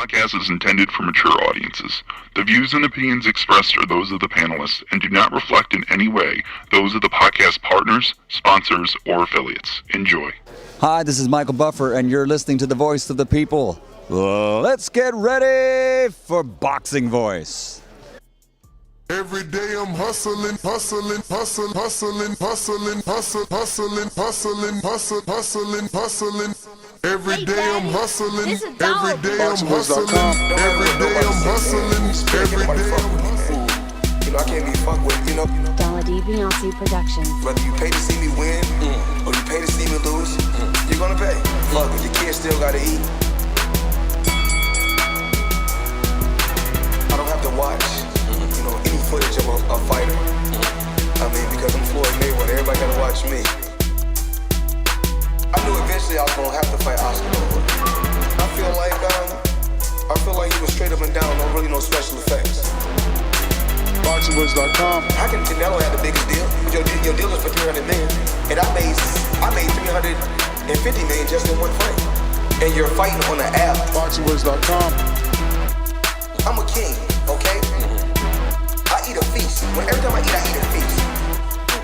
podcast is intended for mature audiences. The views and opinions expressed are those of the panelists and do not reflect in any way those of the podcast partners, sponsors, or affiliates. Enjoy. Hi, this is Michael Buffer, and you're listening to the voice of the people. Let's get ready for Boxing Voice. Every day I'm hustling. Every day I'm hustling. Every day I'm hustling. Every day I'm hustling. Every day I'm hustling. You know, I can't be fucked with, you know. Beyonce Productions. Whether you pay to see me win or you pay to see me lose, you're gonna pay. Fuck, your kids still gotta eat. I don't have to watch, you know, any footage of a fighter. I mean, because I'm Floyd Mayweather, everybody gotta watch me. I knew eventually I was gonna have to fight Oscar. I feel like he was straight up and down, no special effects. BoxingVoice.com. How can Canelo have the biggest deal? Your deal is for $300 million, and I made $350 million just in one fight. And you're fighting on an app. BoxingVoice.com. I'm a king, okay? I eat a feast. Every time I eat a feast.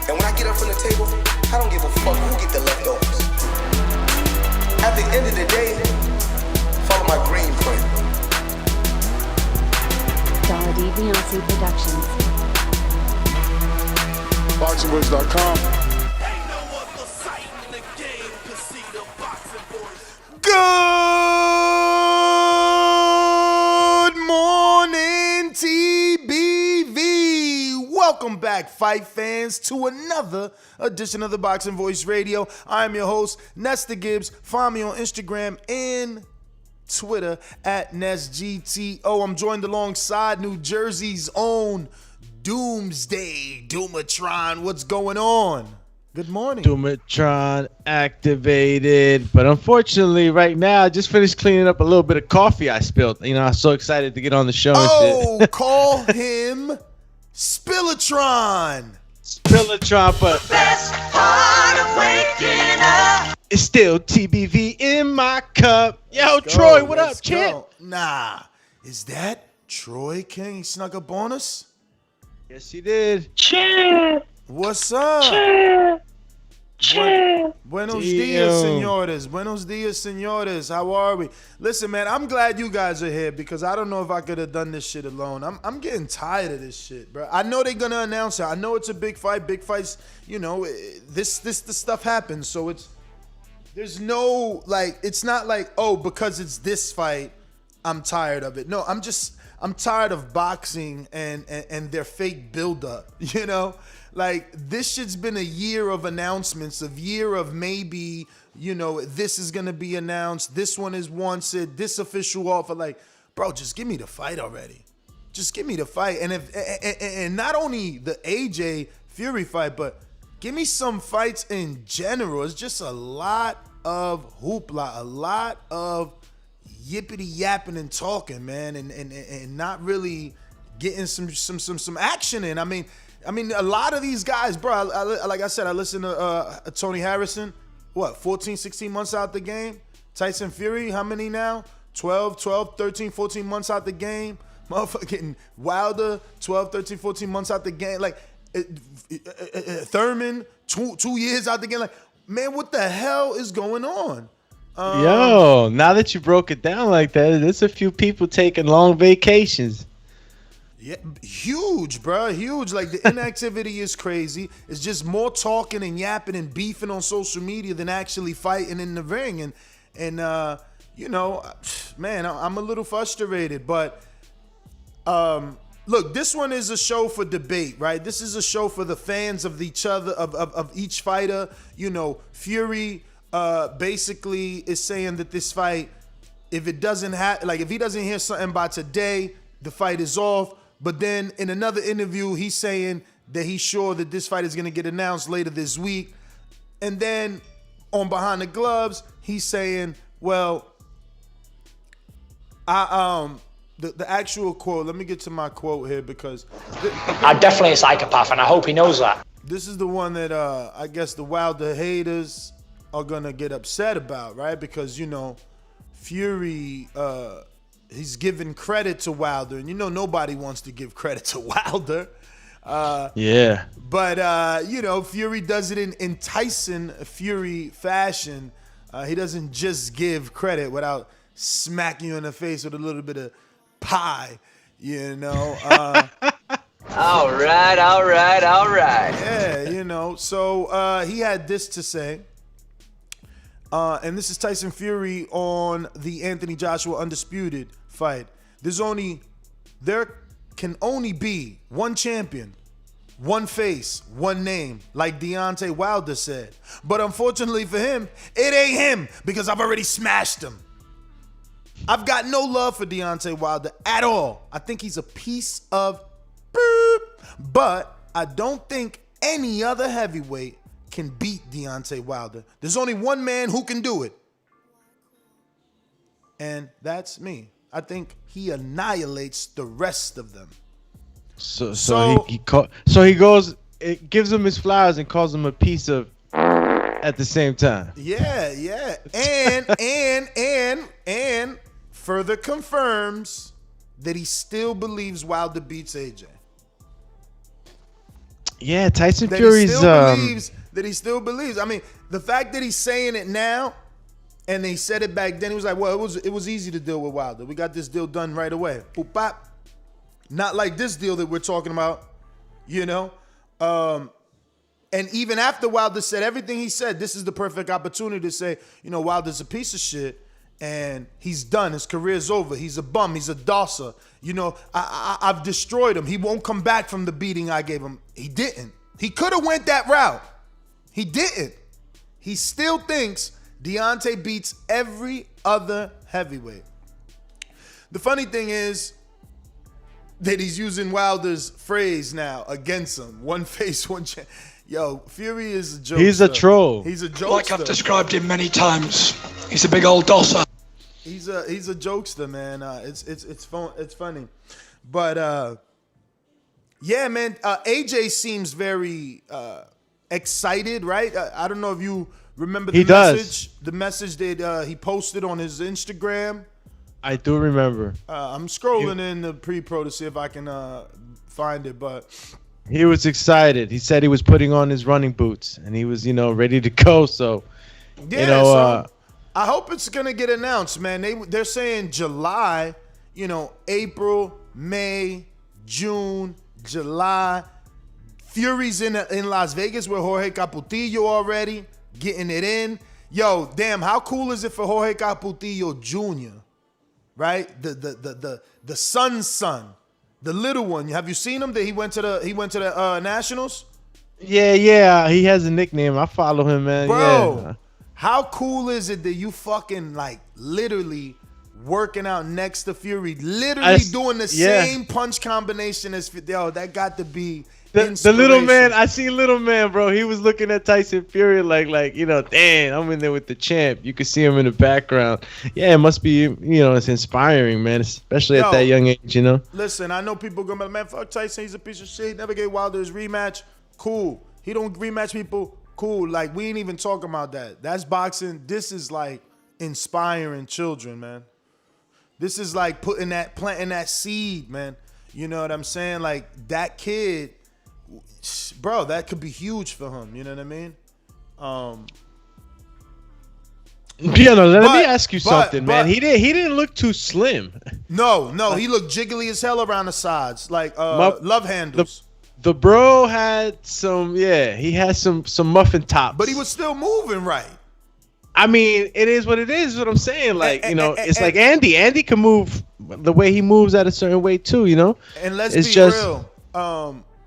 And when I get up from the table, I don't give a fuck who get the leftovers. At the end of the day, follow my green print. Beyonce Productions. BoxingVoice.com. Good morning, TBV. Welcome back, fight fans, to another edition of the Boxing Voice Radio. I'm your host, Nestor Gibbs. Find me on Instagram and Twitter at NestGTO. I'm joined alongside New Jersey's own Doomsday Doomatron. What's going on? Good morning. Doomatron activated, but unfortunately right now I just finished cleaning up a little bit of coffee I spilled. You know, I'm so excited to get on the show and shit. Call him Spillatron. Spillatron, but the best part of waking up. It's still TBV in my cup. Yo, Troy, what up, champ? Nah, is that Troy King? He snuck up on us? Yes, he did. Champ. What's up? Buenos dias, senores. Buenos dias, senores. How are we? Listen, man, I'm glad you guys are here because I don't know if I could have done this shit alone. I'm getting tired of this shit, bro. I know they're gonna announce it. I know it's a big fight. Big fights, you know, this stuff happens. So there's no, like, it's not like, oh, because it's this fight, I'm tired of it. No, I'm tired of boxing and their fake buildup, you know? Like, this shit's been a year of announcements, a year of maybe, you know, this is going to be announced, this one is wanted, this official offer. Like, bro, just give me the fight already. Just give me the fight. And not only the AJ Fury fight, but give me some fights in general. It's just a lot of hoopla, a lot of yippity yapping and talking, man, and not really getting some action in. I mean, a lot of these guys, bro, like I said, I listened to Tony Harrison, 14, 16 months out the game? Tyson Fury, how many now? 12, 13, 14 months out the game? Motherfucking Wilder, 12, 13, 14 months out the game. Like, Thurman, 2 years out the game. Like, man, what the hell is going on? Yo, now that you broke it down like that, there's a few people taking long vacations. Yeah, huge, bro, huge. Like, the inactivity is crazy. It's just more talking and yapping and beefing on social media than actually fighting in the ring. And you know, man, I'm a little frustrated. But look, this one is a show for debate, right? This is a show for the fans of each other, of each fighter. You know, Fury basically is saying that this fight, if it doesn't if he doesn't hear something by today, the fight is off. But then in another interview, he's saying that he's sure that this fight is going to get announced later this week. And then on Behind the Gloves, he's saying, well, the actual quote, let me get to my quote here because I'm definitely a psychopath and I hope he knows that. This is the one that I guess the Wilder haters are going to get upset about, right? Because, you know, Fury he's giving credit to Wilder, and nobody wants to give credit to Wilder. Yeah. But Fury does it in Tyson Fury fashion. He doesn't just give credit without smacking you in the face with a little bit of pie, All right. Yeah, So he had this to say. And this is Tyson Fury on the Anthony Joshua undisputed fight. There can only be one champion, one face, one name, like Deontay Wilder said. But unfortunately for him, it ain't him because I've already smashed him. I've got no love for Deontay Wilder at all. I think he's a piece of boop. But I don't think any other heavyweight can beat Deontay Wilder. There's only one man who can do it. And that's me. I think he annihilates the rest of them. So he goes, it gives him his flowers and calls him a piece of at the same time. Yeah. And further confirms that he still believes Wilder beats AJ. Yeah, Tyson That Fury's he still believes. I mean, the fact that he's saying it now and they said it back then, he was like, well, it was easy to deal with Wilder. We got this deal done right away. Boop, bop. Not like this deal that we're talking about, And even after Wilder said everything he said, this is the perfect opportunity to say, Wilder's a piece of shit and he's done. His career's over. He's a bum. He's a dosser. I've destroyed him. He won't come back from the beating I gave him. He didn't. He could have went that route. He didn't. He still thinks Deontay beats every other heavyweight. The funny thing is that he's using Wilder's phrase now against him. One face, one chance. Yo, Fury is a jokester. He's a troll. He's a jokester. Like I've described him many times, he's a big old dosser. He's a jokester, man. It's fun. It's funny, but yeah, man. AJ seems very excited, right? I don't know if you remember the message. The message that he posted on his Instagram. I do remember. I'm scrolling in the pre-pro to see if I can find it, but he was excited. He said he was putting on his running boots and he was, ready to go. So, so I hope it's gonna get announced, man. They're saying July, April, May, June, July. Fury's in Las Vegas with Jorge Caputillo already, getting it in. Yo, damn, how cool is it for Jorge Caputillo Jr.? Right? The son's son, the little one. Have you seen him? That he went to the Nationals? Yeah. He has a nickname. I follow him, man. Bro, yeah. How cool is it that you fucking literally working out next to Fury, literally doing the same punch combination as Fidel? That got to be the little man. I see little man, bro. He was looking at Tyson Fury like damn, I'm in there with the champ. You could see him in the background. Yeah, it must be, it's inspiring, man, especially at that young age, Listen, I know people going, man, fuck Tyson. He's a piece of shit. He never gave Wilder his rematch. Cool. He don't rematch people. Cool. We ain't even talking about that. That's boxing. This is inspiring children, man. This is planting that seed, man. You know what I'm saying? That kid, bro, that could be huge for him. You know what I mean? Let me ask you something, man. He didn't look too slim. No, he looked jiggly as hell around the sides, love handles. The bro had he had some muffin tops. But he was still moving right. I mean, it is what it is what I'm saying. It's like Andy. Andy can move the way he moves at a certain weight too, And let's be real.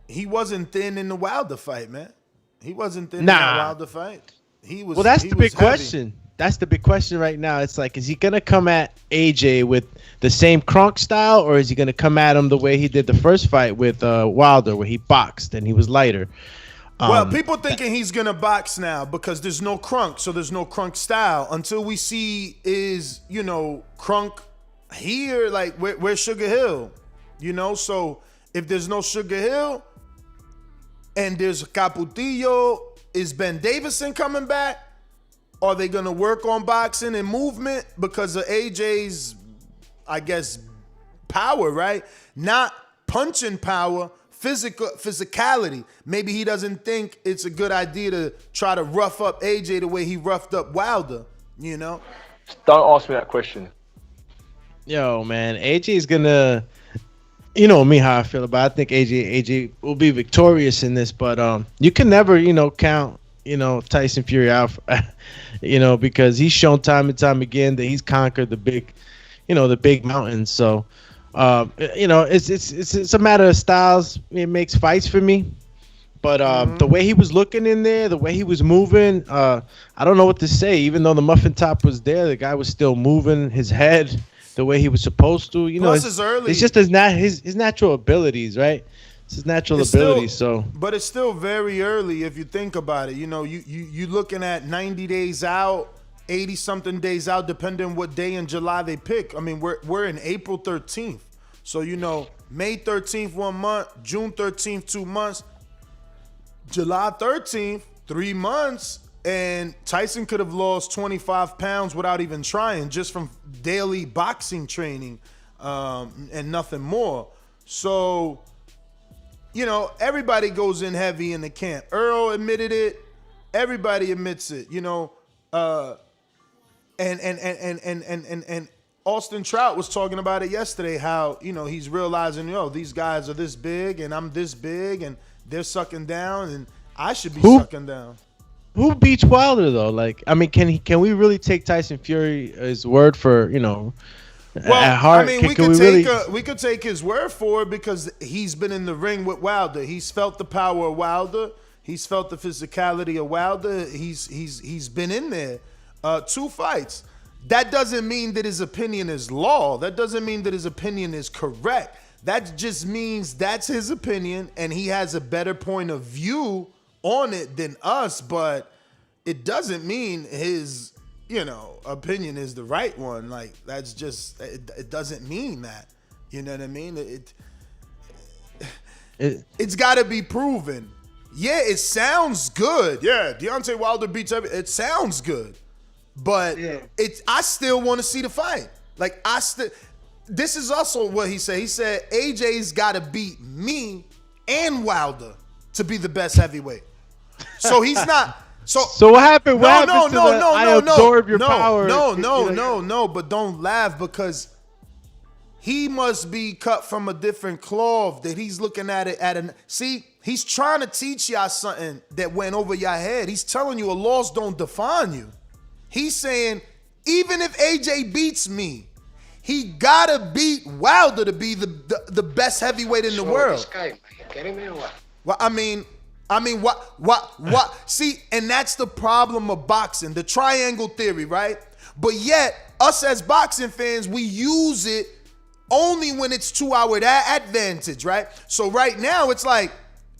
He wasn't thin in the Wilder fight, man. He wasn't thin in the Wilder fight. He was. Well, that's the big question. That's the big question right now. It's is he going to come at AJ with the same Kronk style, or is he going to come at him the way he did the first fight with Wilder, where he boxed and he was lighter? Well, people thinking he's going to box now because there's no Kronk, so there's no Kronk style. Until we see Kronk here, where's Sugar Hill? So if there's no Sugar Hill and there's Caputillo, is Ben Davison coming back? Are they going to work on boxing and movement because of AJ's I guess, power, right? Not punching power, physicality. Maybe he doesn't think it's a good idea to try to rough up AJ the way he roughed up Wilder, you know? Don't ask me that question. Yo, man, AJ's gonna, you know me how I feel about it. I think AJ will be victorious in this, but you can never, count, Tyson Fury out, because he's shown time and time again that he's conquered the big mountains. So, it's a matter of styles. It makes fights for me. But the way he was looking in there, the way he was moving, I don't know what to say. Even though the muffin top was there, the guy was still moving his head the way he was supposed to. Plus it's early. It's just his natural abilities, right? It's his natural abilities. But it's still very early if you think about it. You looking at 90 days out, 80 something days out, depending what day in July they pick. I mean, we're in April 13th, so May 13th 1 month, June 13th 2 months. July 13th, 3 months, and Tyson could have lost 25 pounds without even trying, just from daily boxing training and nothing more. So, everybody goes in heavy in the camp. Earl admitted it. Everybody admits it, and Austin Trout was talking about it yesterday, how, he's realizing, these guys are this big and I'm this big and they're sucking down, and I should be sucking down. Who beats Wilder though? Can we really take Tyson Fury's word for at heart? We could take his word for it because he's been in the ring with Wilder. He's felt the power of Wilder. He's felt the physicality of Wilder. He's been in there 2 fights. That doesn't mean that his opinion is law. That doesn't mean that his opinion is correct. That just means that's his opinion and he has a better point of view on it than us, but it doesn't mean his, opinion is the right one. Like, that's just, it doesn't mean that. You know what I mean? It's got to be proven. Yeah, it sounds good. Yeah, Deontay Wilder beats everything. It sounds good. But I still want to see the fight. This is also what he said. He said, AJ's got to beat me and Wilder to be the best heavyweight. So he's not. So what happened? I absorb your power. No. But don't laugh, because he must be cut from a different cloth. That he's looking at it see, he's trying to teach y'all something that went over your head. He's telling you a loss don't define you. He's saying, even if AJ beats me, he gotta beat Wilder to be the best heavyweight in the world. This guy, are you kidding me or what? Well, I mean, what? See, and that's the problem of boxing, the triangle theory, right? But yet, us as boxing fans, we use it only when it's to our advantage, right? So right now, it's like,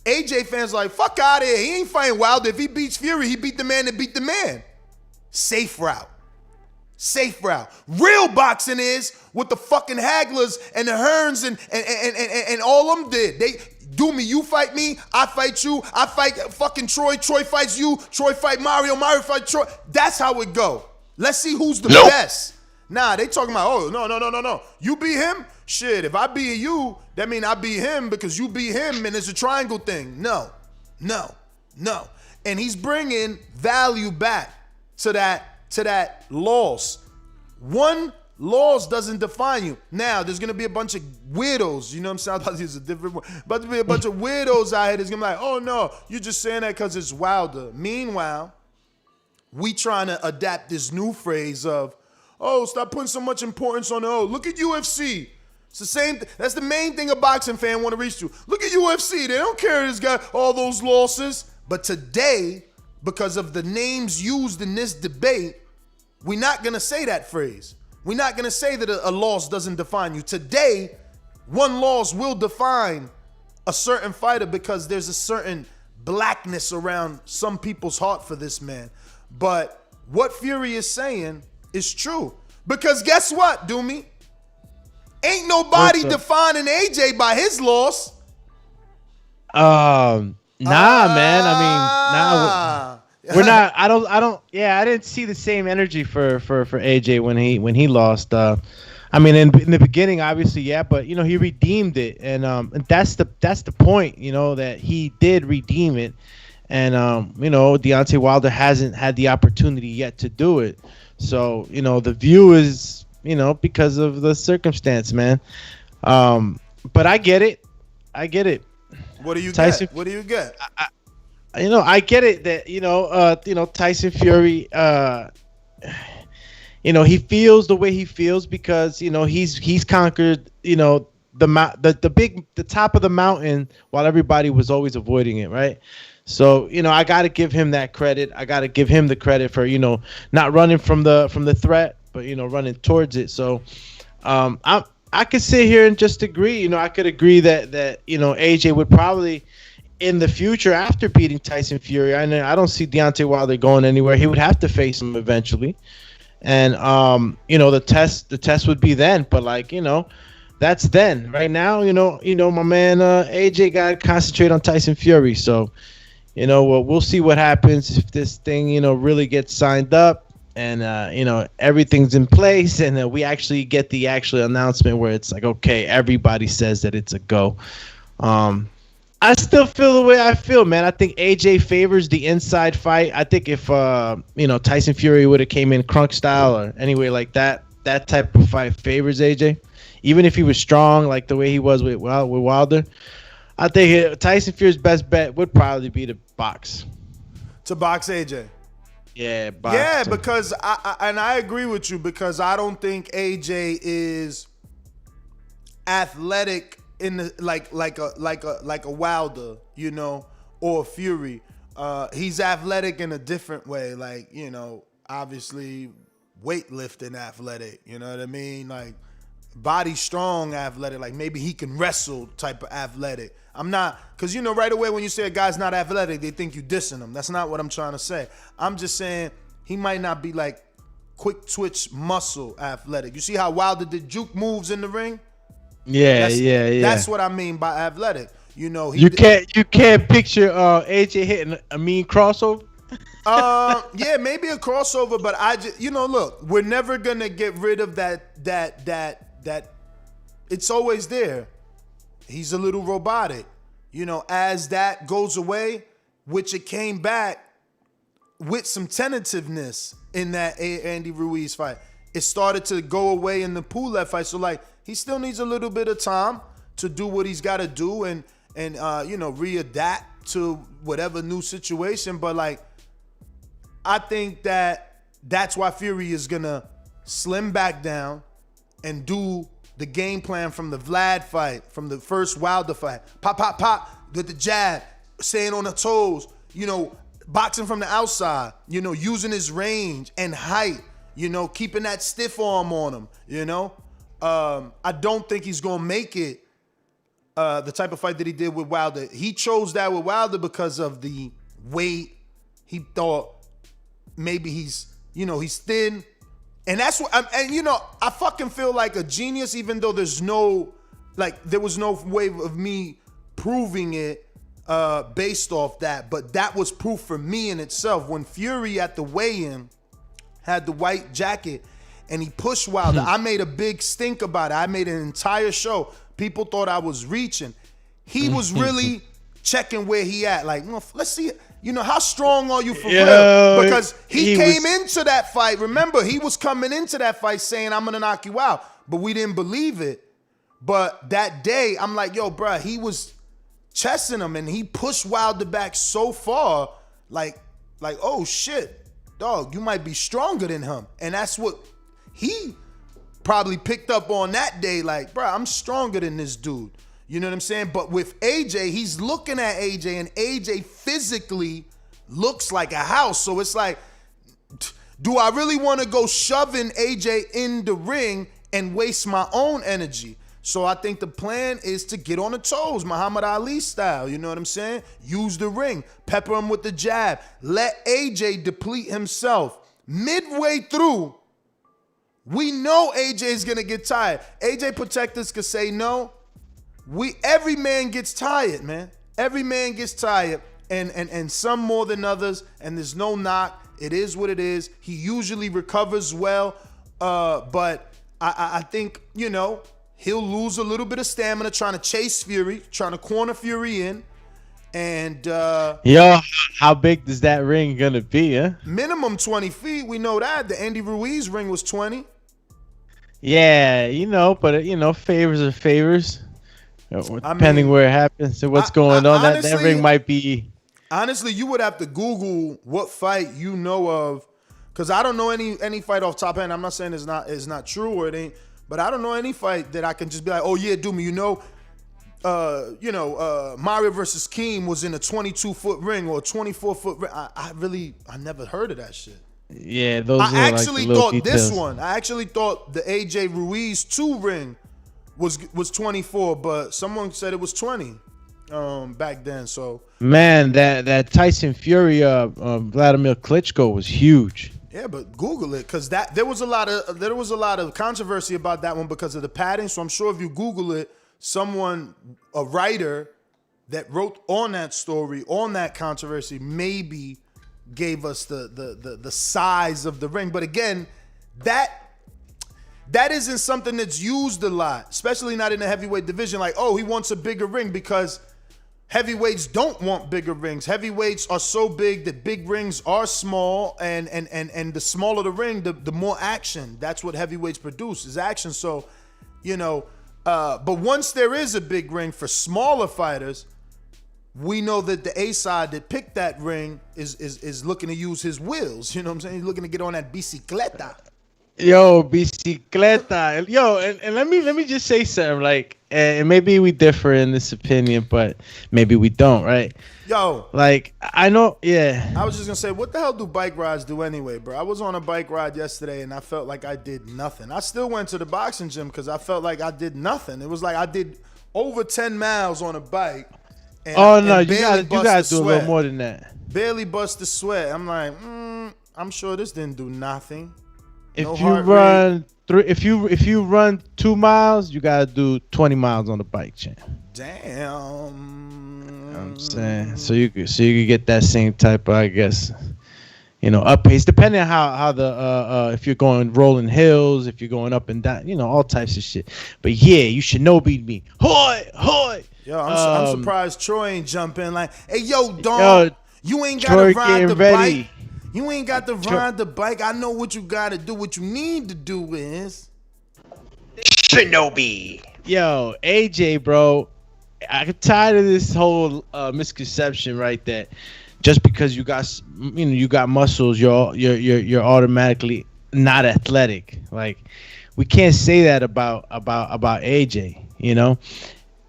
AJ fans like, fuck out of here. He ain't fighting Wilder. If he beats Fury, he beat the man that beat the man. Safe route. Real boxing is what the fucking Hagglers and the Hearns and all them did. They do me, you fight me, I fight you, I fight fucking Troy fights you, Troy fight Mario fight Troy. That's how it go. Let's see who's the best. Nah, they talking about, no. You beat him? Shit, if I beat you, that mean I beat him because you beat him and it's a triangle thing. No. And he's bringing value back to that loss. One loss doesn't define you. Now, there's going to be a bunch of weirdos, you know what I'm saying? I thought this was a different one. But there'll be a bunch of weirdos out here that's going to be like, oh, no, you're just saying that because it's Wilder. Meanwhile, we trying to adapt this new phrase of, oh, stop putting so much importance on look at UFC. It's the same that's the main thing a boxing fan want to reach to. Look at UFC. They don't care this guy, all those losses. But today, because of the names used in this debate, we're not going to say that phrase. We're not going to say that a loss doesn't define you. Today, one loss will define a certain fighter because there's a certain blackness around some people's heart for this man. But what Fury is saying is true. Because guess what, Doomy? Ain't nobody defining AJ by his loss. Nah, man. I mean, we're not. I don't. Yeah, I didn't see the same energy for AJ when he lost. I mean, in the beginning, obviously, yeah, but you know, he redeemed it, and that's the point, you know, that he did redeem it, and you know, Deontay Wilder hasn't had the opportunity yet to do it, so you know, the view is, you know, because of the circumstance, man. But I get it. What do you Tyson, get? What do you get? You know, I get it that you know, Tyson Fury. You know, he feels the way he feels because, you know, he's conquered, you know, the top of the mountain while everybody was always avoiding it, right? So, you know, I got to give him that credit. I got to give him the credit for, you know, not running from the threat, but, you know, running towards it. So, I could sit here and just agree. You know, I could agree that you know, AJ would probably in the future after beating Tyson Fury. I don't see Deontay Wilder going anywhere. He would have to face him eventually. And you know, the test would be then, but like, you know, that's then. Right now, you know, my man AJ got to concentrate on Tyson Fury. So, you know, we'll see what happens if this thing, you know, really gets signed up and you know, everything's in place, and we actually get the actual announcement where it's like, okay, everybody says that it's a go. I still feel the way I feel, man. I think AJ favors the inside fight. I think if you know, Tyson Fury would have came in crunk style or anyway like that type of fight favors AJ. Even if he was strong like the way he was with Wilder, I think Tyson Fury's best bet would probably be to box. To box AJ. Yeah, box. Yeah, because I agree with you, because I don't think AJ is athletic in the like a Wilder, you know, or Fury. He's athletic in a different way, like, you know, obviously weightlifting athletic, you know what I mean? Like body strong athletic, like maybe he can wrestle type of athletic. I'm not, because you know, right away when you say a guy's not athletic, they think you dissing him. That's not what I'm trying to say. I'm just saying he might not be like quick twitch muscle athletic. You see how Wilder did juke moves in the ring? Yeah. That's what I mean by athletic. You know, you can't picture AJ hitting a mean crossover. Yeah, maybe a crossover, but I just, you know, look, we're never gonna get rid of that. It's always there. He's a little robotic, you know. As that goes away, which it came back with some tentativeness in that Andy Ruiz fight. It started to go away in the Pulev fight. So like, he still needs a little bit of time to do what he's got to do and you know, readapt to whatever new situation. But like, I think that's why Fury is gonna slim back down and do the game plan from the Vlad fight, from the first Wilder fight. Pop, with the jab, staying on the toes, you know, boxing from the outside, you know, using his range and height, you know, keeping that stiff arm on him, you know. I don't think he's gonna make it the type of fight that he did with Wilder. He chose that with Wilder because of the weight. He thought maybe he's thin. And that's what, and you know, I fucking feel like a genius, even though there was no way of me proving it based off that. But that was proof for me in itself. When Fury at the weigh-in had the white jacket and he pushed Wilder, I made a big stink about it. I made an entire show. People thought I was reaching. He was really checking where he at. Like, well, let's see, you know, how strong are you for real? Because he came into that fight. Remember, he was coming into that fight saying, I'm going to knock you out. But we didn't believe it. But that day, I'm like, yo, bro, he was chesting him and he pushed Wilder back so far, like, oh shit, dog, you might be stronger than him. And that's what he probably picked up on that day, like, bro, I'm stronger than this dude. You know what I'm saying? But with AJ, he's looking at AJ, and AJ physically looks like a house. So it's like, do I really want to go shoving AJ in the ring and waste my own energy? So I think the plan is to get on the toes, Muhammad Ali style. You know what I'm saying? Use the ring, pepper him with the jab, let AJ deplete himself. Midway through, we know AJ is gonna get tired. AJ protectors could say no. Every man gets tired, man. Every man gets tired, and some more than others, and there's no knock. It is what it is. He usually recovers well, but I think, he'll lose a little bit of stamina trying to chase Fury, trying to corner Fury in. And how big is that ring gonna be, huh? Minimum 20 feet. We know that. The Andy Ruiz ring was 20. Yeah, but favors are favors. Depending where it happens and what's going on, honestly, that ring might be. Honestly, you would have to Google what fight you know of, because I don't know any fight off top end. I'm not saying it's not true or it ain't, but I don't know any fight that I can just be like, oh yeah, Doomy, Mario versus Keem was in a 22-foot ring or a 24-foot ring. I never heard of that shit. Yeah, those. I actually thought details. this one. I actually thought the AJ Ruiz 2 ring was 24, but someone said it was 20 back then. So man, that Tyson Fury Vladimir Klitschko was huge. Yeah, but Google it, because there was a lot of controversy about that one because of the padding. So I'm sure if you Google it, a writer that wrote on that story, on that controversy, maybe gave us the size of the ring. But again, that isn't something that's used a lot, especially not in the heavyweight division. Like, oh, he wants a bigger ring, because heavyweights don't want bigger rings. Heavyweights are so big that big rings are small, and the smaller the ring, the more action. That's what heavyweights produce, is action. So, but once there is a big ring for smaller fighters, we know that the A-side that picked that ring is looking to use his wheels. You know what I'm saying? He's looking to get on that bicicleta. Yo, bicicleta. Yo, and let me just say something. Like, and maybe we differ in this opinion, but maybe we don't, right? Yo, like, I know, yeah. I was just gonna say, what the hell do bike rides do anyway, bro? I was on a bike ride yesterday and I felt like I did nothing. I still went to the boxing gym because I felt like I did nothing. It was like I did over 10 miles on a bike. And, you gotta do a little more than that. Barely bust the sweat. I'm like, I'm sure this didn't do nothing. If you run 2 miles, you gotta do 20 miles on the bike, champ. Damn. I'm saying, so you could get that same type of, I guess, up pace, depending on how the if you're going rolling hills, if you're going up and down, all types of shit. But yeah, you should beat me. Hoy. Yo, I'm surprised Troy ain't jump in like, hey, yo, Don, you ain't gotta ride the bike. You ain't got to ride the bike. I know what you got to do. What you need to do is Shinobi. Yo, AJ, bro, I'm tired of this whole misconception, right? That just because you got muscles, you're automatically not athletic. Like, we can't say that about AJ.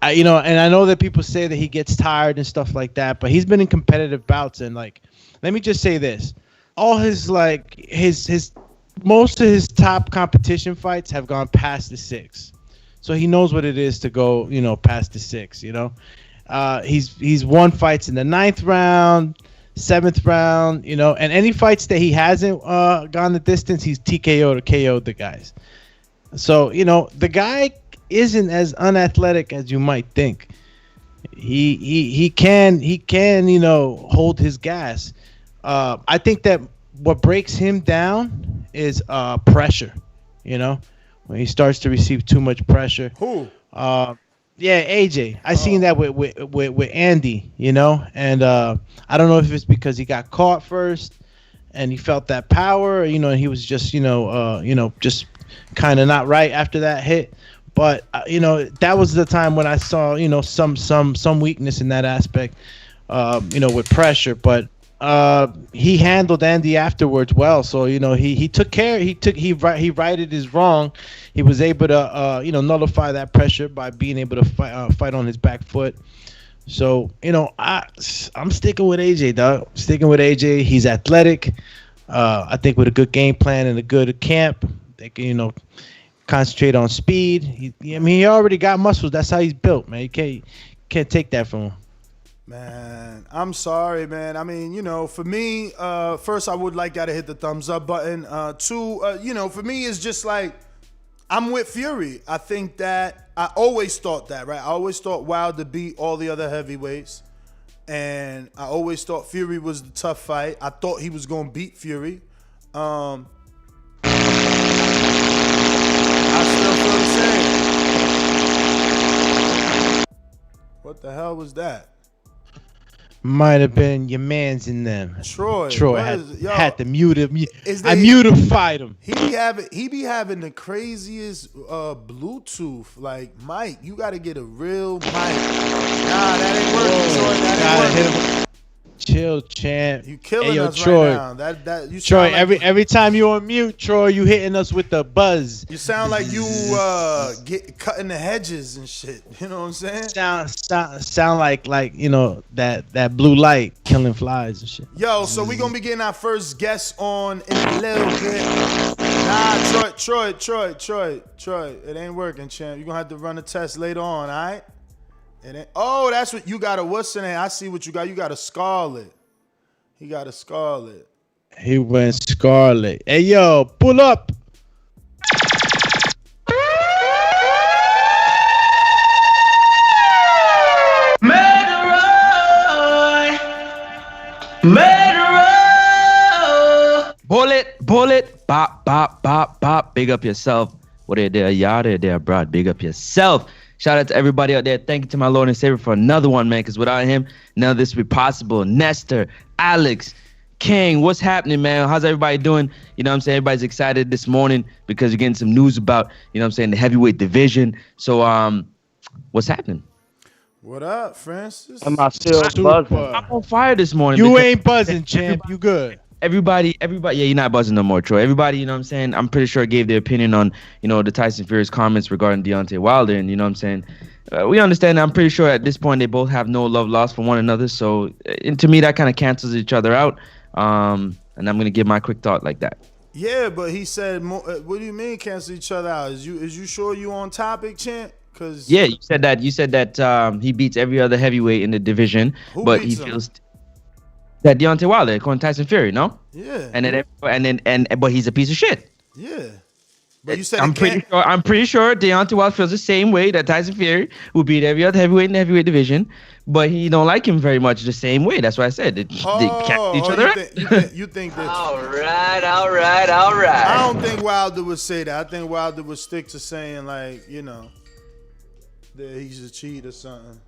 And I know that people say that he gets tired and stuff like that, but he's been in competitive bouts, and like, let me just say this. All his most of his top competition fights have gone past the 6, so he knows what it is to go past the 6. He's won fights in the 9th round, 7th round, and any fights that he hasn't gone the distance, he's TKO'd or KO'd the guys. So the guy isn't as unathletic as you might think. He can hold his gas. I think that what breaks him down is pressure. When he starts to receive too much pressure. Who? Yeah, AJ. I seen that with Andy. And I don't know if it's because he got caught first and he felt that power. And he was just just kind of not right after that hit. But that was the time when I saw some weakness in that aspect. With pressure, but. He handled Andy afterwards well, so he took care. He righted his wrong. He was able to nullify that pressure by being able to fight on his back foot. So I'm sticking with AJ, dog. Sticking with AJ. He's athletic. I think with a good game plan and a good camp, they can concentrate on speed. He already got muscles. That's how he's built, man. You can't take that from him. Man, I'm sorry, man. I mean, for me, first, I would like y'all to hit the thumbs up button. Two, for me, it's just like, I'm with Fury. I think that, I always thought that, right? I always thought Wilder beat all the other heavyweights. And I always thought Fury was the tough fight. I thought he was going to beat Fury. I The hell was that? Might have been your man's in them. Troy had to mute him. I mutified him. He be having the craziest Bluetooth. Like, Mike, you got to get a real mic. Nah, that ain't working, Troy. That ain't working. Chill, champ. You killing us Troy. right now. That you Troy, like, every time you on mute, Troy, you hitting us with the buzz. You sound like you cutting the hedges and shit. You know what I'm saying? Sound like that blue light killing flies and shit. Yo, so we gonna be getting our first guest on in a little bit. Nah, Troy, it ain't working, champ. You gonna have to run a test later on, all right? Oh, that's what you got. What's the name? I see what you got. You got a Scarlet. He got a Scarlet. He went Scarlet. Hey, yo, pull up. Murderer. Bullet. Bop. Big up yourself. What are there? Yada there, bro. Big up yourself. Shout out to everybody out there. Thank you to my Lord and Savior for another one, man, because without him, none of this would be possible. Nestor, Alex, King, what's happening, man? How's everybody doing? You know what I'm saying? Everybody's excited this morning because you're getting some news about, you know what I'm saying, the heavyweight division. So, what's happening? What up, Francis? Am I still buzzing? I'm on fire this morning. You ain't buzzing, champ. You good. Everybody, yeah, you're not buzzing no more, Troy. Everybody, you know what I'm saying? I'm pretty sure gave their opinion on, you know, the Tyson Fury's comments regarding Deontay Wilder, and you know what I'm saying? We understand. I'm pretty sure at this point they both have no love lost for one another. So, and to me, that kind of cancels each other out. And I'm gonna give my quick thought like that. Yeah, but he said, "What do you mean cancel each other out? Is you sure you on topic, champ? Cause yeah, you said that he beats every other heavyweight in the division, but he feels that Deontay Wilder, according to Tyson Fury, no? Yeah. But he's a piece of shit. Yeah. But you said I'm pretty sure Deontay Wilder feels the same way that Tyson Fury will beat every other heavyweight in the heavyweight division, but he don't like him very much the same way. That's why I said they can't each other. You think that? All right. I don't think Wilder would say that. I think Wilder would stick to saying, like, you know, that he's a cheat or something.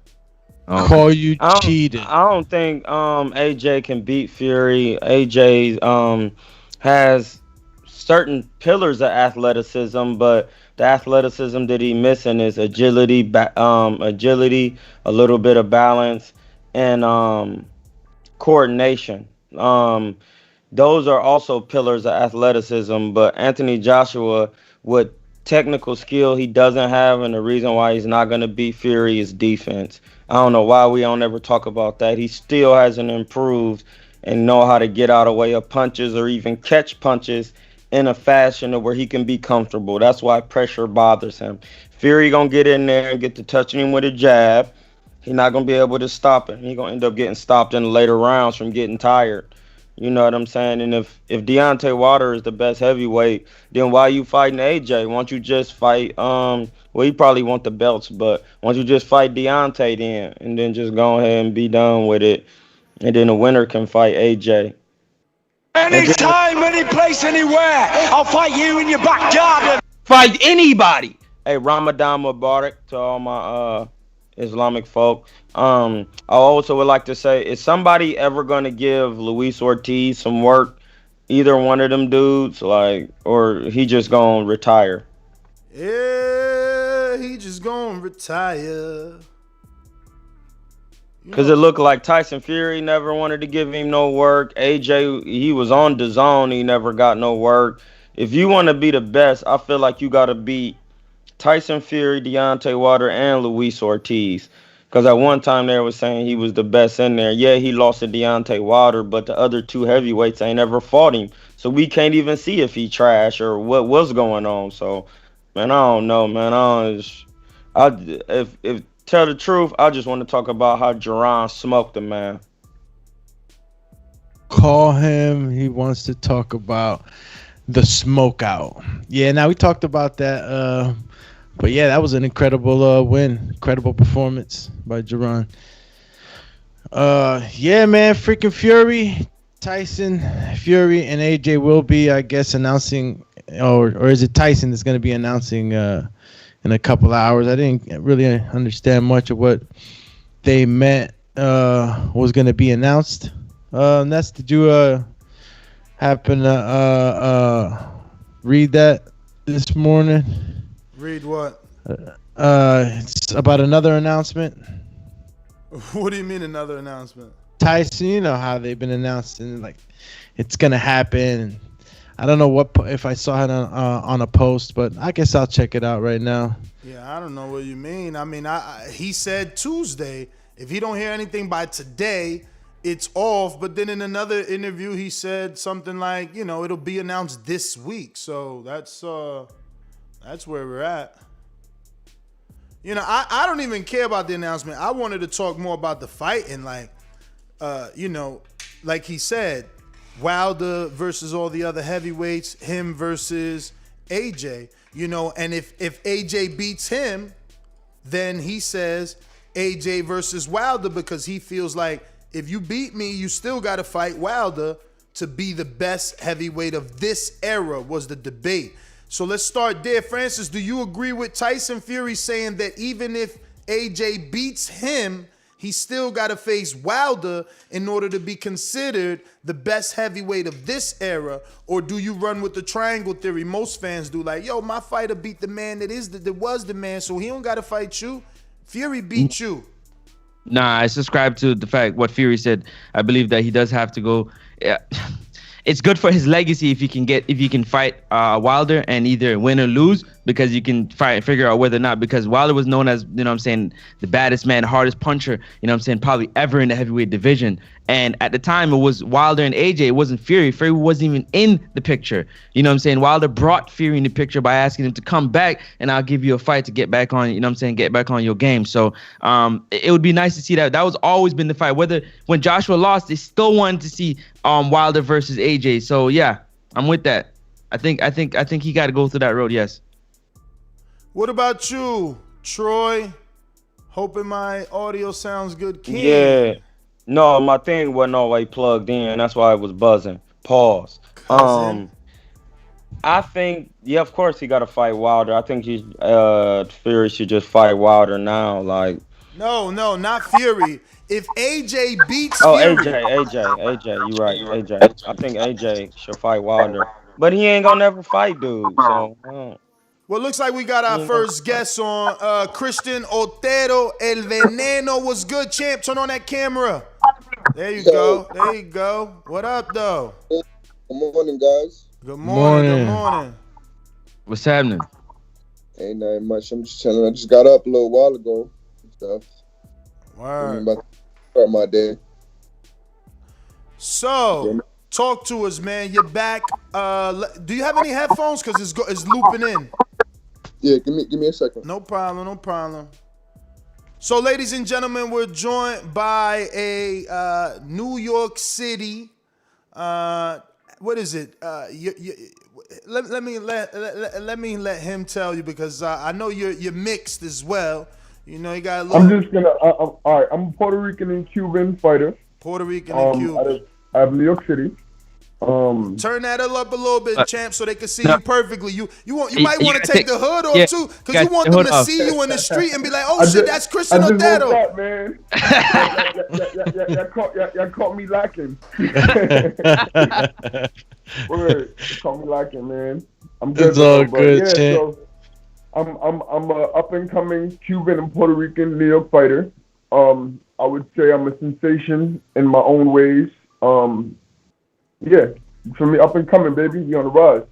Call you cheated. I don't think AJ can beat Fury. AJ has certain pillars of athleticism, but the athleticism that he's missing is agility, a little bit of balance, and coordination. Those are also pillars of athleticism, but Anthony Joshua, with technical skill he doesn't have, and the reason why he's not going to beat Fury is defense. I don't know why we don't ever talk about that. He still hasn't improved and know how to get out of way of punches or even catch punches in a fashion where he can be comfortable. That's why pressure bothers him. Fury gonna get in there and get to touching him with a jab. He's not gonna be able to stop it. He's gonna end up getting stopped in the later rounds from getting tired. You know what I'm saying? And if Deontay Wilder is the best heavyweight, then why you fighting AJ? Why don't you just fight well, he probably want the belts, but why don't you just fight Deontay then, and then just go ahead and be done with it, and then the winner can fight AJ. Anytime, any place, anywhere, I'll fight you in your backyard. Fight anybody. Hey, Ramadan Mubarak to all my Islamic folk. I also would like to say, is somebody ever gonna give Luis Ortiz some work? Either one of them dudes, like, or he just gonna retire? Yeah, he just gonna retire. Because it looked like Tyson Fury never wanted to give him no work. AJ, he was on Dazn, he never got no work. If you want to be the best, I feel like you got to beat Tyson Fury, Deontay Wilder, and Luis Ortiz. Because at one time they were saying he was the best in there. Yeah, he lost to Deontay Wilder, but the other two heavyweights ain't ever fought him. So we can't even see if he trash or what was going on. So, man, I don't know, man. If tell the truth, I just want to talk about how Hearn smoked him, man. Call him. He wants to talk about the smoke out. Yeah, now we talked about that. But yeah, that was an incredible win. Incredible performance by Hearn. Yeah, man, freaking Fury. Tyson, Fury, and AJ will be, I guess, announcing, or is it Tyson that's going to be announcing in a couple of hours? I didn't really understand much of what they met was going to be announced. Ness, did you happen to read that this morning? Read what? It's about another announcement. What do you mean another announcement? Tyson, you know how they've been announcing like it's gonna happen. I don't know if I saw it on a post, but I guess I'll check it out right now. Yeah, I don't know what you mean. I mean, he said Tuesday. If he don't hear anything by today, it's off. But then in another interview, he said something like, you know, it'll be announced this week. So that's where we're at. You know, I don't even care about the announcement. I wanted to talk more about the fight and like, you know, like he said, Wilder versus all the other heavyweights, him versus AJ, you know, and if AJ beats him, then he says AJ versus Wilder because he feels like if you beat me, you still got to fight Wilder to be the best heavyweight of this era was the debate. So let's start there. Francis, do you agree with Tyson Fury saying that even if AJ beats him, he still got to face Wilder in order to be considered the best heavyweight of this era? Or do you run with the triangle theory most fans do? Like, yo, my fighter beat the man that was the man, so he don't got to fight you. Fury beat you. Nah, I subscribe to the fact what Fury said. I believe that he does have to go. Yeah. It's good for his legacy if you can fight Wilder and either win or lose, because you can figure out whether or not, because Wilder was known as, you know what I'm saying, the baddest man, hardest puncher, you know what I'm saying, probably ever in the heavyweight division. And at the time it was Wilder and AJ, it wasn't Fury. Fury wasn't even in the picture. You know what I'm saying? Wilder brought Fury in the picture by asking him to come back and I'll give you a fight to get back on, you know what I'm saying, get back on your game. So it would be nice to see that. That was always been the fight. Whether when Joshua lost, they still wanted to see Wilder versus AJ. So yeah, I'm with that. I think he got to go through that road. Yes. What about you, Troy? Hoping my audio sounds good. King. Yeah. No, my thing wasn't all the way plugged in. That's why it was buzzing. Pause. I think, yeah, of course he got to fight Wilder. I think Fury should just fight Wilder now. Like, no, not Fury. If AJ beats Fury. AJ, you right, AJ. I think AJ should fight Wilder, but he ain't gonna never fight dude. So. Well, looks like we got our first guest on. Christian Otero, El Veneno. Was good, champ? Turn on that camera. There you go. There you go. What up, though? Good morning, guys. Good morning. Good morning. What's happening? Ain't nothing much. I'm just chilling. I just got up a little while ago and stuff. Word. I'm about to start my day. So, talk to us, man. You're back. Do you have any headphones? Because it's looping in. Yeah, give me a second. No problem. So, ladies and gentlemen, we're joined by a New York City. What is it? Let me let him tell you, because I know you're mixed as well. You know, you got a little. I'm just gonna. All right. I'm a Puerto Rican and Cuban fighter. Puerto Rican and Cuban. Out of New York City. Turn that up a little bit, champ, so they can see you perfectly. You might want to take the hood off too, because you want them to see you in the street and be like, "Oh shit, that's Christian Otero." That, man. Y'all caught me lacking. Word, caught me lacking, man. I'm good. It's all good, champ. So I'm a up and coming Cuban and Puerto Rican New York fighter. I would say I'm a sensation in my own ways. Yeah, for me, up and coming, baby. You on the rise.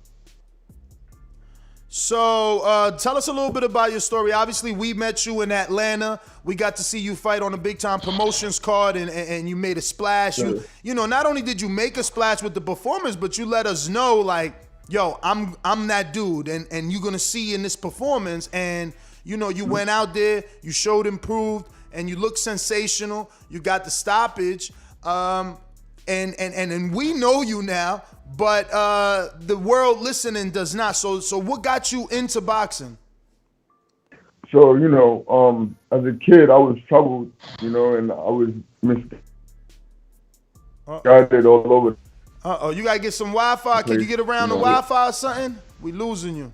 So, tell us a little bit about your story. Obviously, we met you in Atlanta. We got to see you fight on a big-time promotions card, and you made a splash. Sure. You know, not only did you make a splash with the performance, but you let us know, like, yo, I'm that dude, and you're gonna see in this performance. And you know, you went out there, you showed improved, and you looked sensational. You got the stoppage. And we know you now, but the world listening does not. So what got you into boxing? So, you know, as a kid, I was troubled, you know, and I was misguided all over. You gotta get some Wi-Fi. Can you get around the Wi-Fi or something? We losing you.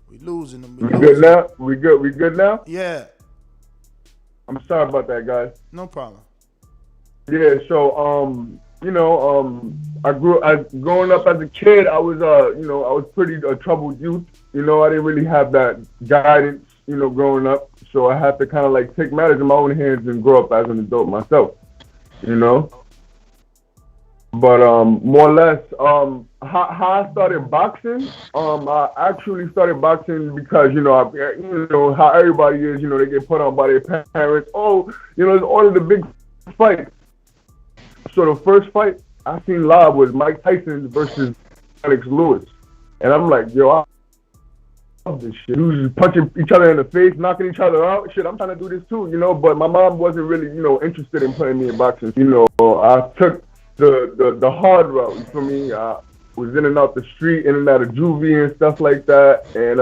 We losing them. We good now? We good now? Yeah. I'm sorry about that, guys. No problem. Yeah, so growing up as a kid, I was I was pretty a troubled youth. I didn't really have that guidance, growing up. So I had to kind of like take matters in my own hands and grow up as an adult myself. But more or less, how I started boxing. I actually started boxing because how everybody is. They get put on by their parents. Oh, it's all of the big fights. So the first fight I seen live was Mike Tyson versus Alex Lewis, and I'm like, yo, I love this shit. We was just punching each other in the face, knocking each other out. Shit, I'm trying to do this too, But my mom wasn't really, interested in putting me in boxing. I took the hard route. You feel me? I was in and out the street, in and out of juvie and stuff like that, and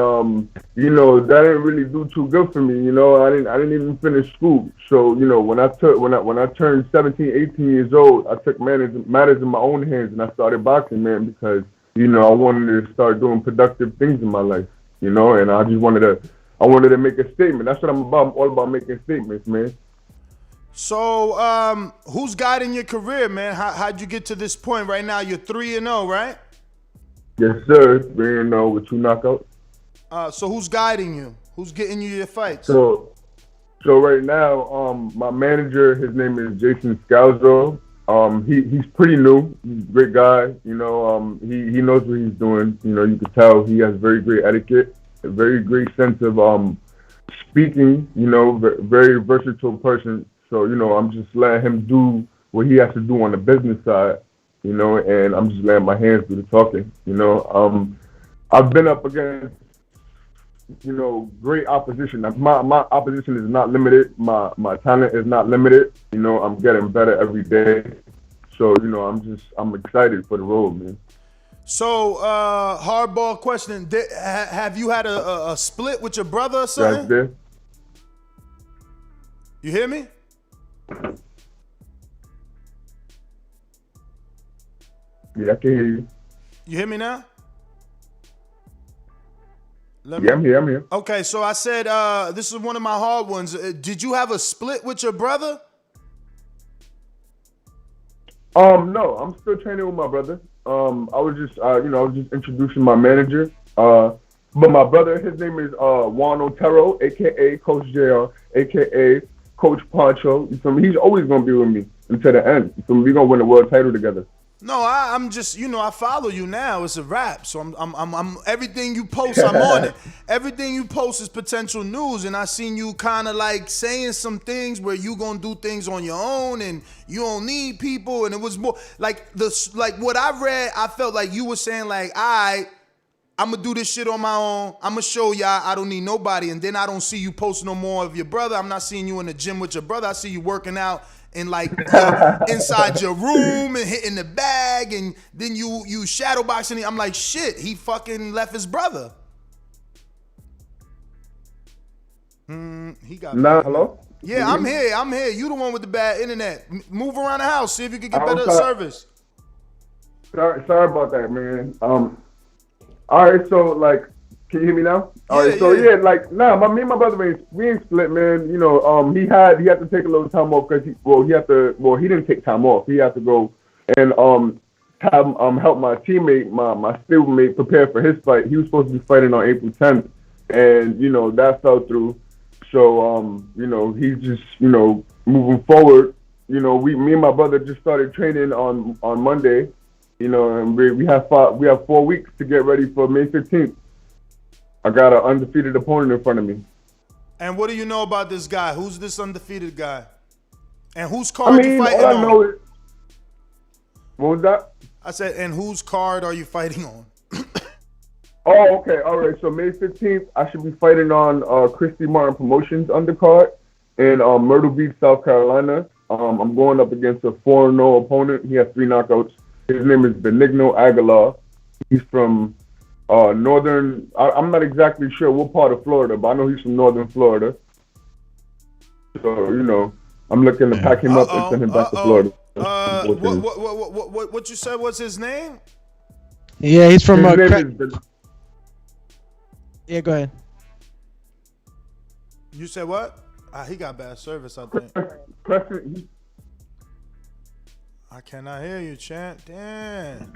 that didn't really do too good for me. I didn't even finish school. So when I turned 17, 18 years old, I took matters in my own hands and I started boxing, man, because I wanted to start doing productive things in my life. And I just wanted to make a statement. That's what I'm about. I'm all about making statements, man. So, who's guiding your career, man? How'd you get to this point? Right now, you're 3-0, right? Yes, sir. 3-0 with 2 knockouts. So who's guiding you? Who's getting you your fights? So right now, my manager, his name is Jason Scalzo. He's pretty new. He's a great guy. He knows what he's doing. You can tell he has very great etiquette, a very great sense of speaking. Very versatile person. So I'm just letting him do what he has to do on the business side. And I'm just letting my hands do the talking. I've been up against great opposition. My opposition is not limited. My talent is not limited. I'm getting better every day. So, I'm excited for the road, man. So, hardball question. Have you had a split with your brother or something? Right. You hear me? Yeah, I can hear you. You hear me now? I'm here. Okay, so I said this is one of my hard ones. Did you have a split with your brother? No, I'm still training with my brother. I was just introducing my manager. But my brother, his name is Juan Otero, aka Coach JR, aka Coach Pancho. You feel me? He's always gonna be with me until the end. You feel me? We're gonna win the world title together. No, I'm just, I follow you now. It's a wrap. So I'm everything you post, I'm on it. Everything you post is potential news, and I seen you kind of like saying some things where you gonna do things on your own and you don't need people, and it was more like what I read. I felt like you were saying like, I'm gonna do this shit on my own. I'm gonna show y'all I don't need nobody, and then I don't see you post no more of your brother. I'm not seeing you in the gym with your brother. I see you working out and like inside your room and hitting the bag, and then you shadow boxing. I'm like, shit, he fucking left his brother. He got hello? Yeah, I'm here. You the one with the bad internet. Move around the house, see if you can get better service. Sorry about that, man. All right, so like, can you hear me now? All right, so me and my brother, we ain't split, man. He had to take a little time off because he didn't take time off. He had to go and help my teammate, my stablemate, prepare for his fight. He was supposed to be fighting on April 10th, and that fell through. So he's just moving forward. Me and my brother just started training on Monday. And we have 4 weeks to get ready for May 15th. I got an undefeated opponent in front of me. And what do you know about this guy? Who's this undefeated guy? And whose card are you fighting all I on? know is, what was that? I said, and whose card are you fighting on? Oh, okay. All right. So May 15th, I should be fighting on Christina Martin Promotions undercard in Myrtle Beach, South Carolina. I'm going up against a 4-0 opponent. He has 3 knockouts. His name is Benigno Aguilar. He's from northern, I'm not exactly sure what part of Florida, but I know he's from northern Florida. So, I'm looking to pack him up and send him back to Florida. What you said was his name? Yeah, he's from yeah, go ahead. You said what? He got bad service, I think. Preston, I cannot hear you, Chant. Damn.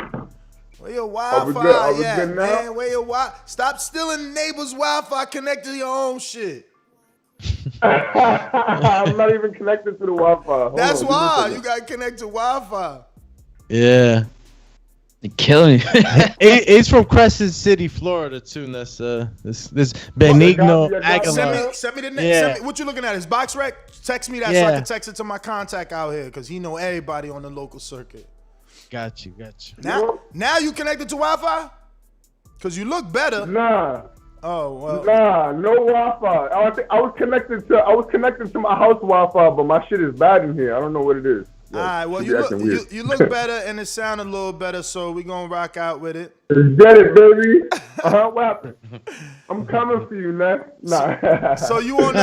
Where your Are we Wi-Fi good at, now? man? Where your Wi? Stop stealing neighbors' Wi-Fi. Connect to your own shit. I'm not even connected to the Wi-Fi. That's Hold on, why give me a you got to connect to Wi-Fi. Yeah. They're killing you. He's from Crescent City, Florida, too. And that's this Benigno Aguilar. Send me the name. Yeah. What you looking at? His box rec? Text me that so I Yeah. can text it to my contact out here because he know everybody on the local circuit. Got you. Now you connected to Wi-Fi? Because you look better. Nah. Oh well. Nah, no Wi-Fi. I was connected to my house Wi-Fi, but my shit is bad in here. I don't know what it is. All right, well, you look better and it sounded a little better, so we're going to rock out with it. Get it, baby. What happened? I'm coming for you, man. Nah. So you on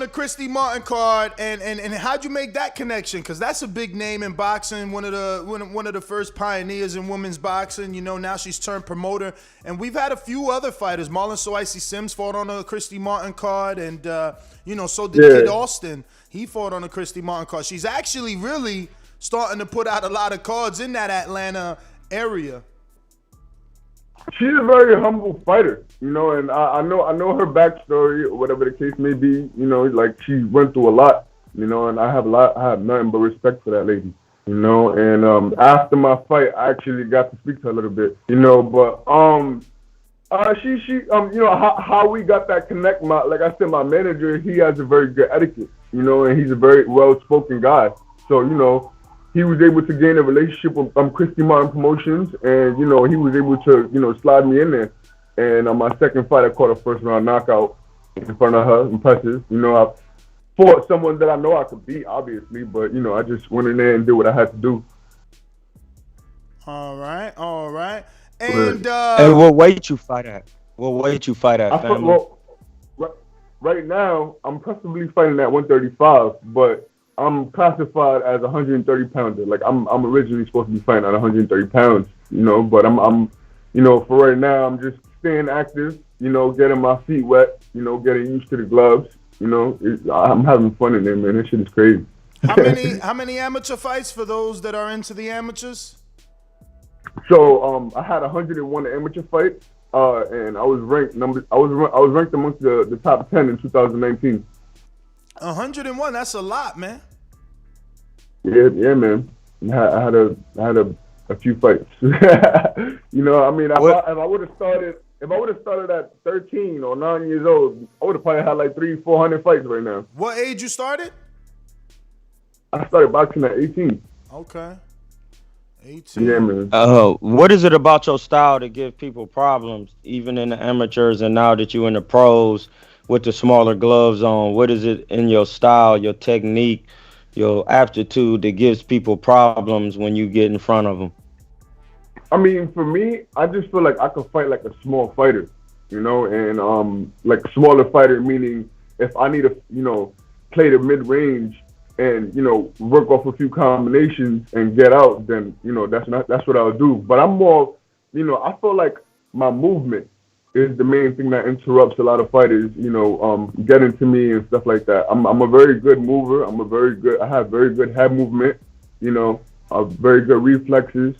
the Christy Martin card, and how'd you make that connection? Because that's a big name in boxing, one of the first pioneers in women's boxing. You know, now she's turned promoter, and we've had a few other fighters. Marlon Soaisi Sims fought on a Christy Martin card, and so did Kid Austin. He fought on a Christy Martin card. She's actually really starting to put out a lot of cards in that Atlanta area. She's a very humble fighter, and I know her backstory, or whatever the case may be. Like she went through a lot, and I have nothing but respect for that lady, And after my fight, I actually got to speak to her a little bit, But how we got that connect. Like I said, my manager, he has a very good etiquette, and he's a very well-spoken guy. So he was able to gain a relationship with Christy Martin Promotions, and he was able to slide me in there. And on my second fight, I caught a first-round knockout in front of her. Impressive. I fought someone that I know I could beat, obviously, but I just went in there and did what I had to do. All right. And what weight you fight at? Family? Right now, I'm possibly fighting at 135, but I'm classified as a 130 pounder. Like I'm originally supposed to be fighting at 130 pounds, but I'm for right now, I'm just staying active, getting my feet wet, getting used to the gloves, I'm having fun in there, man. That shit is crazy. How many amateur fights for those that are into the amateurs? So I had 101 amateur fights, and I was ranked ranked amongst the top 10 in 2019. 101, that's a lot, man. Yeah, man. I had a few fights. If I would have started at 13 or 9 years old, I would have probably had like 300-400 fights right now. What age you started? I started boxing at 18. Okay. 18. Yeah, man. What is it about your style that gives people problems, even in the amateurs, and now that you're in the pros with the smaller gloves on? What is it in your style, your technique, your aptitude that gives people problems when you get in front of them? I mean, for me, I just feel like I can fight like a small fighter, and like a smaller fighter, meaning if I need to, play the mid-range and, work off a few combinations and get out, then, that's what I'll do. But I'm more, I feel like my movement is the main thing that interrupts a lot of fighters, getting to me and stuff like that. I'm a very good mover. I have very good head movement, very good reflexes.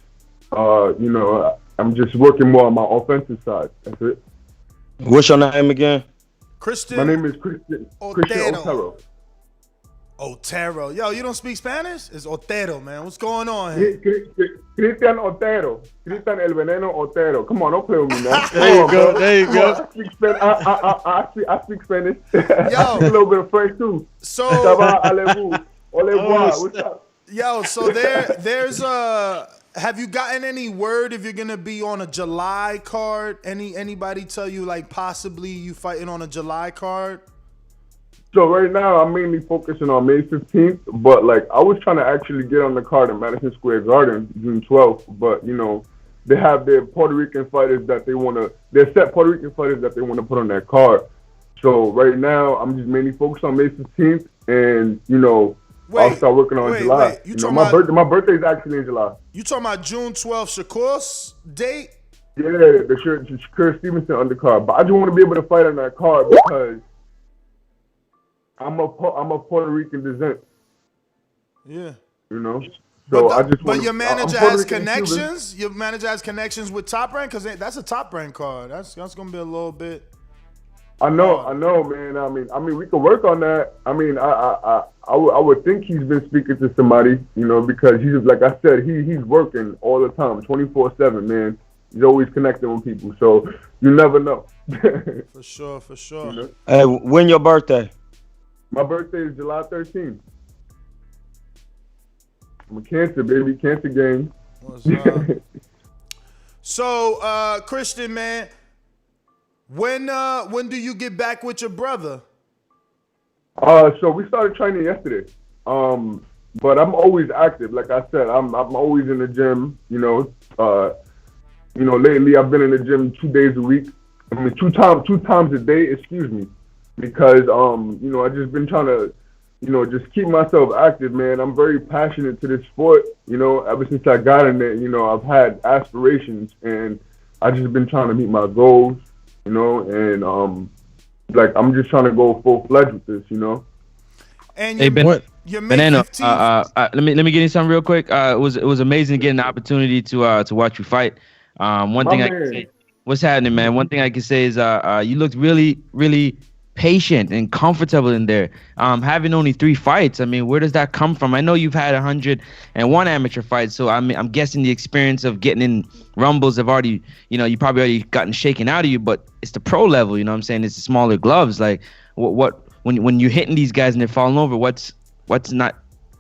I'm just working more on my offensive side. That's it. What's your name again? Christian. My name is Christian Otero. Otero. Yo, you don't speak Spanish? It's Otero, man. What's going on here? Christian Otero. Christian El Veneno Otero. Come on, don't play with me, man. There you go. I speak Spanish. I speak a little bit of French, too. So, what's up? Yo, so there's have you gotten any word if you're gonna be on a July card? Anybody tell you like possibly you fighting on a July card? So right now I'm mainly focusing on May 15th, but like I was trying to actually get on the card in Madison Square Garden June 12th, but they have their Puerto Rican fighters that they're set Puerto Rican fighters that they want to put on that card. So right now I'm just mainly focused on May 15th, and I'll start working on July. My birthday is actually in July. You talking about June 12th, Shakur's date? Yeah, the Shakur Stevenson undercard. But I just want to be able to fight on that card because I'm a Puerto Rican descent. Yeah. You know. So but your manager has connections. Your manager has connections with Top Rank because that's a Top Rank card. That's gonna be a little bit. I know, man. I mean, we can work on that. I mean, I would think he's been speaking to somebody, you know, because he's like I said, he's working all the time, 24/7, man. He's always connecting with people, so you never know. For sure. You know? Hey, when your birthday? My birthday is July 13th. I'm a Cancer, baby. Cancer gang. What's up? So, Christian, man, when do you get back with your brother? So we started training yesterday. But I'm always active. Like I said, I'm always in the gym. You know, lately I've been in the gym 2 days a week. I mean, two times a day. Excuse me, because you know, I just been trying to, you know, just keep myself active, man. I'm very passionate to this sport. You know, ever since I got in it, you know, I've had aspirations, and I just been trying to meet my goals. You know, and like I'm just trying to go full fledged with this. You know. And hey, your Banana, let me get in something real quick. It was amazing getting the opportunity to watch you fight. One thing I can say, what's happening, man? One thing I can say is you looked really, really patient and comfortable in there. Having only 3 fights, I mean, where does that come from? I know you've had 101 amateur fights, so I'm guessing the experience of getting in rumbles have already, you know, you probably already gotten shaken out of you. But it's the pro level, you know what I'm saying? It's the smaller gloves. Like what when you're hitting these guys and they're falling over, what's not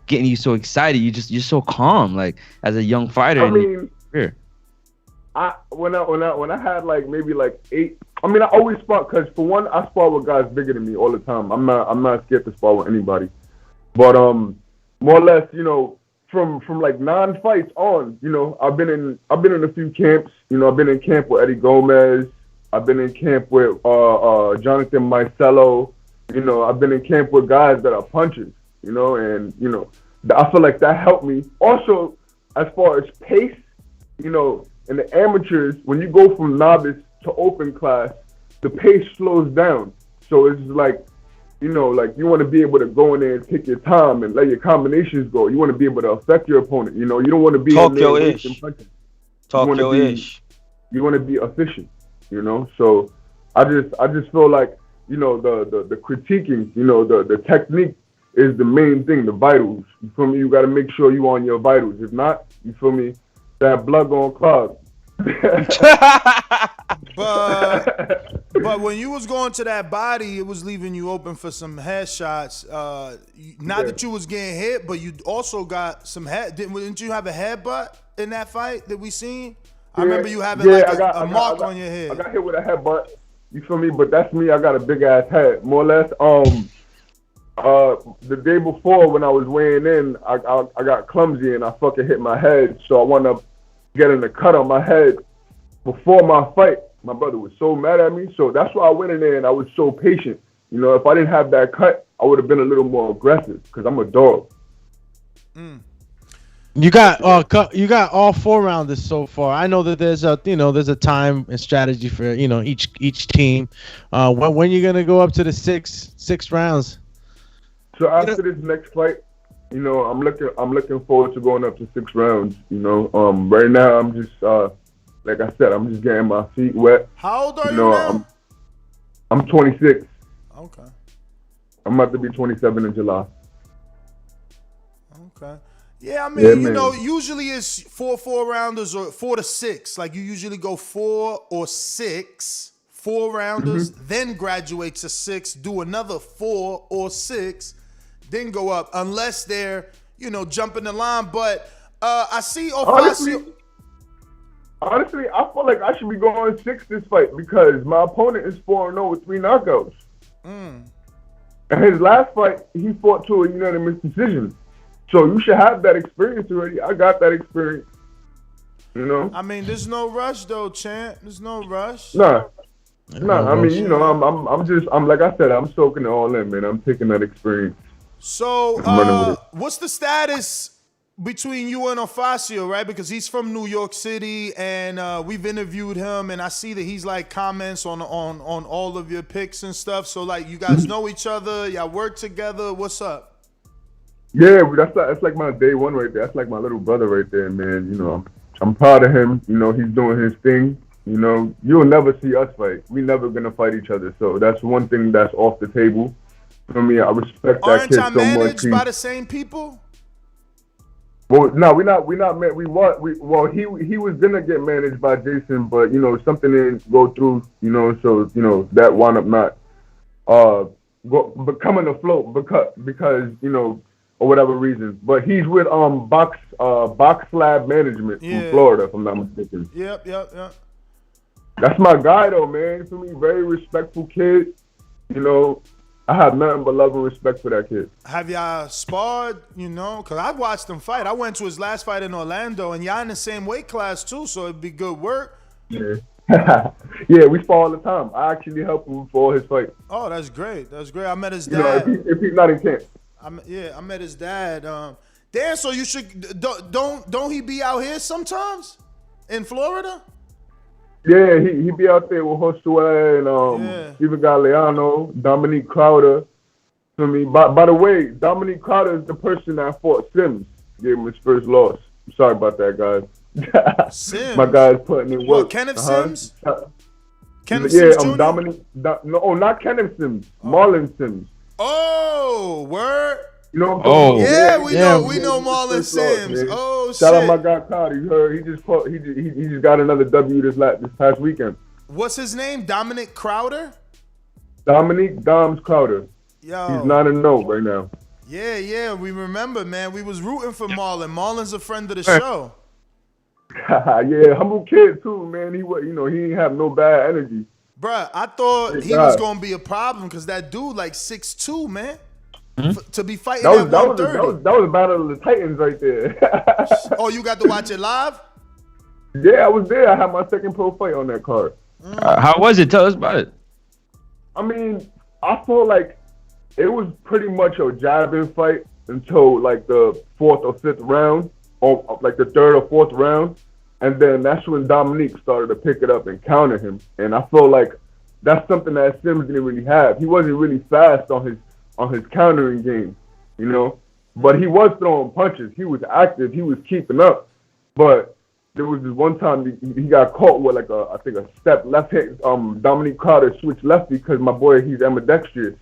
getting you so excited? You're so calm, like as a young fighter. I mean, when I had like maybe like 8. I mean, I always spar because for one, I spar with guys bigger than me all the time. I'm not scared to spar with anybody. But more or less, you know, from like 9 fights on, you know, I've been in a few camps. You know, I've been in camp with Eddie Gomez. I've been in camp with Jonathan Marcello. You know, I've been in camp with guys that are punchers. You know, and you know, I feel like that helped me. Also, as far as pace, you know, in the amateurs, when you go from novice to open class, the pace slows down. So it's like, you know, like you want to be able to go in there and take your time and let your combinations go. You want to be able to affect your opponent. You know, you don't want to be talk your ish. Talk your ish. You want to be efficient. You know, so I just feel like, you know, the critiquing, you know, the technique is the main thing, the vitals. You feel me? You got to make sure you on your vitals. If not, you feel me? That blood gonna clog. But when you was going to that body, it was leaving you open for some headshots. Not that you was getting hit, but you also got some head. Didn't you have a headbutt in that fight that we seen? I remember you having a mark on your head. I got hit with a headbutt. You feel me? But that's me. I got a big ass head, more or less. The day before when I was weighing in, I got clumsy and I fucking hit my head. So I wound up getting a cut on my head before my fight. My brother was so mad at me. So that's why I went in there and I was so patient. You know, if I didn't have that cut, I would have been a little more aggressive because I'm a dog. You got all 4 rounders so far. I know that there's a time and strategy for, you know, each team. When you gonna go up to the six rounds? So after this next fight, you know, I'm looking forward to going up to 6 rounds. You know, right now I'm just like I said, I'm just getting my feet wet. How old are you now? I'm 26. Okay. I'm about to be 27 in July. Okay. Yeah, I mean, you know, usually it's 4 rounders or 4 to 6. Like you usually go 4 or 6, 4 rounders, then graduate to 6, do another 4 or 6, then go up, unless they're, you know, jumping the line. But I see Ofacio. Honestly, I feel like I should be going 6 this fight because my opponent is 4-0 with 3 knockouts. And his last fight, he fought to a unanimous decision. So you should have that experience already. I got that experience. You know? I mean, there's no rush though, champ. There's no rush. Nah. I mean, you know, I'm like I said, I'm soaking it all in, man. I'm taking that experience. So, what's the status between you and Ofacio, right? Because he's from New York City, and we've interviewed him, and I see that he's like comments on all of your picks and stuff. So like, you guys know each other, y'all work together. What's up? Yeah, that's like my day one right there. That's like my little brother right there, man. You know, I'm proud of him. You know, he's doing his thing. You know, you'll never see us fight. We never gonna fight each other. So that's one thing that's off the table. For me, I respect that kid so much. Aren't I managed by the same people? Well, no, we're not met. He was gonna get managed by Jason, but you know, something didn't go through, you know, so you know, that wound up not becoming afloat because, you know, or whatever reason. But he's with Box Lab Management from Florida, if I'm not mistaken. Yep. That's my guy though, man. For me, very respectful kid. You know, I have nothing but love and respect for that kid. Have y'all sparred, you know? Because I watched him fight. I went to his last fight in Orlando, and y'all in the same weight class, too, so it'd be good work. Yeah. Yeah, we spar all the time. I actually help him for all his fights. Oh, that's great. That's great. I met his dad. You know, if he's not in camp. I met his dad. Dan, so you should, don't he be out here sometimes? In Florida? Yeah, he be out there with Joshua and even got Leano, Dominique Crowder. I mean, by the way, Dominique Crowder is the person that fought Sims, gave him his first loss. I'm sorry about that, guys. Sims? My guy's putting in work. What, Kenneth Sims? Kenneth Sims Jr.? Dominique. No, not Kenneth Sims. Marlon Sims. Oh, word. You know what I'm talking about? We know Marlon Sims. Shout out my guy Todd. You heard he just got another W this past weekend. What's his name? Dominic Crowder? Dominique Doms Crowder. Yo. He's 9-0 right now. Yeah, we remember, man. We was rooting for Marlon. Marlon's a friend of the show. Yeah, humble kid too, man. He didn't have no bad energy. Bruh, I thought he was gonna be a problem because that dude like 6'2", man. To be fighting at 130. That was Battle of the Titans right there. Oh, you got to watch it live? Yeah, I was there. I had my second pro fight on that card. How was it? Tell us about it. I mean, I felt like it was pretty much a jabbing fight until like the 4th or 5th round, or like the 3rd or 4th round. And then that's when Dominique started to pick it up and counter him. And I feel like that's something that Sims didn't really have. He wasn't really fast on his countering game, you know, but he was throwing punches. He was active. He was keeping up. But there was this one time he got caught with like I think a step left hand. Dominique Crowder switched lefty because my boy, he's ambidextrous.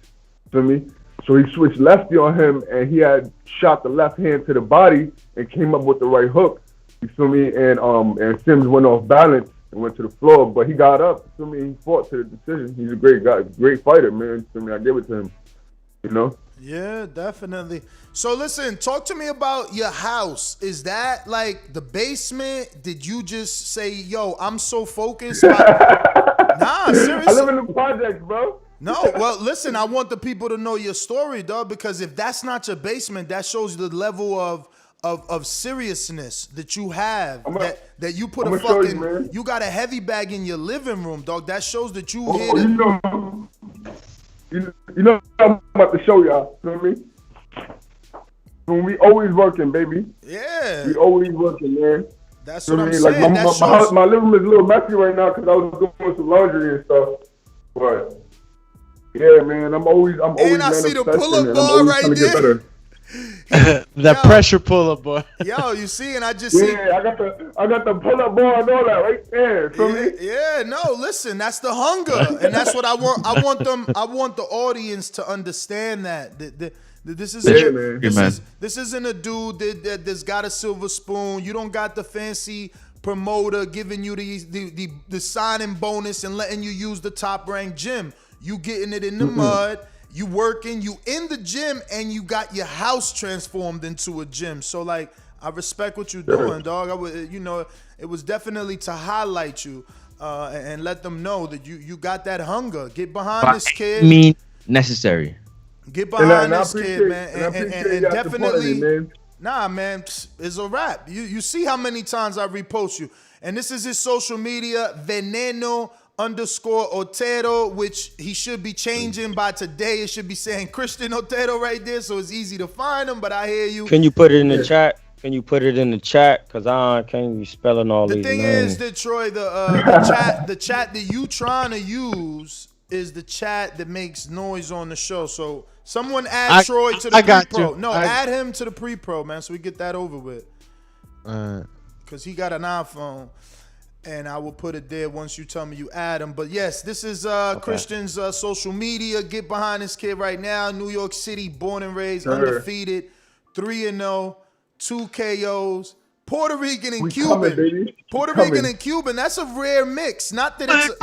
Feel me? So he switched lefty on him, and he had shot the left hand to the body and came up with the right hook. You feel me? And Sims went off balance and went to the floor, but he got up. You feel me? He fought to the decision. He's a great guy, great fighter, man. You feel me? I give it to him. You know? Yeah, definitely. So listen, talk to me about your house. Is that like the basement? Did you just say, yo, I'm so focused? Nah, seriously. I live in the projects, bro. No, well, listen, I want the people to know your story, dog, because if that's not your basement, that shows the level of seriousness that you have, that you put a fucking, you got a heavy bag in your living room, dog. That shows that you hit it. You know I'm about to show y'all. You know what I mean? When we always working, baby. Yeah. We always working, man. That's what I'm saying. Like my living room is a little messy right now because I was doing some laundry and stuff. But yeah, man, I'm always. And I see the pull-up bar right there. That pressure pull-up bar. Yo, you see, and I just see. Yeah, I got the pull-up bar and all that right there. Yeah, no, listen, that's the hunger, and that's what I want. I want the audience to understand that this isn't a dude that's got a silver spoon. You don't got the fancy promoter giving you the signing bonus and letting you use the top-ranked gym. You getting it in the mud. You working, you in the gym, and you got your house transformed into a gym. So, like, I respect what you're doing, dog. It was definitely to highlight you and let them know that you got that hunger. Get behind this kid. Necessary. Get behind this kid, man, and definitely. Nah, man, it's a wrap. You see how many times I repost you, and this is his social media, Veneno_Otero, which he should be changing by today. It should be saying Christian Otero right there, so it's easy to find him. But I hear you. Can you put it in the chat? Can you put it in the chat? Cause I can't be spelling all these names. The thing is that Troy, the chat that you trying to use is the chat that makes noise on the show. So someone add Troy to the pre-pro. No, add him to the pre-pro, man, so we get that over with. Cause he got an iPhone, and I will put it there once you tell me you add him. But yes, this is Christian's social media. Get behind this kid right now. New York City, born and raised, undefeated, 3-0, 2 KOs. Puerto Rican and Cuban. Coming, Puerto Rican and Cuban. That's a rare mix. Not that it's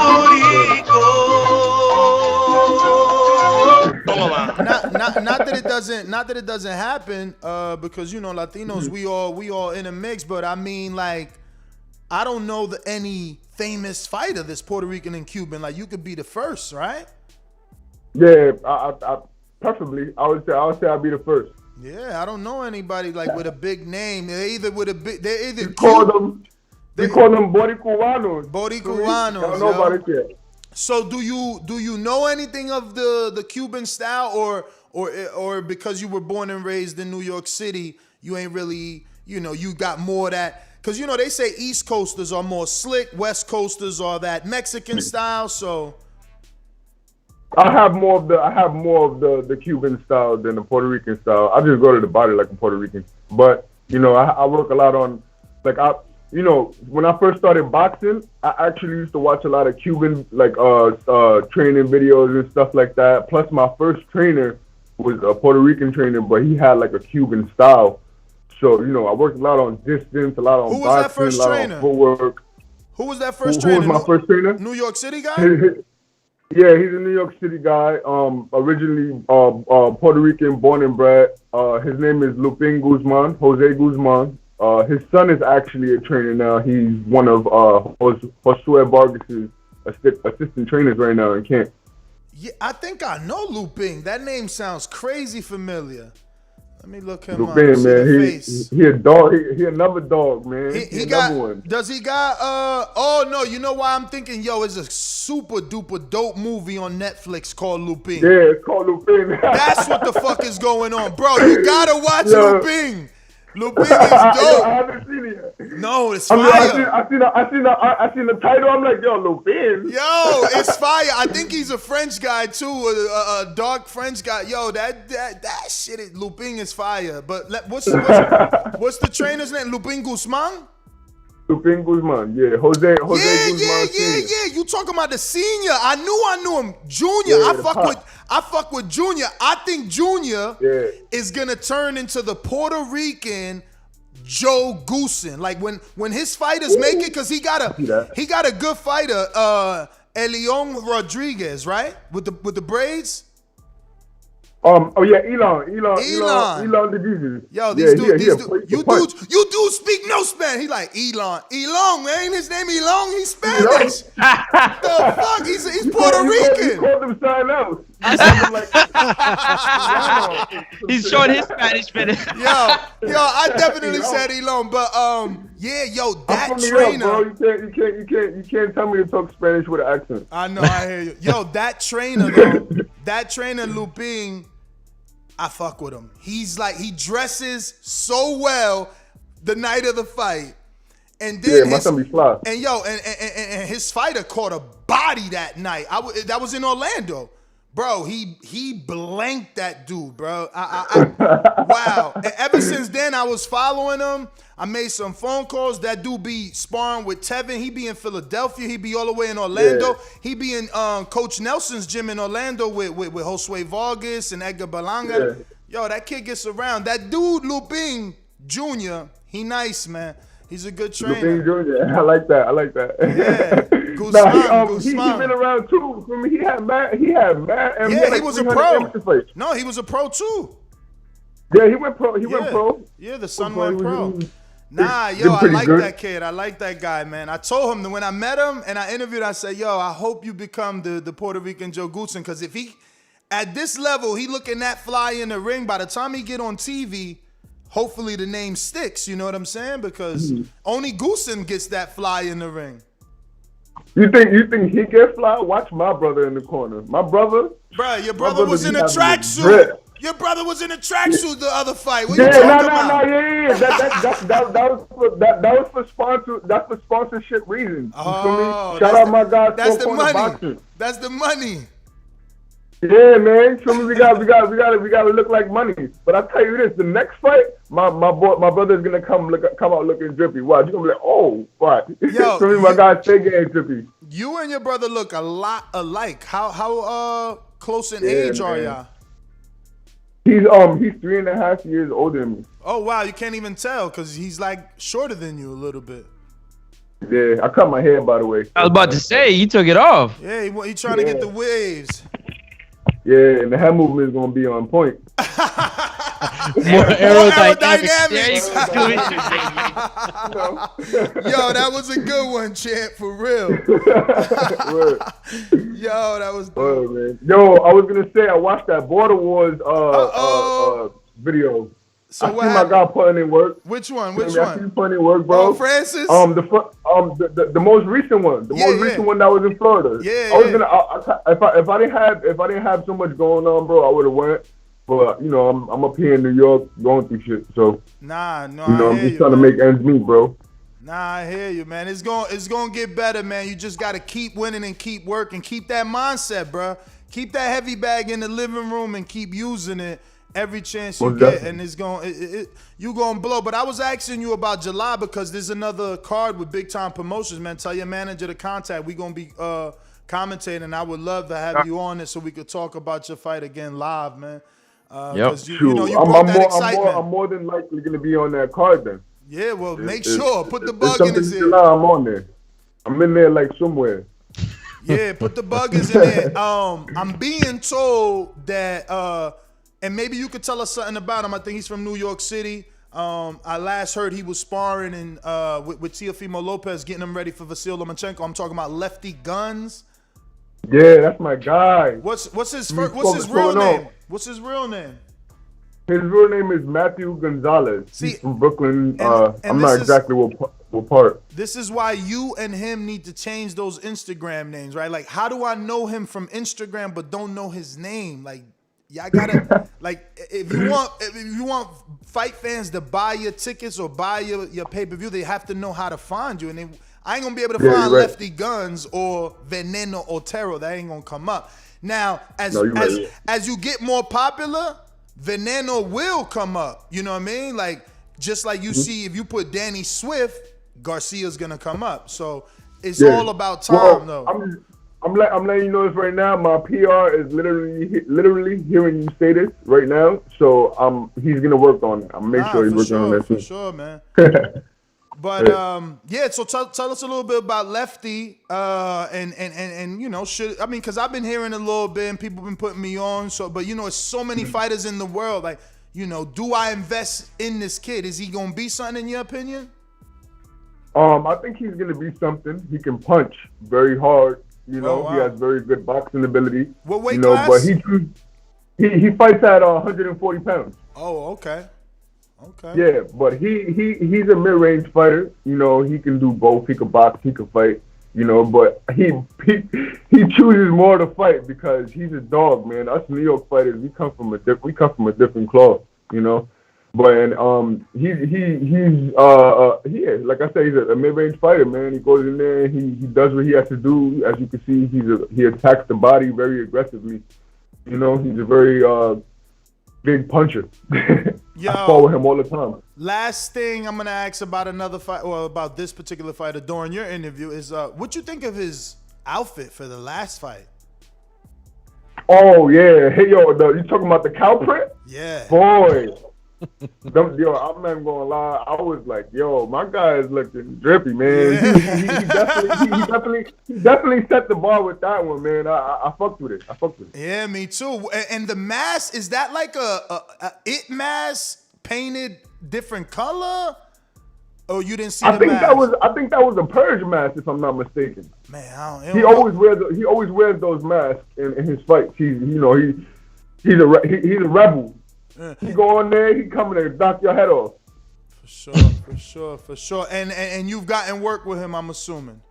not that it doesn't happen. Because you know Latinos, we all in a mix. But I mean, like, I don't know any famous fighter that's Puerto Rican and Cuban. Like, you could be the first, right? Yeah, I preferably I would say I'd be the first. Yeah, I don't know anybody like with a big name. They're either We call them Boricuanos. Boricuanos. I don't know about it yet. So do you know anything of the Cuban style, or because you were born and raised in New York City, you ain't really, you got more of that? Because they say East Coasters are more slick, West Coasters are that Mexican style. So I have more of the Cuban style than the Puerto Rican style. I just go to the body like a Puerto Rican. But I work a lot on, like, when I first started boxing, I actually used to watch a lot of Cuban training videos and stuff like that. Plus, my first trainer was a Puerto Rican trainer, but he had like a Cuban style. So I worked a lot on distance, a lot on boxing, a lot on footwork. Who was that first trainer? Who was my first trainer? New York City guy? Yeah, he's a New York City guy. Originally Puerto Rican, born and bred. His name is Lupin Guzman, Jose Guzman. His son is actually a trainer now. He's one of Josue Vargas's assistant trainers right now in Cant. Yeah, I think I know Lupin. That name sounds crazy familiar. Let me look him up. Lupin, man, he a dog. He another dog, man. He got one. Does he got? Oh no, you know why I'm thinking? Yo, it's a super duper dope movie on Netflix called Lupin. Yeah, it's called Lupin. That's what the fuck is going on, bro. You gotta watch Lupin. Lupin is dope. I haven't seen it yet. No, it's fire. I seen the title. I'm like, yo, Lupin. Yo, it's fire. I think he's a French guy too, a dark French guy. Yo, that shit, Lupin is fire. But what's the trainer's name? Lupin Guzman. Lupin Guzman, yeah, Jose Guzman. Yeah. You talking about the senior? I knew him. Junior, Yeah, I fuck with Junior. I think Junior is gonna turn into the Puerto Rican Joe Goosen. Like when his fighters make it, because he got a good fighter, Elion Rodriguez, right? With the braids. Elon the Jesus. Yo, you dudes speak no Spanish. He like Elon, man. Ain't his name Elon? He's Spanish. The fuck? He's Puerto Rican. He called him something else. He's showing his Spanish finish. Yo, I definitely said Elon, but that trainer. Up, bro. You can't tell me to talk Spanish with an accent. I know, I hear you. Yo, that trainer though, that trainer Lupin, I fuck with him. He's like, he dresses so well the night of the fight. And then my son be fly. And and his fighter caught a body that night. That was in Orlando. Bro, he blanked that dude, bro. Wow. And ever since then, I was following him. I made some phone calls. That dude be sparring with Tevin. He be in Philadelphia. He be all the way in Orlando. Yeah. He be in Coach Nelson's gym in Orlando with Josue Vargas and Edgar Berlanga. Yeah. Yo, that kid gets around. That dude, Lupin Jr., he nice, man. He's a good trainer. Lupin Jr., I like that. Yeah. Guzman. He been around too. I mean, he had mad. He was a pro. No, he was a pro too. Yeah, he went pro. Went pro. Yeah, the son went pro. Nah, yo, I like that kid. I like that guy, man. I told him that when I met him and I interviewed, I said, yo, I hope you become the Puerto Rican Joe Goosen, because if he, at this level, he looking that fly in the ring, by the time he get on TV, hopefully the name sticks, you know what I'm saying? Because only Goosen gets that fly in the ring. You think he gets fly? Watch my brother in the corner. My brother? Bruh, your brother was in a tracksuit. Your brother was in a tracksuit the other fight. What Yeah, you talking about? yeah. That was for sponsor. That's for sponsorship reasons. You feel me? Shout out my guy. That's the money. Boxing. That's the money. Yeah, man. Feel me? We gotta look like money. But I tell you this: the next fight, my brother's gonna come out looking drippy. Watch, you gonna be like, oh, what? Yo, feel me? My guy stay getting drippy. You and your brother look a lot alike. How close in age are y'all? He's 3.5 years older than me. Oh wow, you can't even tell because he's like shorter than you a little bit. Yeah, I cut my hair, by the way. I was about to say, you took it off. Yeah, he trying to get the waves. Yeah, and the hand movement is gonna be on point. More aerodynamics. Yo, that was a good one, champ, for real. Yo, that was good. Man. Yo, I was gonna say I watched that Border Wars video. So I see my guy putting in work. Which one? I see him putting in work, bro. Oh, Francis? The most recent one. The most recent one that was in Florida. Yeah. I was gonna if I didn't have so much going on, bro, I would have went. But you know, I'm up here in New York going through shit. So I'm just trying to make ends meet, bro. I hear you, man. It's gonna get better, man. You just gotta keep winning and keep working. Keep that mindset, bro. Keep that heavy bag in the living room and keep using it every chance you get, and you gonna blow. But I was asking you about July because there's another card with big time promotions, man. Tell your manager to contact. We gonna be commentating. I would love to have you on it so we could talk about your fight again live, man. You brought that excitement. I'm more than likely gonna be on that card then. Yeah, well, make sure. Put the bug in his ear. I'm on there. I'm in there like somewhere. Yeah, put the buggers in there. I'm being told that and maybe you could tell us something about him. I think he's from New York City. I last heard he was sparring with Teofimo Lopez, getting him ready for Vasyl Lomachenko. I'm talking about Lefty Guns. Yeah, that's my guy. What's his real name? What's his real name? His real name is Matthew Gonzalez. He's from Brooklyn. I'm not exactly what part. This is why you and him need to change those Instagram names, right? Like, how do I know him from Instagram but don't know his name? Like, y'all gotta if you want fight fans to buy your tickets or buy your pay-per-view, they have to know how to find you. And I ain't gonna be able to find Lefty Guns or Veneno Otero. That ain't gonna come up. Now, as you get more popular, Veneno will come up. You know what I mean? Like, just like you see, if you put Danny Swift, Garcia's gonna come up. So it's all about time, though. I'm letting you know this right now. My PR is literally hearing you say this right now. So he's gonna work on it. I'll make sure he's working on that. For sure, man. But so tell us a little bit about Lefty, and you know, because I've been hearing a little bit and people been putting me on. So, but you know, it's so many fighters in the world. Like, you know, do I invest in this kid? Is he gonna be something in your opinion? I think he's gonna be something. He can punch very hard. You know, he has very good boxing ability. What weight class? But he fights at 140 pounds. Oh, okay. Okay. Yeah, but he's a mid-range fighter. You know, he can do both. He can box. He can fight. You know, but he chooses more to fight because he's a dog, man. Us New York fighters, we come from a different cloth. You know, but he's like I said, he's a mid-range fighter, man. He goes in there, he does what he has to do. As you can see, he attacks the body very aggressively. You know, he's a very big puncher. Yo, I follow him all the time. Last thing I'm gonna ask about another fight, or about this particular fighter during your interview is what you think of his outfit for the last fight? Oh yeah, hey yo, you talking about the cow print? Yeah, boy. Yo, I'm not even gonna lie. I was like, yo, my guy is looking drippy, man. Yeah. He definitely set the bar with that one, man. I fucked with it. Yeah, me too. And the mask, is that like a it mask painted different color? Oh, you didn't see the mask? I think that was a purge mask, if I'm not mistaken. Man, he always wears those masks in his fights. He's a rebel. He go on there, he coming to knock your head off. For sure. And you've gotten work with him, I'm assuming.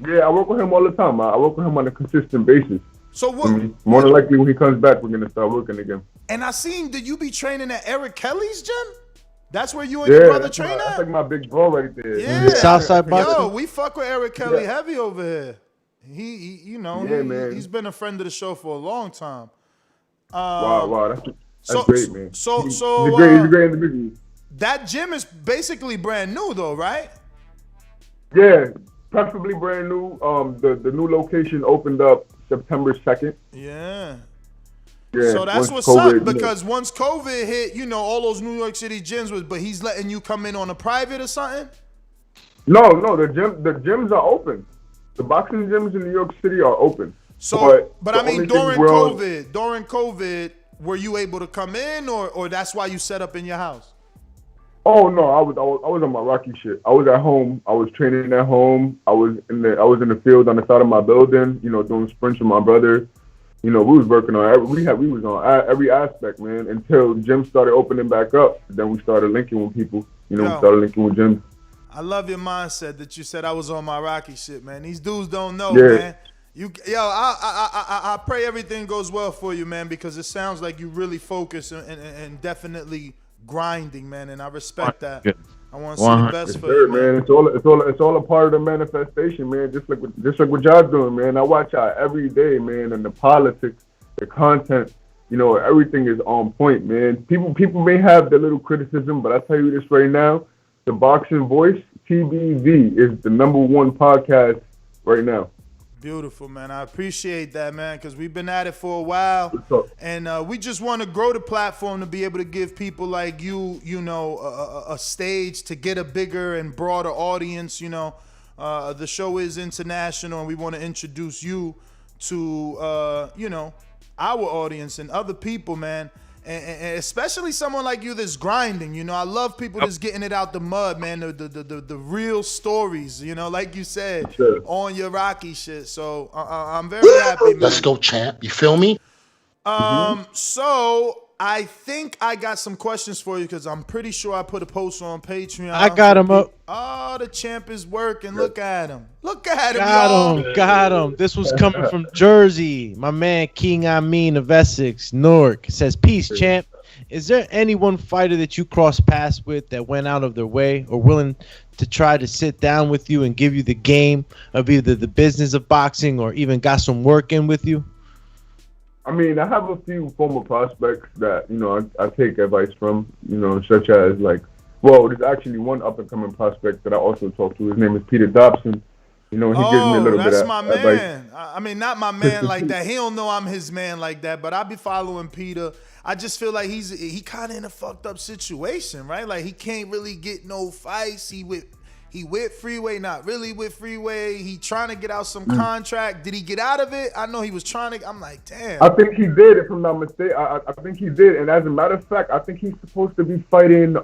Yeah, I work with him all the time. I work with him on a consistent basis. So what? More than likely, when he comes back, we're gonna start working again. And I seen, did you be training at Eric Kelly's gym? That's where you and your brother train at? That's like my big bro right there. Yeah. Southside boxing. Yo, we fuck with Eric Kelly heavy over here. He you know, man. He's been a friend of the show for a long time. Wow, that's great, man. He's a great individual. That gym is basically brand new, though, right? Yeah, preferably brand new. The new location opened up September 2nd. Yeah. Yeah. So that's what's up, because once COVID hit, you know, all those New York City gyms but he's letting you come in on a private or something? No, the gyms are open. The boxing gyms in New York City are open. So, but I mean, during COVID, were you able to come in, or that's why you set up in your house? Oh no, I was on my Rocky shit. I was at home. I was training at home. I was in the field on the side of my building. You know, doing sprints with my brother. You know, we was working on we was on every aspect, man. Until gyms started opening back up. Then we started linking with people. You know, we started linking with gyms. I love your mindset that you said I was on my Rocky shit, man. These dudes don't know, man. I pray everything goes well for you, man, because it sounds like you really focus and definitely grinding, man, and I respect that. I want to see the best for you, man. It's all a part of the manifestation, man. Just like what y'all doing, man. I watch y'all every day, man, and the politics, the content, you know, everything is on point, man. People may have their little criticism, but I tell you this right now, the Boxing Voice, TBV, is the #1 podcast right now. Beautiful, man. I appreciate that, man, because we've been at it for a while, and we just want to grow the platform to be able to give people like you, you know, a stage to get a bigger and broader audience. You know, the show is international, and we want to introduce you to, you know, our audience and other people, man. And especially someone like you that's grinding, you know. I love people that's getting it out the mud, man. The real stories, you know, like you said, on your Rocky shit. So I'm very happy, man. Let's go, champ. You feel me? So I think I got some questions for you, because I'm pretty sure I put a post on Patreon. I got him up. Oh, the champ is working. Look at him. Look at him, Got him. This was coming from Jersey. My man King Amin of Essex, Newark, says, "Peace, champ. Is there any one fighter that you crossed paths with that went out of their way or willing to try to sit down with you and give you the game of either the business of boxing or even got some work in with you?" I mean, I have a few former prospects that, you know, I take advice from, you know, such as like, well, there's actually one up-and-coming prospect that I also talk to. His name is Peter Dobson. You know, he gives me a little bit of that's my man. I mean, not my man like that. He don't know I'm his man like that, but I be following Peter. I just feel like he kind of in a fucked up situation, right? Like, he can't really get no fights. He with Freeway, not really with Freeway. He trying to get out some contract. Did he get out of it? I know he was trying to. I'm like, damn. I think he did, if I'm not mistaken. I think he did. And as a matter of fact, I think he's supposed to be fighting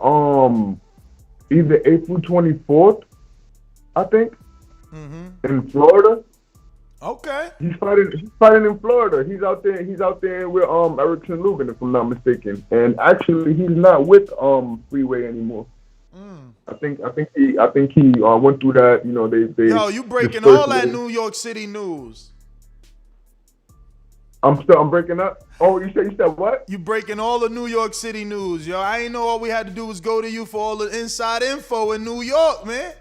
either April 24th, I think, in Florida. Okay. He's fighting in Florida. He's out there with Erickson Lubin, if I'm not mistaken. And actually, he's not with Freeway anymore. I think he went through that. You know, they. Yo, you breaking all that New York City news. I'm breaking up. Oh, you said what? You breaking all the New York City news, yo. I ain't know all we had to do was go to you for all the inside info in New York, man.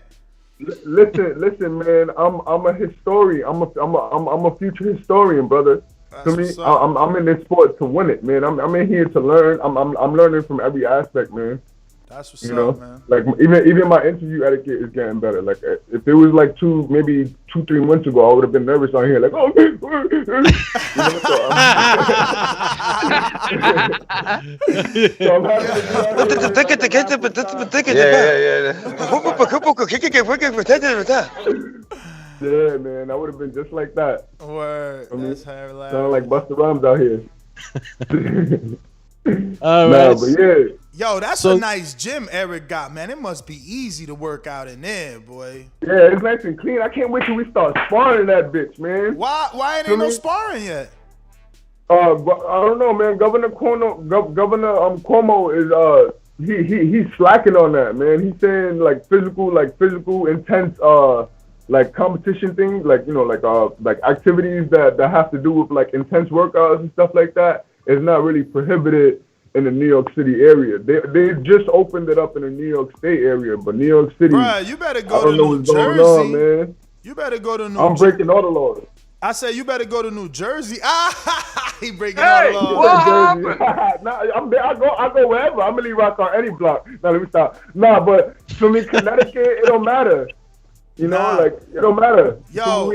Listen, man. I'm a historian. I'm a future historian, brother. To me, I'm in this sport to win it, man. I'm in here to learn. I'm learning from every aspect, man. That's what's up, man. Like even my interview etiquette is getting better. Like if it was like 2-3 months ago, I would have been nervous on here. Like, oh, yeah, man, I would have been just like that. Word. That's hilarious. Sound like Busta Rhymes out here. All right. But yeah. Yo, that's a nice gym Eric got, man. It must be easy to work out in there, boy. Yeah, it's nice and clean. I can't wait till we start sparring that bitch, man. Why ain't no sparring yet? I don't know, man. Governor Cuomo is he's slacking on that, man. He's saying like physical, intense like competition things, like like activities that have to do with like intense workouts and stuff like that is not really prohibited in the New York City area. They just opened it up in the New York State area, but New York City, Bruh, you better go I don't to know New what's going Jersey. on, man. You better go to New I'm breaking all the laws. I said you better go to New Jersey. He breaking all the laws. What happened? Nah, I go wherever. I'm gonna leave rock on any block. Now let me stop. Nah, but for me, Connecticut, it don't matter. You know, like it don't matter. Yo,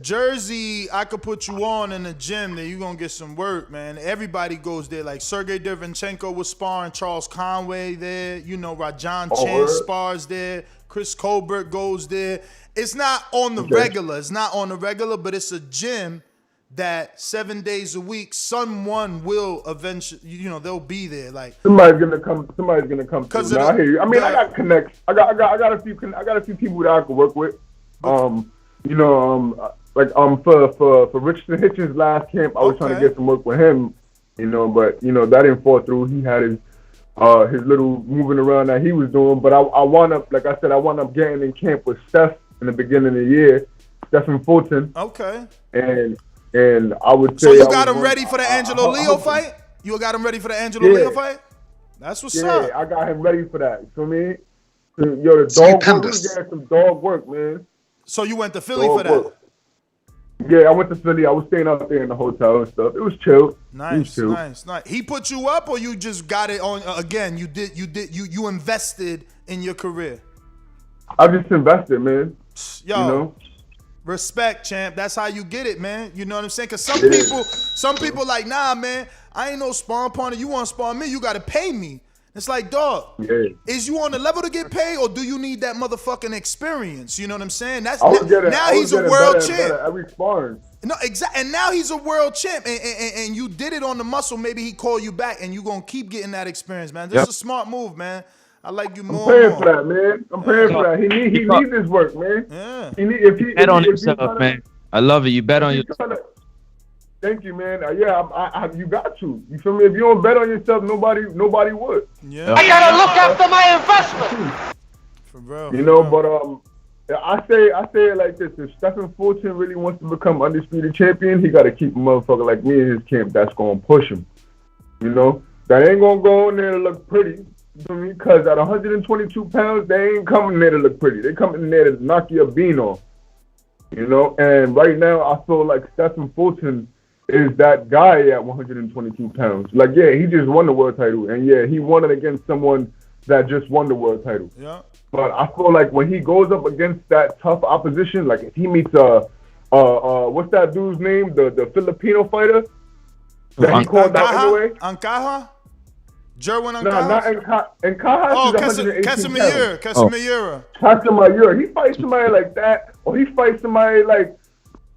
Jersey, I could put you on in the gym. Then you gonna get some work, man. Everybody goes there. Like Sergey Derevchenko was sparring, Charles Conway there. You know, Rajan Chen spars there. Chris Colbert goes there. It's not on the regular. It's not on the regular, but it's a gym that 7 days a week, someone will eventually, you know, they'll be there. Like somebody's gonna come. Somebody's gonna come. Nah, I hear you. I mean, I got connects. I got a few people that I can work with. For Richardson Hitchens' last camp, I was trying to get some work with him. You know, but you know that didn't fall through. He had his little moving around that he was doing. But I wound up, like I said, getting in camp with Steph in the beginning of the year, Stephen Fulton. Okay. And I would say. So you got him ready for the Angelo Leo fight? You got him ready for the Angelo Leo fight? That's what's up. Yeah, I got him ready for that. You feel me? Yo, the dog work, we got some dog work, man. So you went to Philly for that? Yeah, I went to Philly. I was staying out there in the hotel and stuff. It was chill. Nice. He put you up, or you just got it on again? You invested in your career. I just invested, man. Yo, you know? Respect, champ. That's how you get it, man. You know what I'm saying? Because some people like, nah, man, I ain't no sparring partner. You want to spar me, you got to pay me. It's like, dog, is you on the level to get paid, or do you need that motherfucking experience? You know what I'm saying? Now he's a world champ. Every sparring. No, exactly. And now he's a world champ, and you did it on the muscle. Maybe he call you back, and you gonna keep getting that experience, man. This is a smart move, man. I like you more. I'm praying for that, man. I'm praying for that. He needs this work, man. Yeah. Bet on himself, man. I love it. You bet on yourself. Thank you, man. You got to. You feel me? If you don't bet on yourself, nobody would. Yeah. I gotta look after my investment. For real. You know, but I say it like this: if Stephen Fulton really wants to become undisputed champion, he got to keep a motherfucker like me in his camp. That's gonna push him. You know, that ain't gonna go in there to look pretty. Because at 122 pounds, they ain't coming there to look pretty. They coming there to knock your bean off. You know, and right now I feel like Stephen Fulton is that guy at 122 pounds. Like, yeah, he just won the world title, and yeah, he won it against someone that just won the world title. Yeah. But I feel like when he goes up against that tough opposition, like if he meets what's that dude's name? The Filipino fighter that he called out anyway. Ancaja? Jerwin Ancaja? No, not Ancaja. Oh, Casemiro. Casemiro. He fights somebody like that, or he fights somebody like,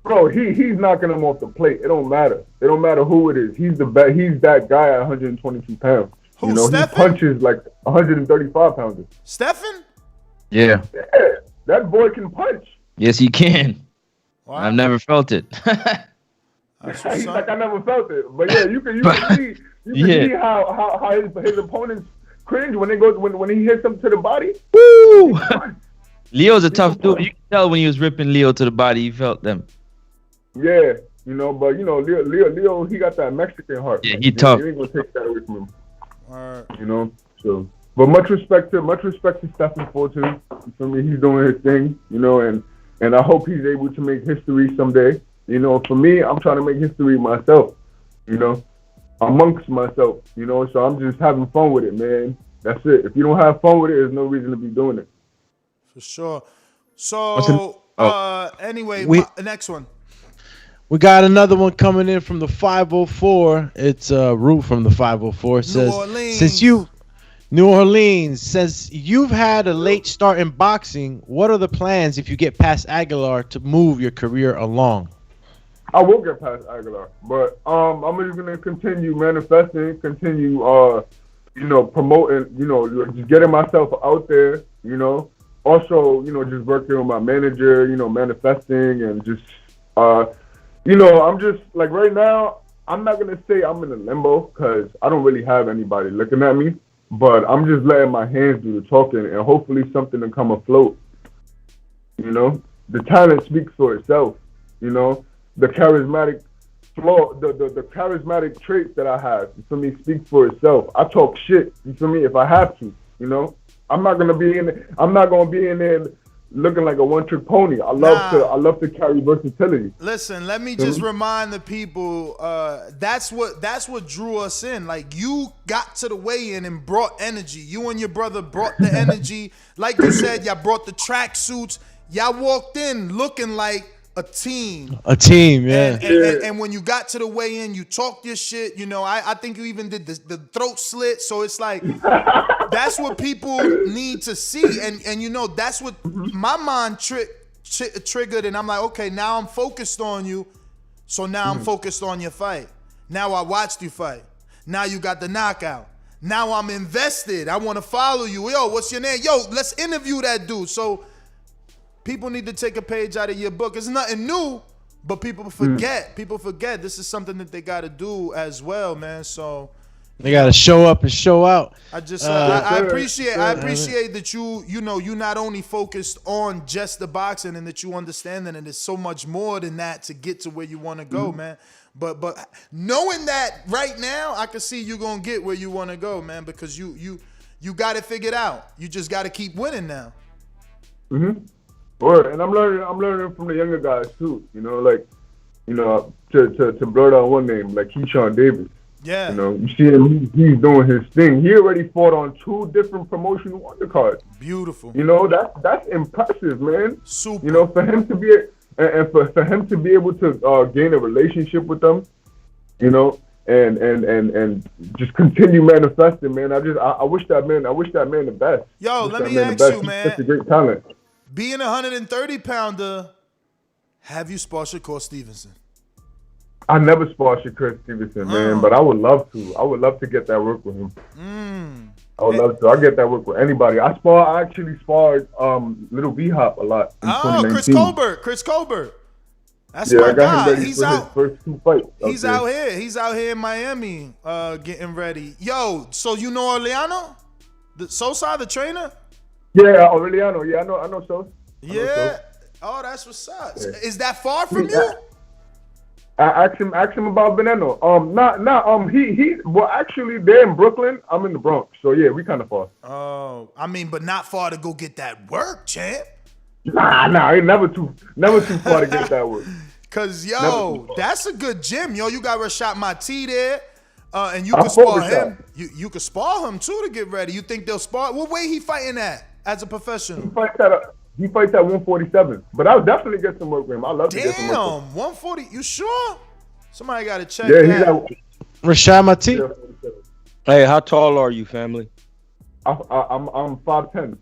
bro, he's knocking him off the plate. It don't matter. It don't matter who it is. He's that guy at 122 pounds. Who, you know, Stephen? He punches like 135 pounders. Stephen? Yeah. That boy can punch. Yes, he can. Wow. I've never felt it. He's like, I never felt it. But yeah, you can see how his opponents cringe when he hits them to the body. Woo! Leo's a tough dude. You can tell when he was ripping Leo to the body, he felt them. Yeah, you know, but you know, Leo, he got that Mexican heart. Yeah, he tough. He ain't gonna take that away from him. You know, so. But much respect to Stephen Fulton. For me, he's doing his thing, you know, and I hope he's able to make history someday. You know, for me, I'm trying to make history myself, you know, amongst myself, you know, so I'm just having fun with it, man. That's it. If you don't have fun with it, there's no reason to be doing it. For sure. So, anyway, next one. We got another one coming in from the 504. It's Root from the 504. It says, New Orleans, since you've had a late start in boxing, what are the plans if you get past Aguilar to move your career along? I will get past Aguilar, but I'm just gonna continue manifesting, continue you know, promoting, you know, just getting myself out there, you know. Also, you know, just working with my manager, you know, manifesting and just you know, I'm just like right now, I'm not gonna say I'm in a limbo because I don't really have anybody looking at me, but I'm just letting my hands do the talking and hopefully something to come afloat. You know? the talent speaks for itself. You know, the charismatic flow, the charismatic traits that I have, you feel me, speak for itself. I talk shit, you feel me, if I have to, you know. I'm not gonna be in there looking like a one-trick pony. I love to carry versatility. Listen, let me just remind the people, that's what drew us in. Like, you got to the weigh-in and brought energy. You and your brother brought the energy. Like you said, y'all brought the track suits. Y'all walked in looking like a team. A team, yeah. And when you got to the weigh-in, you talked your shit. You know, I think you even did the throat slit. So it's like, that's what people need to see. And you know, that's what my mind triggered. And I'm like, okay, now I'm focused on you. So now I'm focused on your fight. Now I watched you fight. Now you got the knockout. Now I'm invested. I want to follow you. Yo, what's your name? Yo, let's interview that dude. So people need to take a page out of your book. It's nothing new, but people forget. People forget this is something that they got to do as well, man. So they got to show up and show out. I just I appreciate that you know you not only focused on just the boxing and that you understand that there's so much more than that to get to where you want to go, man. But knowing that right now, I can see you gonna get where you want to go, man, because you got it figured out. You just got to keep winning now. Word. And I'm learning from the younger guys too. You know, like, you know, to blurt out one name, like Keyshawn Davis. Yeah. You know, you see him, he's doing his thing. He already fought on 2 different promotional undercards. Beautiful. You know, that's impressive, man. Super. You know, for him to be for him to be able to gain a relationship with them, you know, and just continue manifesting, man. I wish that man the best. Yo, let me ask you, man. He's such a great talent. Being a 130-pounder, have you sparred Shakur Stevenson? I never sparred Shakur Stevenson, man, but I would love to. I would love to get that work with him. I would love to. I'll get that work with anybody. I actually sparred Little V-Hop a lot in 2019. Chris Colbert. That's my I got guy. him ready He's for out. his first 2 fights. He's out here. He's out here in Miami getting ready. Yo, so you know Aureliano? The Sosa, the trainer? Yeah, Aureliano. Yeah, I know so. Yeah. Oh, that's what's up. Yeah. Is that far from you? Ask him about Veneno. Well, actually, they're in Brooklyn. I'm in the Bronx, so yeah, we kind of far. Oh, I mean, but not far to go get that work, champ. Nah, ain't never too far to get that work. Cause yo, that's a good gym, yo. You got Rashad Mati there, and you can spar him. You can spar him too to get ready. You think they'll spar? What weight he fighting at as a professional? He fights at 147, but I'll definitely get some work with him. I love to get some work. Damn, 140. You sure? Somebody got to check that. Rashad Mati. Hey, how tall are you, family? I'm 5'10".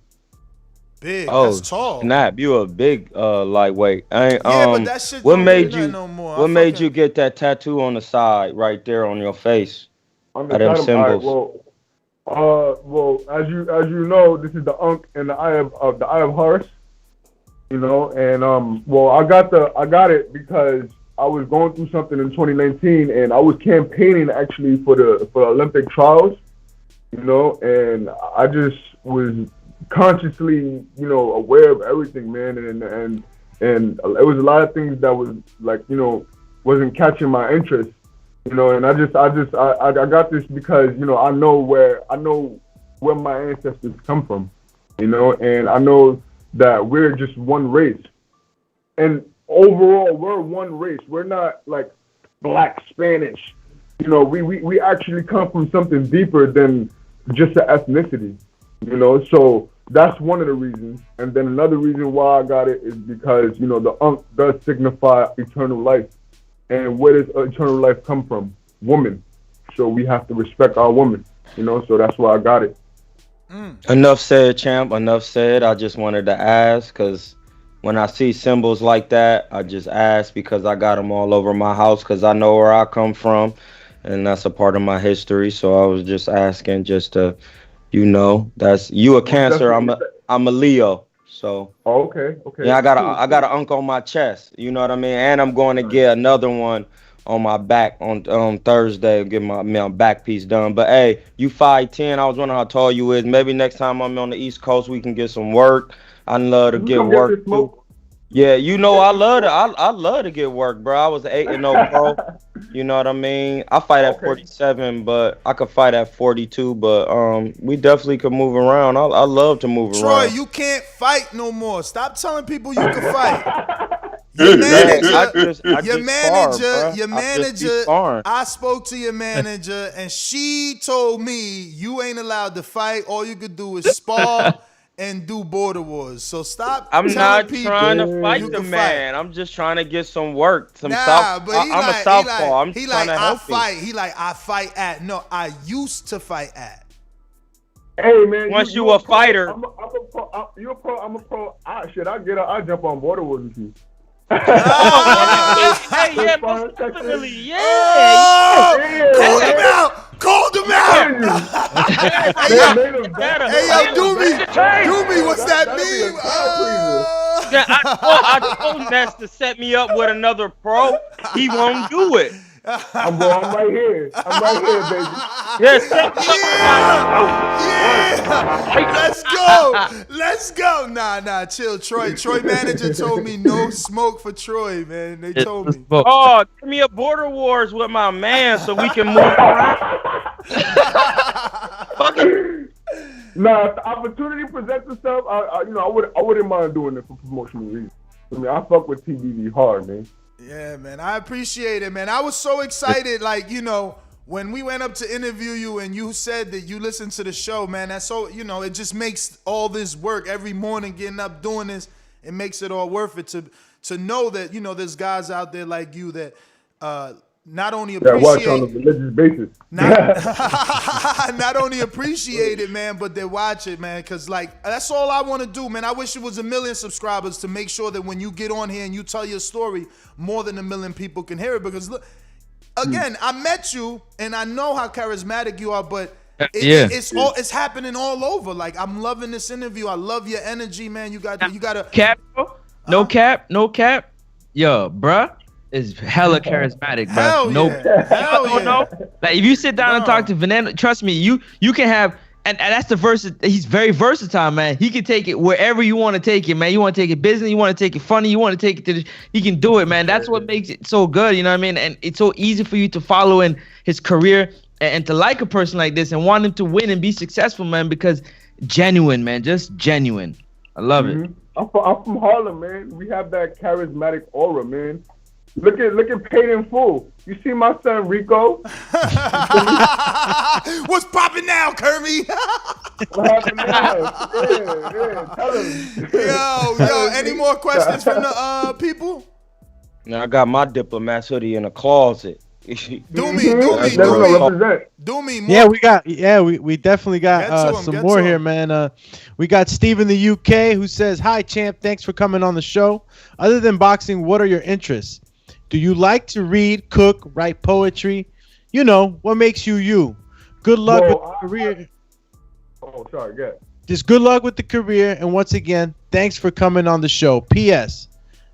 Big. That's tall. Snap, you a big lightweight. But that shit what don't made do you? no more. What made you get that tattoo on the side right there on your face? On the them symbols. Well, as you know, this is the Unk and the Eye of Horus. You know, and I got it because I was going through something in 2019, and I was campaigning actually for the Olympic trials. You know, and I just was consciously, you know, aware of everything, man, and it was a lot of things that was like, you know, wasn't catching my interest. You know, and I got this because, you know, I know where my ancestors come from, you know, and I know that we're just one race. And overall, we're one race. We're not like Black, Spanish. You know, we actually come from something deeper than just an ethnicity, you know. So that's one of the reasons. And then another reason why I got it is because, you know, the Unk does signify eternal life. And where does eternal life come from? Woman. So we have to respect our woman, you know, so that's why I got it. Enough said, champ. Enough said. I just wanted to ask because when I see symbols like that, I just ask because I got them all over my house because I know where I come from, and that's a part of my history. So I was just asking just to, you know, that's you a Cancer. I'm a Leo. So okay. Yeah, I got an Unk on my chest. You know what I mean? And I'm going to get another one on my back on Thursday, get my back piece done. But hey, you 5'10". I was wondering how tall you is. Maybe next time I'm on the East Coast, we can get some work. I'd love to get work too. Yeah, you know I love to get work, bro. I was 8-0 pro. You know what I mean? I fight at 47, but I could fight at 42. But we definitely could move around. I love to move Troy, around. you can't fight no more. Stop telling people you can fight. Your manager. I spoke to your manager, and she told me you ain't allowed to fight. All you could do is spar and do border wars. So stop. I'm not people trying to fight you the can man. I'm just trying to get some work. But I'm a southpaw. I'm he trying like to I help fight. He like I fight at. No, I used to fight at. Hey man, Once you a fighter, you a pro. I'm a pro. Shit, I jump on border wars with you. Hey, yeah, most definitely, yeah. Called him out. Hey, yo, do me. What's that meme? I told Ness to set me up with another pro. He won't do it. I'm right here. Baby. Yeah, set me up. Let's go. Nah, chill, Troy. Troy manager told me no smoke for Troy, man. They told me. Oh, give me a border wars with my man so we can move around. Nah, if the opportunity presents itself, I wouldn't mind doing it for promotional reasons. I mean, I fuck with TBV hard, man. Yeah, man, I appreciate it, man. I was so excited, like, when we went up to interview you and you said that you listened to the show, man, that's so, it just makes all this work every morning getting up doing this. It makes it all worth it to know that, there's guys out there like you that not only appreciate watch on a religious basis. Not only appreciate it, man, but they watch it, man, because, like, that's all I want to do, man. I wish it was 1 million subscribers to make sure that when you get on here and you tell your story, more than 1 million people can hear it. Because, look, again, I met you, and I know how charismatic you are, but it's happening all over. Like, I'm loving this interview. I love your energy, man. You got to cap. No cap. Yo, bruh. Is hella charismatic, bro. Hell Like if you sit down and talk to Veneno, trust me, you can have, and that's the he's very versatile, man. He can take it wherever you want to take it, man. You want to take it business, you want to take it funny, you want to take it he can do it, man. That's what makes it so good, you know what I mean? And it's so easy for you to follow in his career and to like a person like this and want him to win and be successful, man, because genuine, man, just genuine. I love it. I'm from Harlem, man. We have that charismatic aura, man. Look at Paid in Full. You see my son Rico? What's popping now, Kirby? What happened now? Yeah, tell him. Yo, any more questions from the people? Now I got my diplomat's hoodie in a closet. Do me. Yeah, we definitely got some more here, man. We got Steve in the UK who says, "Hi, champ. Thanks for coming on the show. Other than boxing, what are your interests? Do you like to read, cook, write poetry? What makes you you? Good luck with the career." Just good luck with the career, and once again, thanks for coming on the show. P.S.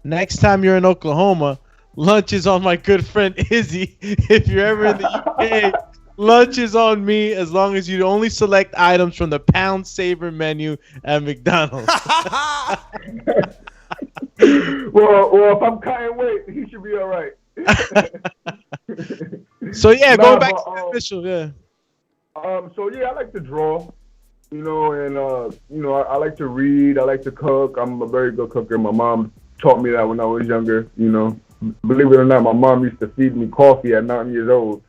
Next time you're in Oklahoma, lunch is on my good friend Izzy. If you're ever in the UK, lunch is on me as long as you only select items from the Pound Saver menu at McDonald's. Well, if I'm cutting weight, he should be all right. So yeah, going back to the official, yeah. So yeah, I like to draw, and I like to read. I like to cook. I'm a very good cooker. My mom taught me that when I was younger. Believe it or not, my mom used to feed me coffee at 9 years old.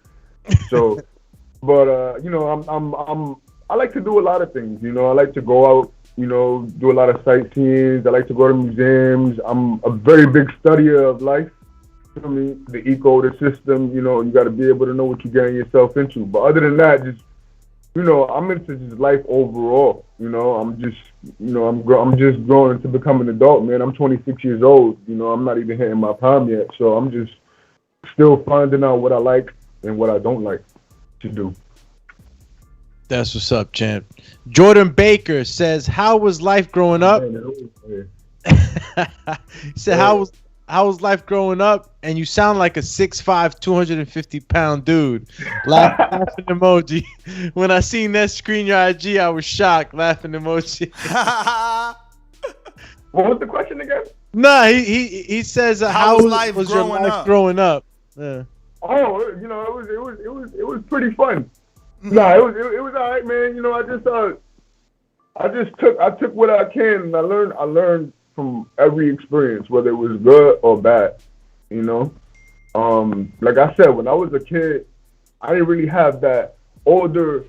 So, but I like to do a lot of things. I like to go out. Do a lot of sightseeing. I like to go to museums. I'm a very big studier of life. The ecosystem. You got to be able to know what you're getting yourself into. But other than that, just I'm into just life overall. I'm just growing into becoming an adult, man. I'm 26 years old. I'm not even hitting my prime yet, so I'm just still finding out what I like and what I don't like to do. That's what's up, champ. Jordan Baker says, "How was life growing up?" He said, "How was life growing up?" And you sound like a 6'5", 250-pound dude. Laughing emoji. When I seen that screen your IG, I was shocked. Laughing emoji. What was the question again? Nah, he says how was your life growing up? Yeah. Oh, you know, it was pretty fun. Nah, it was all right, man. You know, I took what I can, and I learned from every experience, whether it was good or bad. You know, like I said, when I was a kid, I didn't really have that older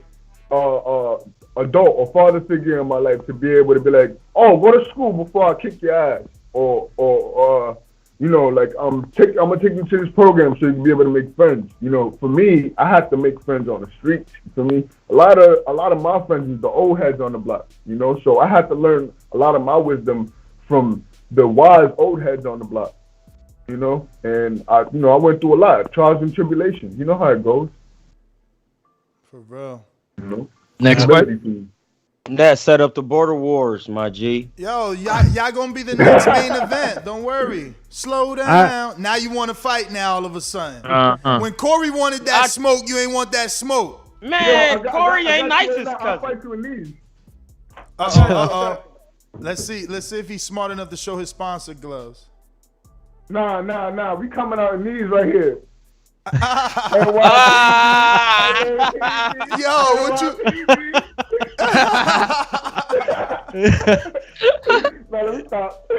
adult or father figure in my life to be able to be like, oh, go to school before I kick your ass, or you know, like I'm gonna take you to this program so you can be able to make friends. You know, for me, I had to make friends on the streets. For me, a lot of my friends is the old heads on the block. You know, so I had to learn a lot of my wisdom from the wise old heads on the block. You know, and I went through a lot, trials and tribulations. You know how it goes. For real. You know. Next question. That set up the border wars, my G. Yo, y'all gonna be the next main event. Don't worry. Slow down. Now you want to fight now all of a sudden. When Corey wanted that smoke, you ain't want that smoke. Man, Corey ain't nice as I'll fight you in these. Let's see if he's smart enough to show his sponsor gloves. Nah. We coming out in these right here. Yo, what you? Let me stop.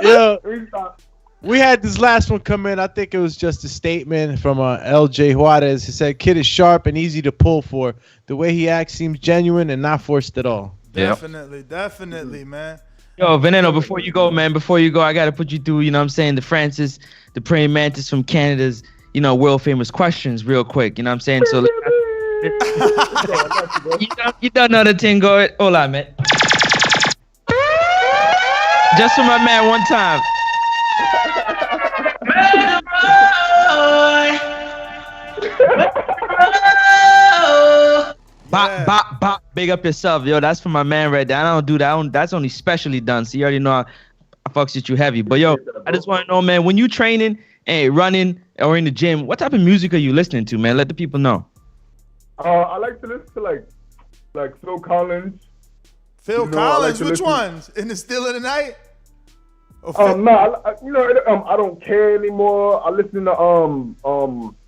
Yeah. We had this last one come in. I think it was just a statement from LJ Juarez. He said, "Kid is sharp and easy to pull for. The way he acts seems genuine and not forced at all." Definitely, man. Yo, Veneno, before you go, I gotta put you through. You know what I'm saying? The praying mantis from Canada's, world famous questions, real quick. You know what I'm saying? So you don't know the thing. Go. Hold on, man. Just for my man, one time. Bop, big up yourself, yo. That's for my man right there. I don't do that. That's only specially done. So you already know I fucks with you heavy. But yo, I just want to know, man, when you training and running or in the gym, what type of music are you listening to, man? Let the people know. I like to listen to like Phil Collins. Phil Collins, which ones? In the Still of the Night? I don't care anymore. I listen to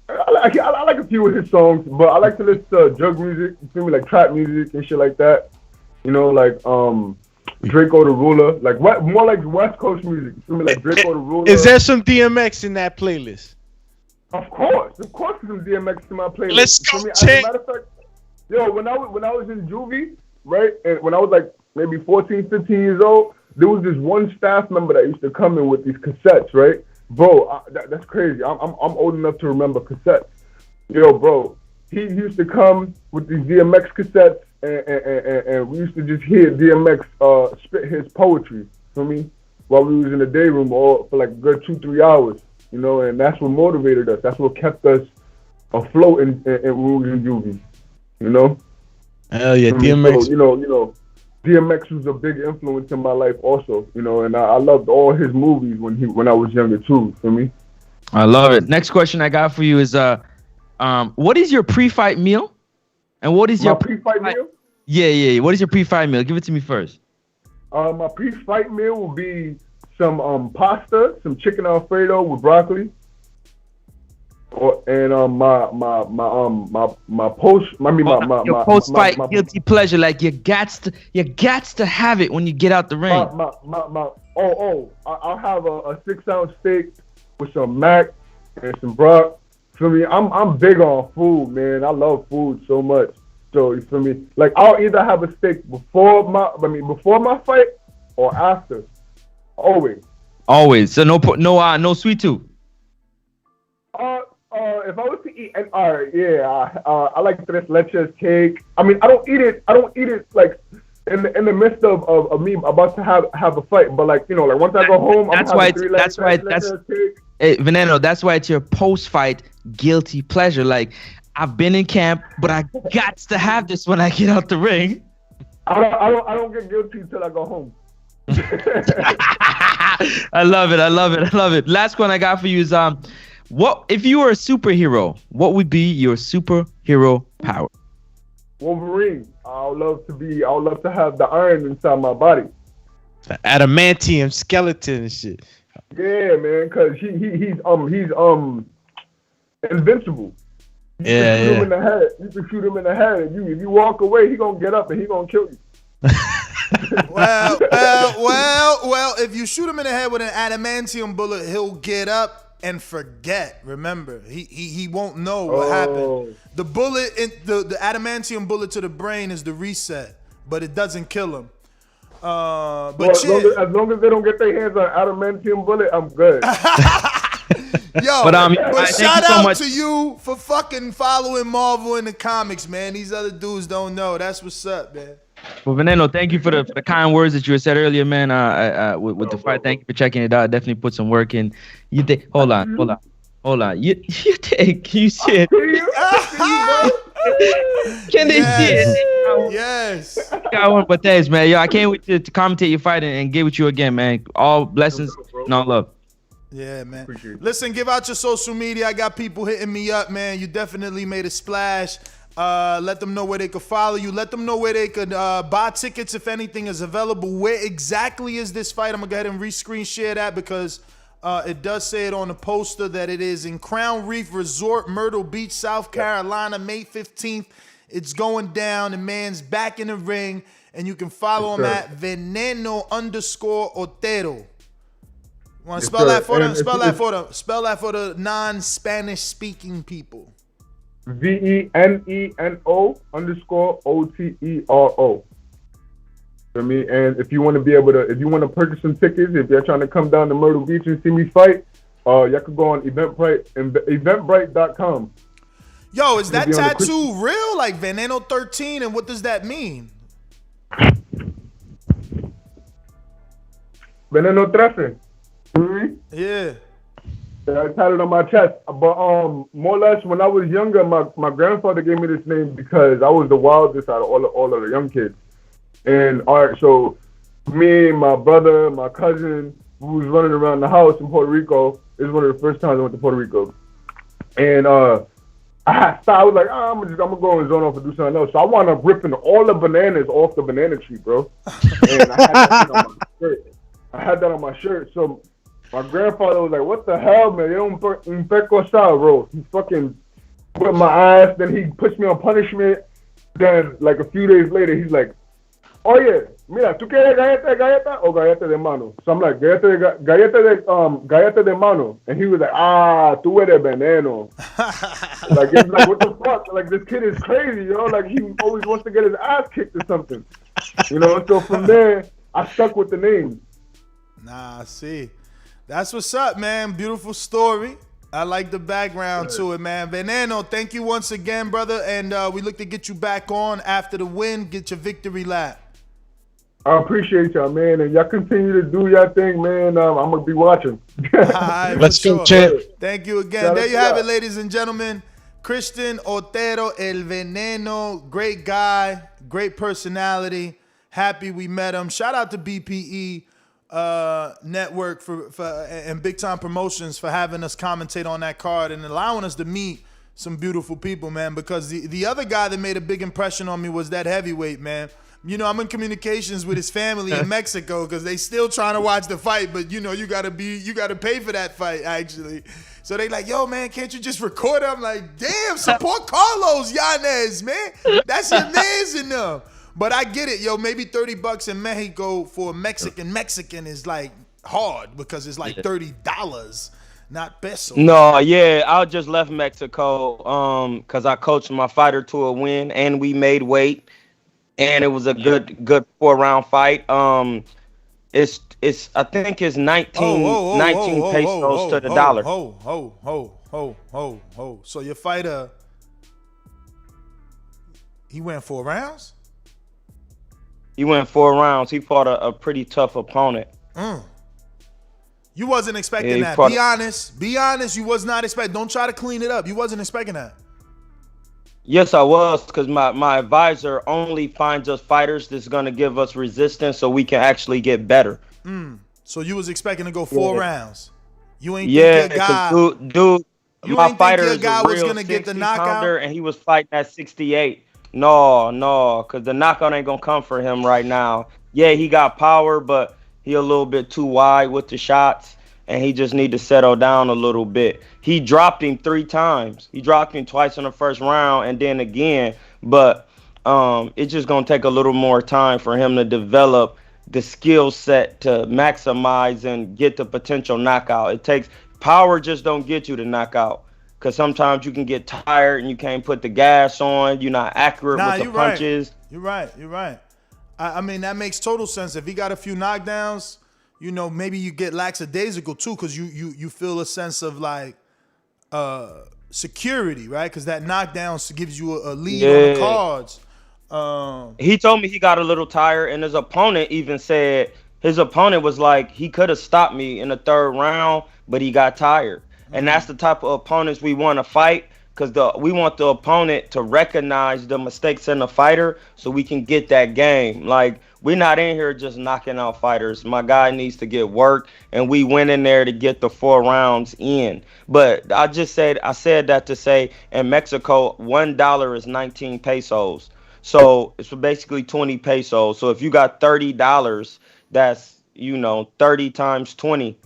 I like a few of his songs, but I like to listen to jug music, you feel me, like trap music and shit like that. You know, like Draco the Ruler, like more like West Coast music. You feel me, like Draco the Ruler. Is there some DMX in that playlist? Of course, there's some DMX in my playlist. Let's go, As a matter of fact, yo, when I was in juvie, right, and when I was like maybe 14, 15 years old, there was this one staff member that used to come in with these cassettes, right? Bro, that's crazy. I'm old enough to remember cassettes. Yo, bro, he used to come with these DMX cassettes, and we used to just hear DMX spit his poetry for me while we was in the day room for like a good 2-3 hours, and that's what motivated us. That's what kept us afloat when we was in juvie, Hell yeah, DMX. So, DMX was a big influence in my life also, and I loved all his movies when I was younger too, for me. I love it. Next question I got for you is what is your pre-fight meal? And what is your pre-fight meal? Yeah. What is your pre-fight meal? Give it to me first. My pre-fight meal will be some pasta, some chicken Alfredo with broccoli. My post-fight guilty pleasure, like you gats to have it when you get out the ring. I'll have a 6-ounce steak with some mac and some broth. For me, I'm big on food, man. I love food so much. So you feel me? Like I'll either have a steak before my fight or after. Always. So no sweet tooth. If I was to eat, I like tres leches cake. I mean, I don't eat it like in the midst of me about to have a fight. But like once I go home, Veneno. That's why it's your post-fight guilty pleasure. Like I've been in camp, but I got to have this when I get out the ring. I don't get guilty until I go home. I love it. Last one I got for you is what if you were a superhero? What would be your superhero power? Wolverine. I would love to have the iron inside my body. The adamantium skeleton and shit. Yeah, man, cause he's invincible. You can shoot him in the head. You can shoot him in the head. And if you walk away, he gonna get up and he gonna kill you. Well. If you shoot him in the head with an adamantium bullet, he'll get up and forget. Remember, he won't know what happened. The bullet, the adamantium bullet to the brain is the reset, but it doesn't kill him. But as long as they don't get their hands on adamantium bullet, I'm good. Yo, but shout out to you for fucking following Marvel in the comics, man. These other dudes don't know. That's what's up, man. Well, Veneno, thank you for the kind words that you said earlier, man. With the fight, thank you for checking it out. Definitely put some work in. You think? Hold on. You said. Can they see it? Yes. Got one, but thanks, man. Yo, I can't wait to commentate your fight and get with you again, man. All blessings and all love. Yeah, man. Listen, give out your social media. I got people hitting me up, man. You definitely made a splash. Let them know where they could follow you. Let them know where they could buy tickets if anything is available. Where exactly is this fight? I'm going to go ahead and rescreen share that because it does say it on the poster that it is in Crown Reef Resort, Myrtle Beach, South Carolina, May 15th. It's going down. The man's back in the ring, and you can follow him at Veneno_Otero. Want to spell that for them? Spell that for the non-Spanish speaking people. VENENO_OTERO. I mean, and if you want to be able to, if you want to purchase some tickets, if you're trying to come down to Myrtle Beach and see me fight, y'all could go on Eventbrite.com. Yo, is that tattoo real? Like Veneno 13, and what does that mean? Veneno 13. Yeah. I tatted on my chest. But more or less, when I was younger, my grandfather gave me this name because I was the wildest out of all of the young kids. And all right, so me, my brother, my cousin, who was running around the house in Puerto Rico, it was one of the first times I went to Puerto Rico. And I was like, I'm gonna go and zone off and do something else. So I wound up ripping all the bananas off the banana tree, bro. And I had that on my shirt. My shirt. So my grandfather was like, what the hell, man? You don't peco style, bro. He fucking whipped my ass. Then he pushed me on punishment. Then, like a few days later, he's like, oh yeah, mira, ¿tú quieres galleta o galleta de mano? So I'm like, galleta de mano. And he was like, tú eres veneno. Like, it's like, what the fuck? Like, this kid is crazy, you know? Like, he always wants to get his ass kicked or something. You know? So from there, I stuck with the name. Nah, see. That's what's up, man. Beautiful story. I like the background to it, man. Veneno, thank you once again, brother. And we look to get you back on after the win, get your victory lap. I appreciate y'all, man. And y'all continue to do y'all thing, man. I'm going to be watching. Right, let's go, champ. Thank you again. There you have it, ladies and gentlemen. Christian Otero, El Veneno. Great guy, great personality. Happy we met him. Shout out to BPE Network for and Big Time Promotions for having us commentate on that card and allowing us to meet some beautiful people, man. Because the other guy that made a big impression on me was that heavyweight, man. You know, I'm in communications with his family in Mexico because they still trying to watch the fight, but you know, you gotta pay for that fight actually. So they like, yo, man, can't you just record it? I'm like, damn, support Carlos Yanez, man. That's amazing enough. But I get it, yo. Maybe $30 in Mexico for a Mexican is like hard because it's like $30, not pesos. No, yeah, I just left Mexico because I coached my fighter to a win and we made weight. And it was a good 4-round fight. It's I think it's 19 pesos to the dollar. So your fighter, he went 4 rounds? He went 4 rounds. He fought a pretty tough opponent. You wasn't expecting that. Be honest. You was not expecting. Don't try to clean it up. You wasn't expecting that. Yes, I was, because my advisor only finds us fighters that's going to give us resistance so we can actually get better. So you was expecting to go 4 rounds. You ain't think your guy, dude, my fighter is a was real gonna get the knockout, pounder, and he was fighting at 68. No, because the knockout ain't going to come for him right now. Yeah, he got power, but he a little bit too wide with the shots. and he just need to settle down a little bit. He dropped him 3 times. He dropped him twice in the first round and then again, but it's just gonna take a little more time for him to develop the skill set to maximize and get the potential knockout. It takes power, just don't get you to knockout, because sometimes you can get tired and you can't put the gas on. You're not accurate with the punches. Right. You're right. I mean, that makes total sense. If he got a few knockdowns, you know, maybe you get lackadaisical too, because you feel a sense of like security, right? Because that knockdown gives you a lead on the cards. He told me he got a little tired, and his opponent even said his opponent was like, he could have stopped me in the 3rd round, but he got tired. And that's the type of opponents we want to fight, because we want the opponent to recognize the mistakes in the fighter so we can get that game. Like, we're not in here just knocking out fighters. My guy needs to get work, and we went in there to get the 4 rounds in. But I said that to say, in Mexico, $1 is 19 pesos. So it's basically 20 pesos. So if you got $30, that's, 30 times 20.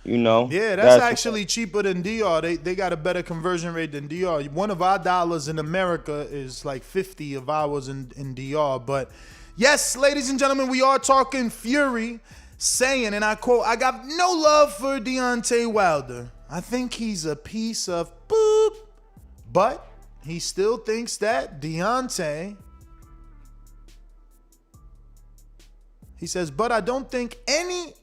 Yeah, that's actually cheaper than DR. They got a better conversion rate than DR. One of our dollars in America is like 50 of ours in DR. But yes, ladies and gentlemen, we are talking Fury saying, and I quote, "I got no love for Deontay Wilder. I think he's a piece of boop." But he still thinks that Deontay, he says, "But I don't think any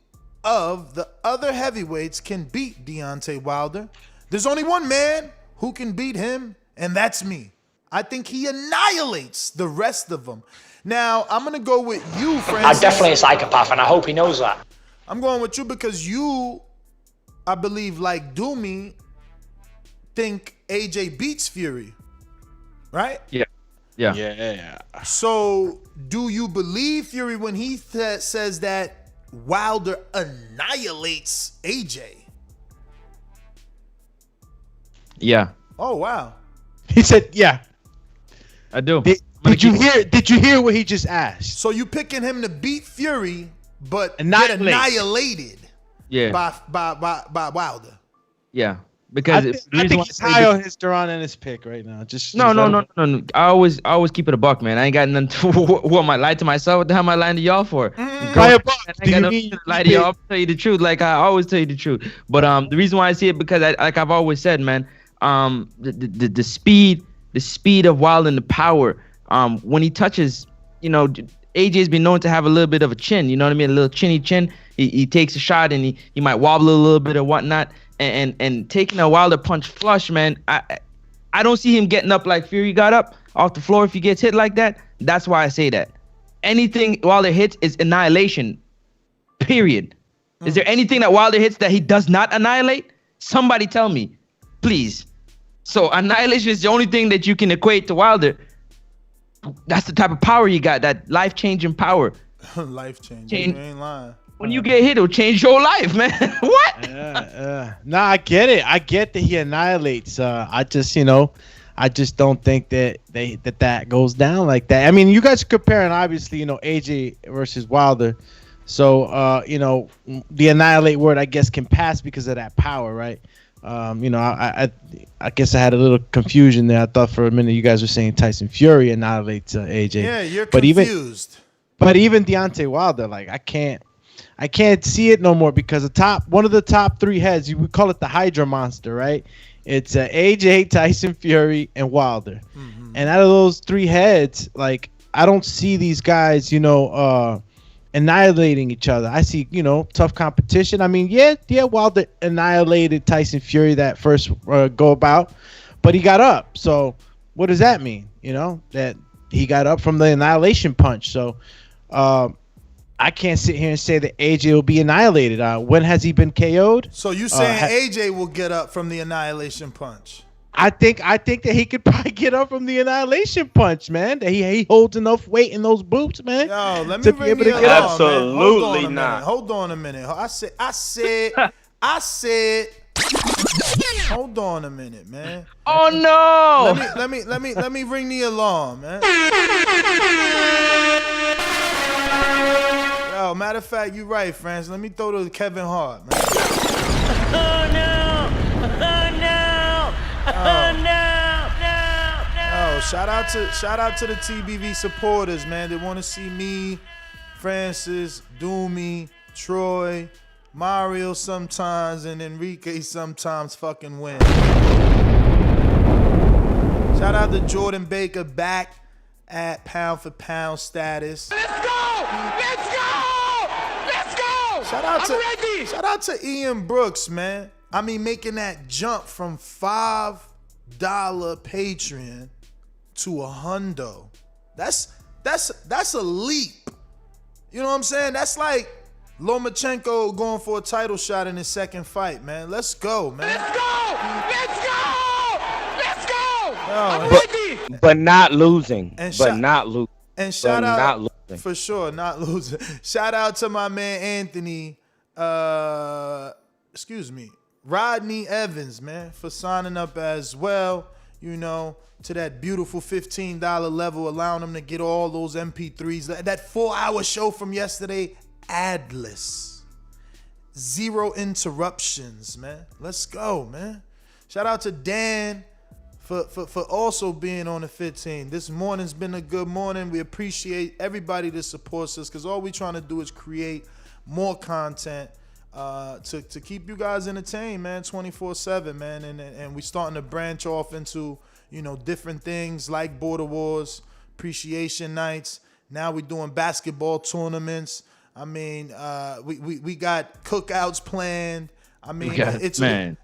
of the other heavyweights can beat Deontay Wilder. There's only one man who can beat him, and that's me. I think he annihilates the rest of them." Now, I'm going to go with you, Francis. I'm definitely a psychopath, and I hope he knows that. I'm going with you because you, I believe, like Doomy, think AJ beats Fury, right? Yeah. So, do you believe Fury when he says that Wilder annihilates AJ? Yeah. Oh, wow. He said, "Yeah, I do." Did you hear what he just asked? So you picking him to beat Fury, but get annihilated? Yeah. By Wilder. Yeah. Because I think he's high on his Duran and his pick right now. No. I always keep it a buck, man. I ain't got nothing to what am I lying to myself? What the hell am I lying to y'all for? Buy a buck. I ain't got nothing to lie to y'all. I'll tell you the truth. Like I always tell you the truth. But the reason why I see it because like I've always said, man, the speed of Wilder and the power. When he touches, AJ's been known to have a little bit of a chin. You know what I mean? A little chinny chin. He takes a shot and he might wobble a little bit or whatnot. And taking a Wilder punch flush, man, I don't see him getting up like Fury got up off the floor if he gets hit like that. That's why I say that. Anything Wilder hits is annihilation, period. Is there anything that Wilder hits that he does not annihilate? Somebody tell me, please. So annihilation is the only thing that you can equate to Wilder. That's the type of power you got, that life-changing power. Life-changing, you ain't lying. When you get hit, it'll change your life, man. What? Nah, I get it. I get that he annihilates. I just don't think that goes down like that. I mean, you guys are comparing, obviously, AJ versus Wilder. So, the annihilate word, I guess, can pass because of that power, right? I guess I had a little confusion there. I thought for a minute you guys were saying Tyson Fury annihilates AJ. Yeah, you're confused. But even Deontay Wilder, like I can't see it no more because one of the top 3 heads, you would call it the Hydra Monster, right? It's AJ, Tyson Fury, and Wilder. Mm-hmm. And out of those 3 heads, like I don't see these guys, annihilating each other. I see, tough competition. I mean, yeah, Wilder annihilated Tyson Fury that first go about, but he got up. So what does that mean? That he got up from the annihilation punch. So I can't sit here and say that AJ will be annihilated. When has he been KO'd? So you saying AJ will get up from the annihilation punch? I think that he could probably get up from the annihilation punch, man. That he holds enough weight in those boots, man. Yo, let me bring you along, absolutely man. not. Hold on a minute. I said. Hold on a minute, man. Oh no! Let me ring the alarm, man. Yo, matter of fact, you're right, France. Let me throw to Kevin Hart, man. Oh no! Oh no! Oh no! Oh, shout out to the TBV supporters, man. They want to see me, Francis, Doomy, Troy, Mario sometimes, and Enrique sometimes fucking win. Shout out to Jordan Baker back at pound for pound status. Let's go! Let's go! Let's go! Shout out to Ian Brooks, man. I mean, making that jump from $5 Patreon to a hundo. That's a leap. You know what I'm saying? That's like Lomachenko going for a title shot in his second fight, man. Let's go, man. Let's go! Let's go! Let's go! I'm ready! But not losing. And shout out, not losing. For sure, not losing. Shout out to my man Anthony, Rodney Evans, man, for signing up as well, you know, to that beautiful $15 level, allowing them to get all those MP3s. That 4-hour show from yesterday, adless. 0 interruptions, man. Let's go, man. Shout out to Dan for also being on the 15. This morning's been a good morning. We appreciate everybody that supports us, because all we trying to do is create more content to keep you guys entertained, man, 24/7, man. And we starting to branch off into, you know, different things like Border Wars, appreciation nights. Now we're doing basketball tournaments. I mean, we got cookouts planned. I mean, it's a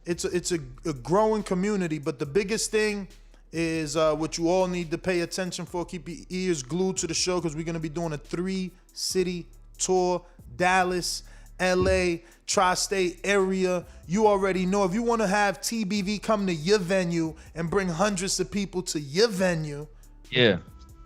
growing community, but the biggest thing is what you all need to pay attention for. Keep your ears glued to the show, because we're going to be doing a 3-city tour: Dallas, LA, tri-state area. You already know, if you want to have TBV come to your venue and bring hundreds of people to your venue, hit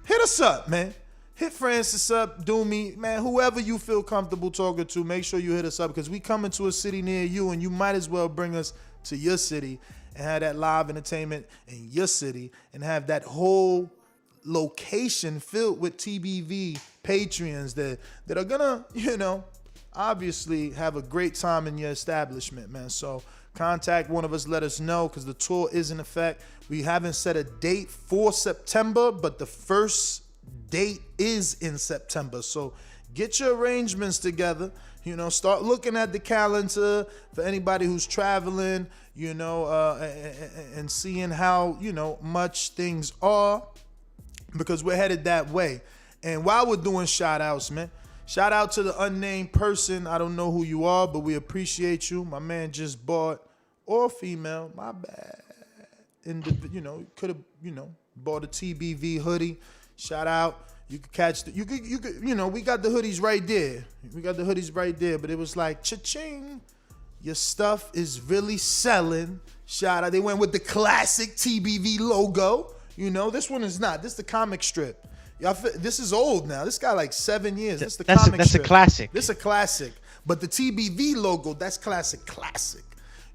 us up, man. Hit Francis up, Doomy, man, whoever you feel comfortable talking to, make sure you hit us up, because we coming to a city near you, and you might as well bring us to your city and have that live entertainment in your city and have that whole location filled with TBV Patreons that are gonna, you know, obviously have a great time in your establishment, man. So contact one of us, let us know, because the tour is in effect. We haven't set a date for September, but the first date is in September. So get your arrangements together, you know, start looking at the calendar for anybody who's traveling, you know, and seeing how, you know, much things are, because we're headed that way. And while we're doing shout outs, man, shout out to the unnamed person. I don't know who you are, but we appreciate you. My man just bought, or female, my bad. You know, could have, you know, bought a TBV hoodie. Shout out. You could catch the, you could, you know, we got the hoodies right there. We got the hoodies right there, but it was like, cha-ching. Your stuff is really selling. Shout out. They went with the classic TBV logo. You know, this one is not. This is the comic strip. Y'all, this is old now. This got like 7 years. This is the comic that's strip. a classic. This is a classic. But the TBV logo, that's classic.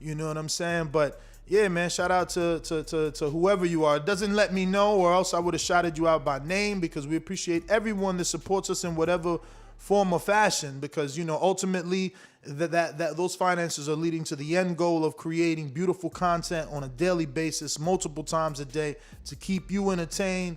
You know what I'm saying? But yeah, man, shout out to whoever you are. It doesn't let me know, or else I would have shouted you out by name, because we appreciate everyone that supports us in whatever form or fashion, because, you know, ultimately that those finances are leading to the end goal of creating beautiful content on a daily basis, multiple times a day, to keep you entertained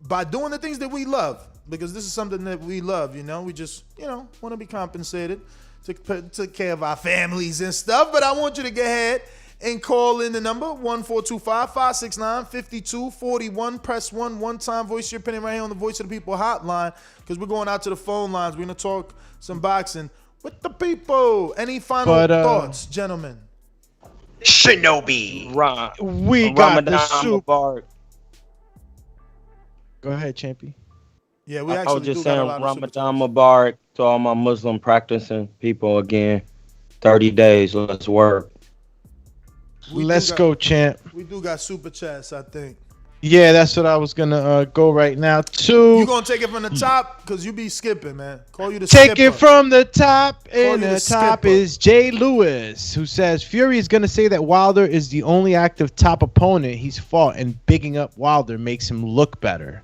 by doing the things that we love, because this is something that we love, you know. We just, you know, want to be compensated to take care of our families and stuff. But I want you to go ahead and call in the number 1-425-569-5241. Press 1 one time. Voice your opinion right here on the Voice of the People hotline, because we're going out to the phone lines. We're going to talk some boxing with the people. Any final thoughts, gentlemen? Shinobi. We got the soup. Go ahead, Champy. Yeah, we I actually was just do got a saying lot of Ramadan Mubarak to all my Muslim practicing people again. 30 days, let's work. Let's go, champ. We do got super chats, I think. Yeah, that's what I was gonna go right now too. You gonna take it from the top, because you be skipping, man. Call you the Take skipper. it from the top, Call and you the the top skipper. is Jay Lewis, who says Fury is gonna say that Wilder is the only active top opponent he's fought, and bigging up Wilder makes him look better.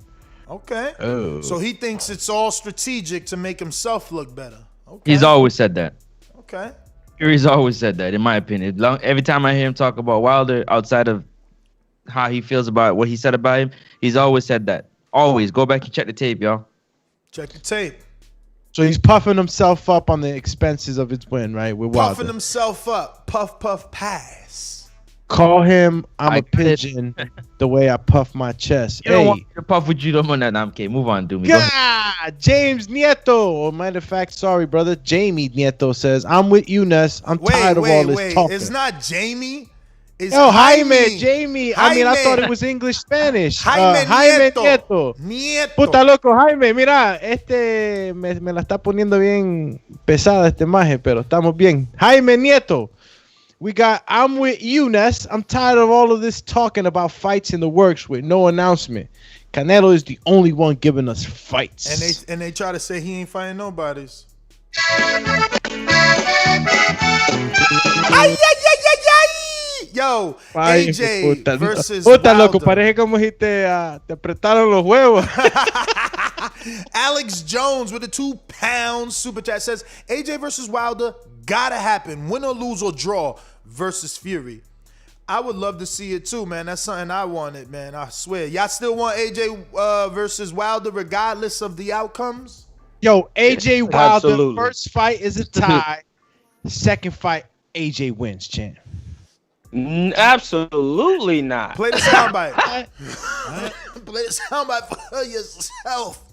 Okay. Oh. So he thinks it's all strategic to make himself look better. Okay. He's always said that. Okay. Fury's always said that, in my opinion. Every time I hear him talk about Wilder, outside of how he feels about what he said about him, he's always said that. Always. Go back and check the tape, y'all. Check the tape. So he's puffing himself up on the expenses of his win, right? With Wilder. Puffing himself up. Puff, puff, pass. Call him I'm a pigeon the way I puff my chest. You don't want me to puff with you no more. Nah, I'm kidding. Move on, do me. God, James Nieto. Or matter of fact, sorry, brother. Jamie Nieto says, I'm with you, Ness. I'm tired of all this talking. It's not Jamie. It's Jaime. Jamie. I mean, I thought it was English Spanish. Jaime Nieto. Puta loco, Jaime. Mira, me la está poniendo bien pesada este maje, pero estamos bien. Jaime Nieto. We got I'm with you, Ness. I'm tired of all of this talking about fights in the works with no announcement. Canelo is the only one giving us fights. And they try to say he ain't fighting nobody's. Yo, AJ versus Puta Wilder. loco, parece como si te apretaron los huevos. Alex Jones with a £2 super chat says AJ versus Wilder gotta happen, win or lose or draw versus Fury. I would love to see it too, man. That's something I wanted, man. I swear. Y'all still want AJ versus Wilder regardless of the outcomes? Yo, AJ Wilder, Absolutely. first fight is a tie. Second fight, AJ wins, champ. Absolutely not. Play the soundbite. Play the soundbite for yourself.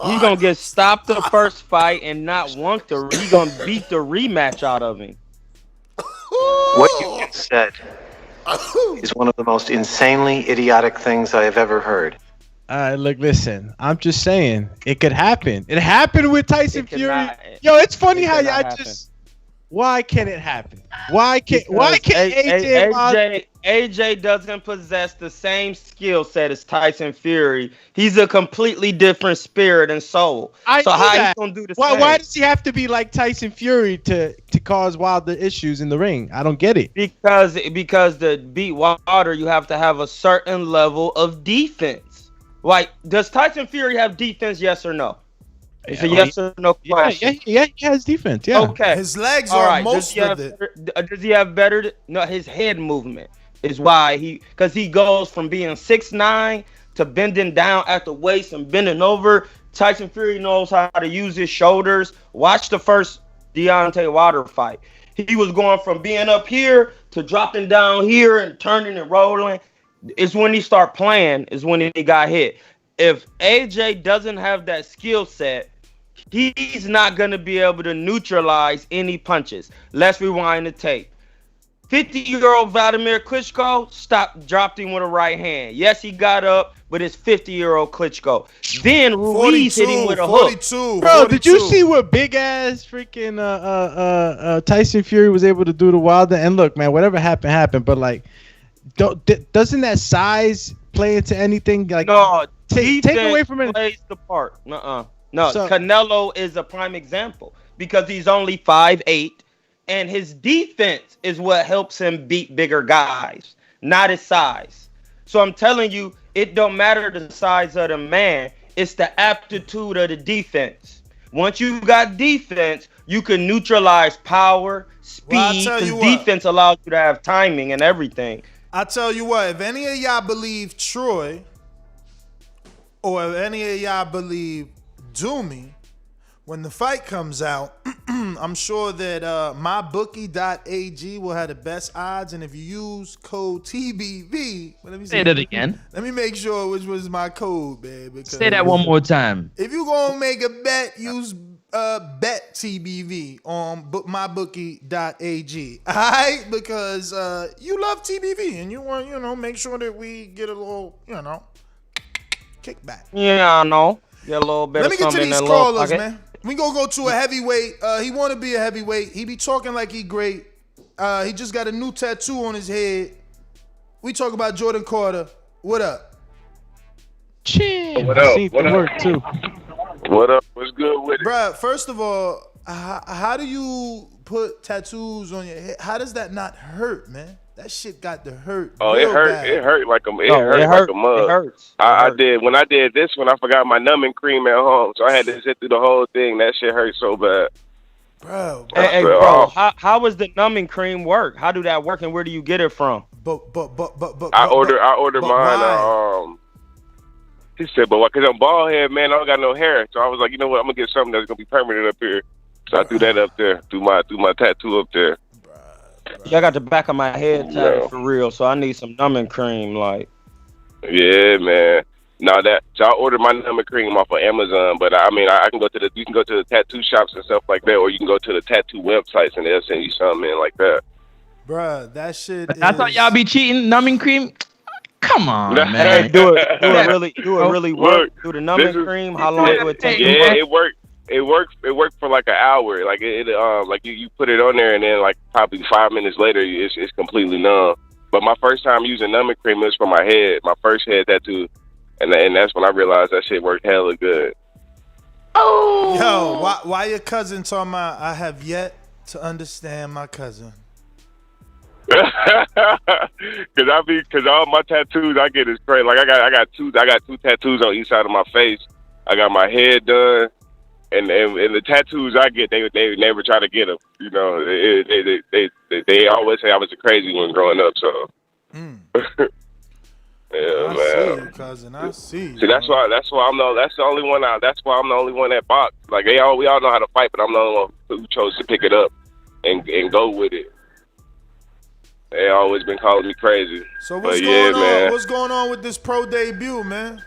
He's gonna get stopped the first fight and not want to. He's gonna beat the rematch out of him. What you just said is one of the most insanely idiotic things I have ever heard. Look, listen. I'm just saying it could happen. It happened with Tyson Fury. Yo, it's funny how y'all just. Why can't it happen? Why can't AJ doesn't possess the same skill set as Tyson Fury. He's a completely different spirit and soul. So how you gonna do the same? Why does he have to be like Tyson Fury to cause Wilder issues in the ring? I don't get it. Because to beat Wilder, you have to have a certain level of defense. Like, does Tyson Fury have defense? Yes or no? It's a yes or no question. Yeah, he has defense. Yeah. Okay. His legs are most of it. Does he have better? No, his head movement is why because he goes from being 6'9" to bending down at the waist and bending over. Tyson Fury knows how to use his shoulders. Watch the first Deontay Wilder fight. He was going from being up here to dropping down here and turning and rolling. It's when he start playing is when he got hit. If AJ doesn't have that skill set, he's not going to be able to neutralize any punches. Let's rewind the tape. 50-year-old Vladimir Klitschko dropped him with a right hand. Yes, he got up, but it's 50-year-old Klitschko. Then Ruiz hit him with a hook. 42. Bro, did you see what big ass freaking Tyson Fury was able to do to Wilder? And look, man, whatever happened. But like, doesn't that size play into anything? Like, no, take away from it. Plays the part. No, Canelo is a prime example because he's only 5'8", and his defense is what helps him beat bigger guys, not his size. So I'm telling you, it don't matter the size of the man. It's the aptitude of the defense. Once you got defense, you can neutralize power, speed, because defense allows you to have timing and everything. I tell you what, if any of y'all believe Troy, or if any of y'all believe Doomy, when the fight comes out, I'm sure that mybookie.ag will have the best odds. And if you use code TBV, let me say that again. Let me make sure which was my code, man. Say that one more time. If you're going to make a bet, use bet TBV on mybookie.ag. All right? Because you love TBV and you want, make sure that we get a little, kickback. Yeah, I know. Get a little bit. Let me get to these callers, man. We gonna go to a heavyweight. He want to be a heavyweight. He be talking like he great. He just got a new tattoo on his head. We talk about Jordan Carter. What up? Chill. What up? What up? Work too. What up? What's good with it? Bruh, first of all, how do you put tattoos on your head? How does that not hurt, man? That shit got to hurt. Oh, real it hurt. bad. It hurt like a. It No, hurt it like hurt. a mug. It hurts. I did when I did this one. I forgot my numbing cream at home, so I had to sit through the whole thing. That shit hurt so bad. Bro. Hey, bro, how does the numbing cream work? How do that work, and where do you get it from? I ordered mine. He said, but what? Because I'm bald head, man. I don't got no hair, so I was like, you know what? I'm gonna get something that's gonna be permanent up here. So I threw that up there, threw my tattoo up there. Yeah, I got the back of my head tatted for real, so I need some numbing cream, like. Yeah, man. So I ordered my numbing cream off of Amazon, but I mean, I can go to you can go to the tattoo shops and stuff like that, or you can go to the tattoo websites and they'll send you something in like that. Bruh, that shit. I thought y'all be cheating. Numbing cream. Come on, man. Hey, do it really work? Do the numbing cream? How long do it take? Yeah, it worked. It worked for like an hour. Like like you put it on there and then like probably 5 minutes later it's completely numb. But my first time using numbing cream was for my head, my first head tattoo, and that's when I realized that shit worked hella good. Oh. Yo, why your cousin talking about? I have yet to understand my cousin. Cause all my tattoos I get is crazy. Like I got two tattoos on each side of my face. I got my head done, and the tattoos I get, they never try to get them. You know, they always say I was a crazy one growing up. So, yeah, I man. see you, cousin. I see you. See, that's why I'm the only one that boxed. Like we all know how to fight, but I'm the only one who chose to pick it up and go with it. They always been calling me crazy. So what's going on? Man. What's going on with this pro debut, man?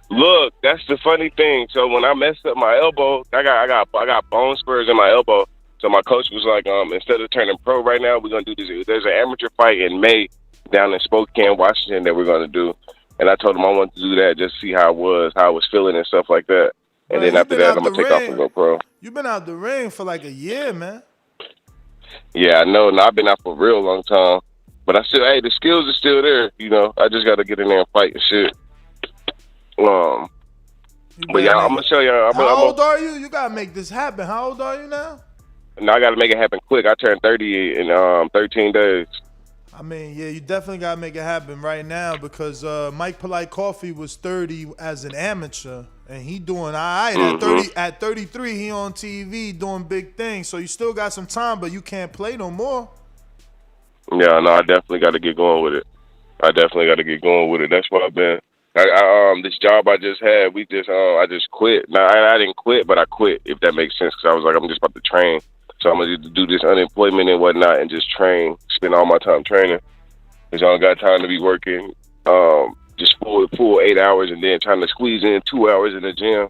Look, that's the funny thing. So when I messed up my elbow, I got bone spurs in my elbow. So my coach was like, instead of turning pro right now, we're gonna do this. There's an amateur fight in May down in Spokane, Washington that we're gonna do. And I told him I wanted to do that just to see how I was feeling and stuff like that. And then after that, I'm gonna take off and go pro. You've been out the ring for like a year, man. Yeah, I know. No, I've been out for a real long time. But the skills are still there, you know. I just got to get in there and fight and shit. But yeah, I'm going to show you. How old are you? You got to make this happen. How old are you now? No, I got to make it happen quick. I turned 30 in 13 days. I mean, yeah, you definitely got to make it happen right now because Mike Polite Coffee was 30 as an amateur. And he doing all right. At 33, he on TV doing big things. So you still got some time, but you can't play no more. Yeah, no, I definitely got to get going with it. That's what I've been. This job I just had, I just quit. Now, I didn't quit, but I quit, if that makes sense, because I was like, I'm just about to train. So I'm going to do this unemployment and whatnot and just train, spend all my time training. Because I don't got time to be working. Just full 8 hours and then trying to squeeze in 2 hours in the gym.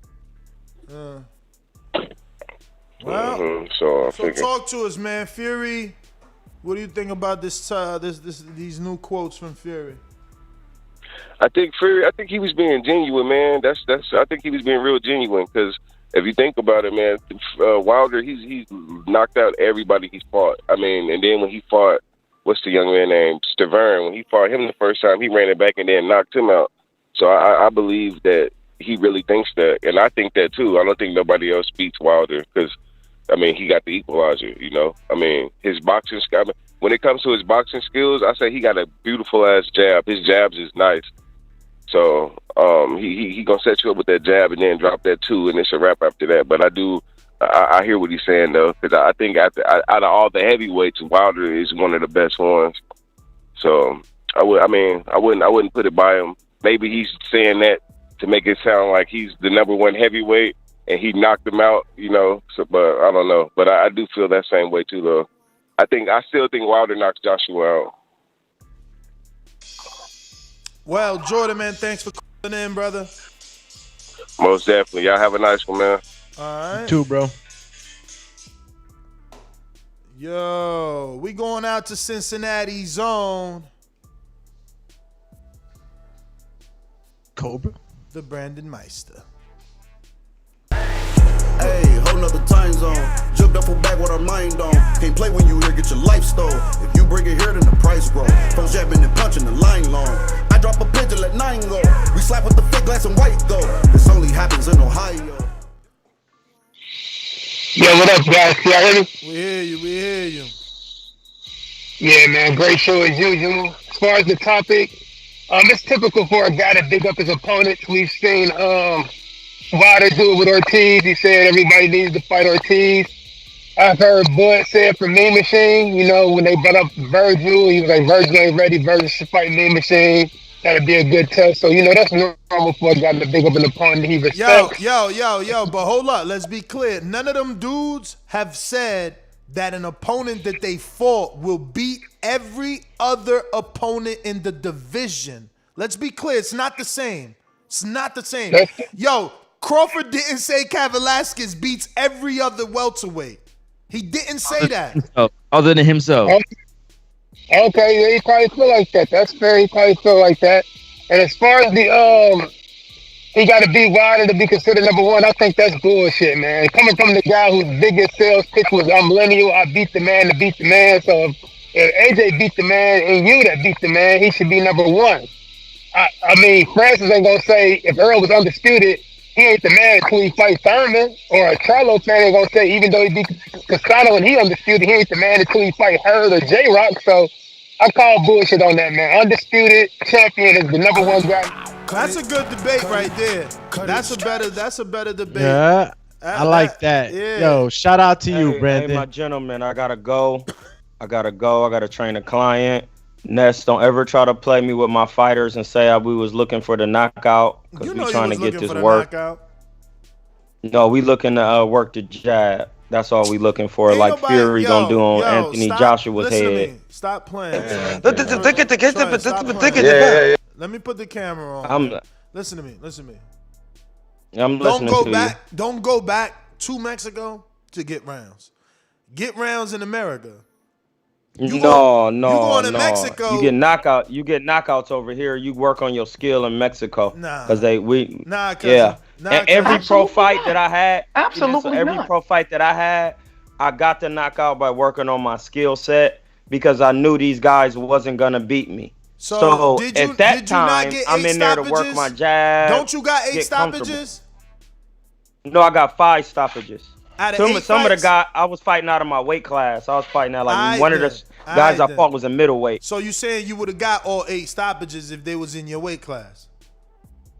Well, so talk to us, man. Fury, what do you think about these new quotes from Fury? I think he was being genuine, man. I think he was being real genuine because if you think about it, man, Wilder, he's knocked out everybody he's fought. I mean, and then when he fought, what's the young man named Dazn? When he fought him the first time, he ran it back and then knocked him out. So I believe that he really thinks that, and I think that too. I don't think nobody else beats Wilder because, I mean, he got the equalizer. You know, I mean, his boxing. When it comes to his boxing skills, I say he got a beautiful ass jab. His jabs is nice. So he gonna set you up with that jab and then drop that two, and it's a wrap after that. But I hear what he's saying though, because I think out of all the heavyweights, Wilder is one of the best ones. So I wouldn't put it by him. Maybe he's saying that to make it sound like he's the number one heavyweight and he knocked him out, you know. So, but I don't know. But I do feel that same way too, though. I still think Wilder knocks Joshua out. Well, Jordan, man, thanks for calling in, brother. Most definitely. Y'all have a nice one, man. All right. You too, bro. Yo, we going out to Cincinnati zone. Cobra. The Brandon Meister. Hey, whole nother time zone. Jumped up for back with our mind on. Can't play when you here, get your life stole. If you bring it here, then the price grow. Folks jabbing and punching the line long. I drop a pigeon, let 9 go. We slap with the thick glass and white go. This only happens in Ohio. Yo, what up, guys? Can y'all hear me? We hear you. Yeah, man, great show as usual. As far as the topic, it's typical for a guy to big up his opponents. We've seen Wilder do it with Ortiz. He said everybody needs to fight Ortiz. I've heard Bud say it for Mean Machine. You know, when they brought up Virgil, he was like, Virgil ain't ready. Virgil should fight Mean Machine. That'd be a good test. So, you know, that's normal for a guy to big up an opponent he respects. Yo, but hold up. Let's be clear. None of them dudes have said that an opponent that they fought will beat every other opponent in the division. Let's be clear. It's not the same. It's not the same. Yo, Crawford didn't say Cain Velasquez beats every other welterweight. He didn't say that. Other than himself. Okay, yeah, he probably feel like that. That's fair. He probably feel like that. And as far as the he got to beat Wilder to be considered number one, I think that's bullshit, man. Coming from the guy whose biggest sales pitch was "I'm millennial, I beat the man to beat the man." So if AJ beat the man and you that beat the man, he should be number one. I mean, Francis ain't gonna say if Earl was undisputed, he ain't the man until he fights Thurman, or a Charlo fan ain't gonna say even though he beat Castano and he undisputed, he ain't the man until he fight Hearn or J-Rock. So I call bullshit on that, man. Undisputed champion is the number one guy. That's a good debate right there. That's a better debate. Yeah, I like that. Yeah. Yo, shout out to you, Brandon. Hey, my gentleman, I gotta go. I gotta train a client. Ness, don't ever try to play me with my fighters and say we was looking for the knockout because we trying to get this work. No, we looking to work the jab. That's all we looking for. Ain't like nobody, Fury gonna do on Anthony Joshua's head. Stop playing. Let me put the camera on. Listen to me. I'm listening to you. Don't go back to Mexico to get rounds. Get rounds in America. No. Mexico. You get knockouts over here. You work on your skill in Mexico. Cause every pro fight that I had, absolutely pro fight that I had, I got the knockout by working on my skill set because I knew these guys wasn't gonna beat me. So at that time, I'm in there to work my jab. Don't you got 8 stoppages? No, I got 5 stoppages. Some of the guys I was fighting out of my weight class. I was fighting out like one of the guys I fought was a middleweight. So you saying you would have got all 8 stoppages if they was in your weight class?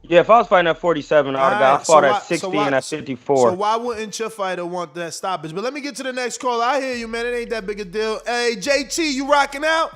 Yeah, if I was fighting at 47, I fought at 60 and at 54. So why wouldn't your fighter want that stoppage? But let me get to the next call. I hear you, man. It ain't that big a deal. Hey, JT, you rocking out?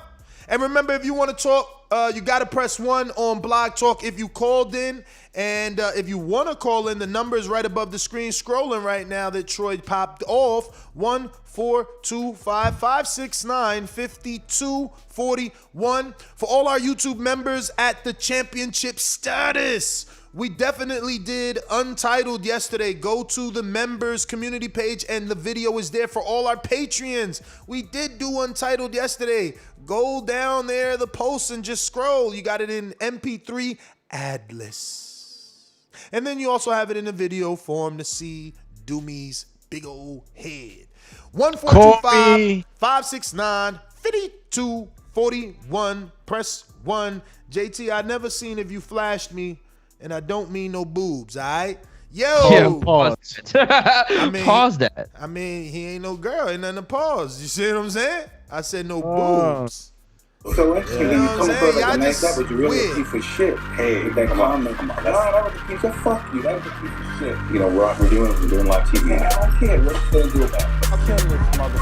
And remember, if you want to talk, you got to press 1 on Blog Talk if you called in. And if you want to call in, the number is right above the screen scrolling right now that Troy popped off. 1-425-569-5241. For all our YouTube members at the championship status, we definitely did Untitled yesterday. Go to the members community page and the video is there for all our Patreons. We did do Untitled yesterday. Go down there, the post, and just scroll. You got it in MP3 adless. And then you also have it in a video form to see Doomy's big old head. 1-425-569-5241. Press 1. JT, I never seen if you flashed me, and I don't mean no boobs, all right? Yo! Yeah, pause that. I mean, he ain't no girl. Ain't nothing to pause. You see what I'm saying? I said no boobs. So actually, when you come across like a nice guy, but you really a piece of shit. Hey, you think about it? Nah, that was a piece of fuck you. That was a piece of shit. You know, we're doing live TV. Man, I don't care. What you gonna do about it? I'll tell you this, mother.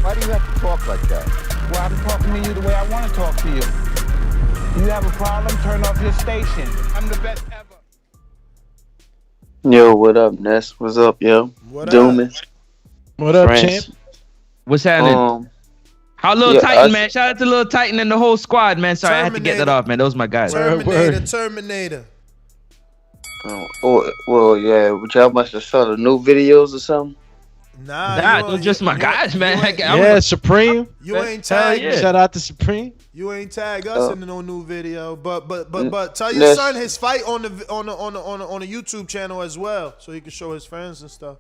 Why do you have to talk like that? Well, I'm talking to you the way I want to talk to you. You have a problem? Turn off your station. I'm the best ever. Yo, what up, Ness? What's up, yo? What Doomin. What up, champ? What's happening? How Lil Titan, man? Shout out to Lil Titan and the whole squad, man. Sorry, I had to get that off, man. Those my guys. Terminator. Well, yeah. Would y'all must have saw the new videos or something? Nah, those just my guys, man. Yeah, Supreme. You ain't tagged. Yeah. Shout out to Supreme. You ain't tagged us in no new video, but tell your son his fight on the YouTube channel as well, so he can show his friends and stuff.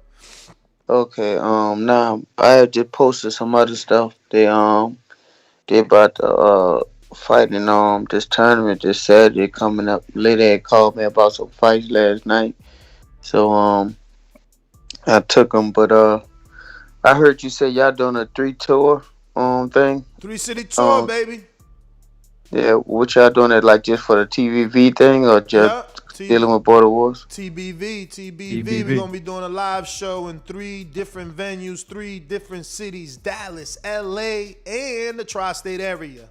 Okay, now I just posted some other stuff. They about to fight in this tournament this Saturday coming up. Lady had called me about some fights last night, so I took them. But I heard you say y'all doing a 3 tour thing? 3 City Tour, baby. Yeah, what y'all doing it like just for the TVV thing or just dealing with border wars? TBV. We're gonna be doing a live show in 3 different venues, 3 different cities: Dallas, LA, and the tri-state area.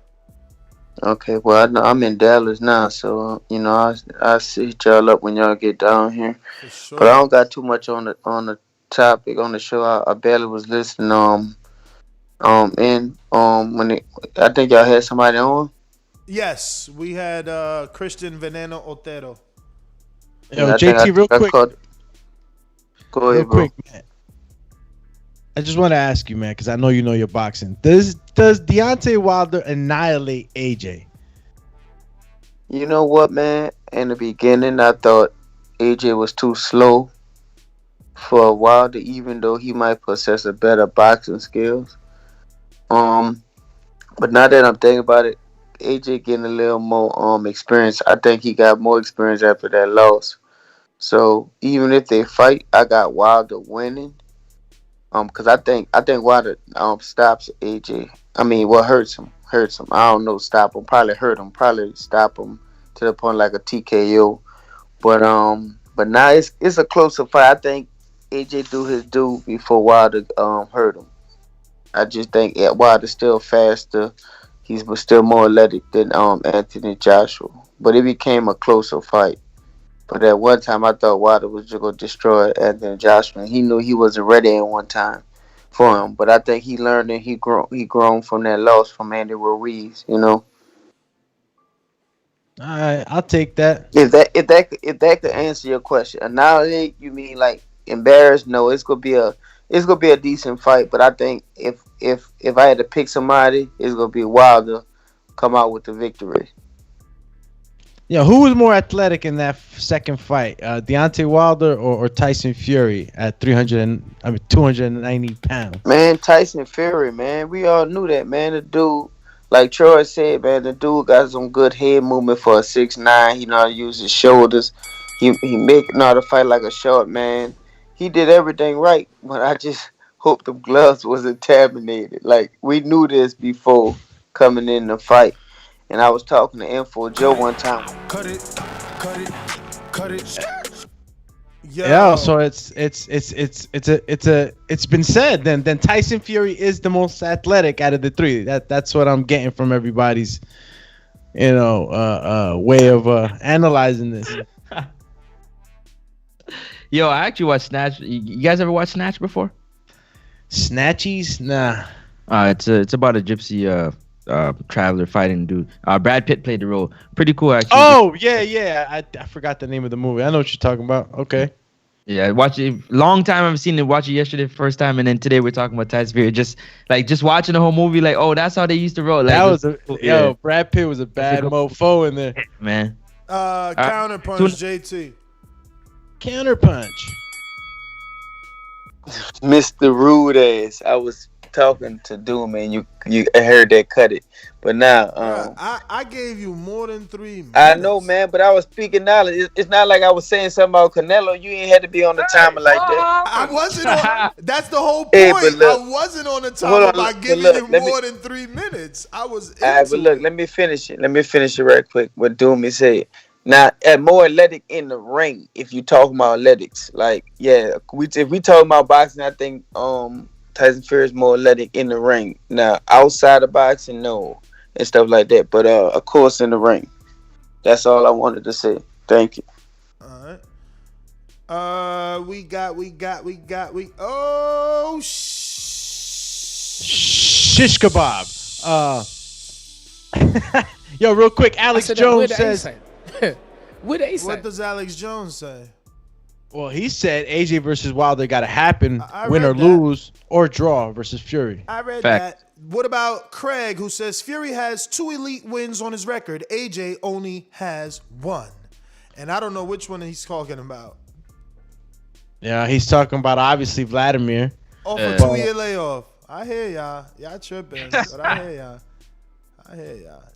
Okay, well I know I'm in Dallas now, so I see y'all up when y'all get down here. For sure. But I don't got too much on the topic on the show. I barely was listening. I think y'all had somebody on. Yes, we had Christian Veneno Otero. Yo, JT, real quick. Go ahead, bro. Quick, man. I just want to ask you, man, because I know you know your boxing. Does Deontay Wilder annihilate AJ? You know what, man? In the beginning, I thought AJ was too slow for Wilder, even though he might possess a better boxing skills. But now that I'm thinking about it, AJ getting a little more experience. I think he got more experience after that loss. So even if they fight, I got Wilder winning. Because I think Wilder stops AJ. I mean, what hurts him. I don't know, stop him. Probably hurt him. Probably stop him to the point like a TKO. But now it's a closer fight. I think AJ do his due before Wilder hurt him. I just think Wilder's still faster. He's still more athletic than Anthony Joshua. But it became a closer fight. But at one time, I thought Wilder was just going to destroy Anthony Joshua. And he knew he wasn't ready at one time for him. But I think he learned and he grown from that loss from Andy Ruiz, All right, I'll take that. If that could answer your question. Annihilate, you mean like embarrassed? No, it's gonna be a decent fight. But I think if I had to pick somebody, it's gonna be Wilder come out with the victory. Yeah, who was more athletic in that second fight, Deontay Wilder or Tyson Fury at 290 pounds? Man, Tyson Fury, man, we all knew that, man. The dude, like Troy said, man, the dude got some good head movement for a 6'9". He know how to use his shoulders. He know how to fight like a short man. He did everything right, but I just hope the gloves wasn't contaminated. Like, we knew this before coming in the fight. And I was talking to Info Joe one time. Cut it. Yeah, so it's been said. Then Tyson Fury is the most athletic out of the 3. That's what I'm getting from everybody's, way of analyzing this. Yo, I actually watched Snatch. You guys ever watched Snatch before? Snatchies? Nah. It's about a gypsy traveler fighting dude. Brad Pitt played the role. Pretty cool, actually. Oh yeah. I forgot the name of the movie. I know what you're talking about. Okay. Yeah, watch it. Long time I've seen it. Watch it yesterday first time, and then today we're talking about Tyson Fury. Just watching the whole movie. Like, oh, that's how they used to roll. Like, that was Brad Pitt was a bad mofo in there, man. Counterpunch, JT. Counterpunch. Mr. Rude Ass. I was talking to Doom and you heard that cut it. But now I gave you more than 3 minutes. I know, man, but I was speaking knowledge. It's not like I was saying something about Canelo. You ain't had to be on the timer like that. I wasn't on. That's the whole point. Hey, look, I wasn't on the timer by giving you more than 3 minutes. I was. All right, but look, let me finish it. Let me finish it right quick. What Doom said. Now, more athletic in the ring. If you talk about athletics, like if we talk about boxing, I think Tyson Fury is more athletic in the ring. Now, outside of boxing, no, and stuff like that. But of course, in the ring. That's all I wanted to say. Thank you. All right. We got. Shish kebab. Yo, real quick, Alex Jones says. What does Alex Jones say? Well, he said AJ versus Wilder got to happen, win or lose, or draw versus Fury. I read that. What about Craig, who says Fury has 2 elite wins on his record? AJ only has 1. And I don't know which one he's talking about. Yeah, he's talking about obviously Vladimir. Off a 2-year layoff. I hear y'all. Y'all tripping, but I hear y'all.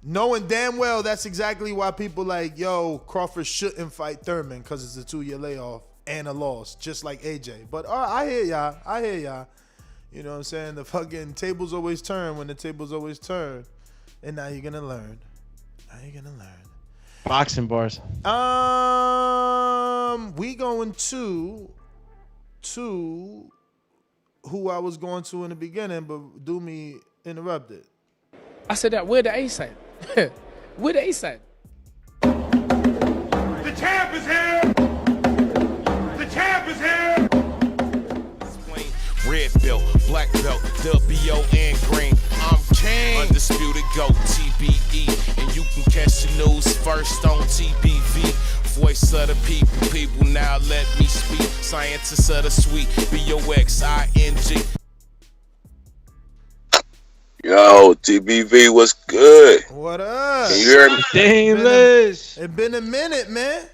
Knowing damn well that's exactly why people like, yo, Crawford shouldn't fight Thurman because it's a 2-year layoff and a loss, just like AJ. But I hear y'all. You know what I'm saying? The fucking tables always turn when the tables always turn. And now you're gonna learn. Boxing bars. We going to who I was going to in the beginning, but Doomy interrupted. I said that, where the ace at? Where the ace at? The champ is here! The champ is here! Red belt, black belt, WO and green. I'm king. Undisputed GOAT, TBE. And you can catch the news first on TBV. Voice of the people, people now let me speak. Scientists of the sweet, BOXING. Yo, TBV, what's good? What up? Can you hear me? Damn, It been a minute, man.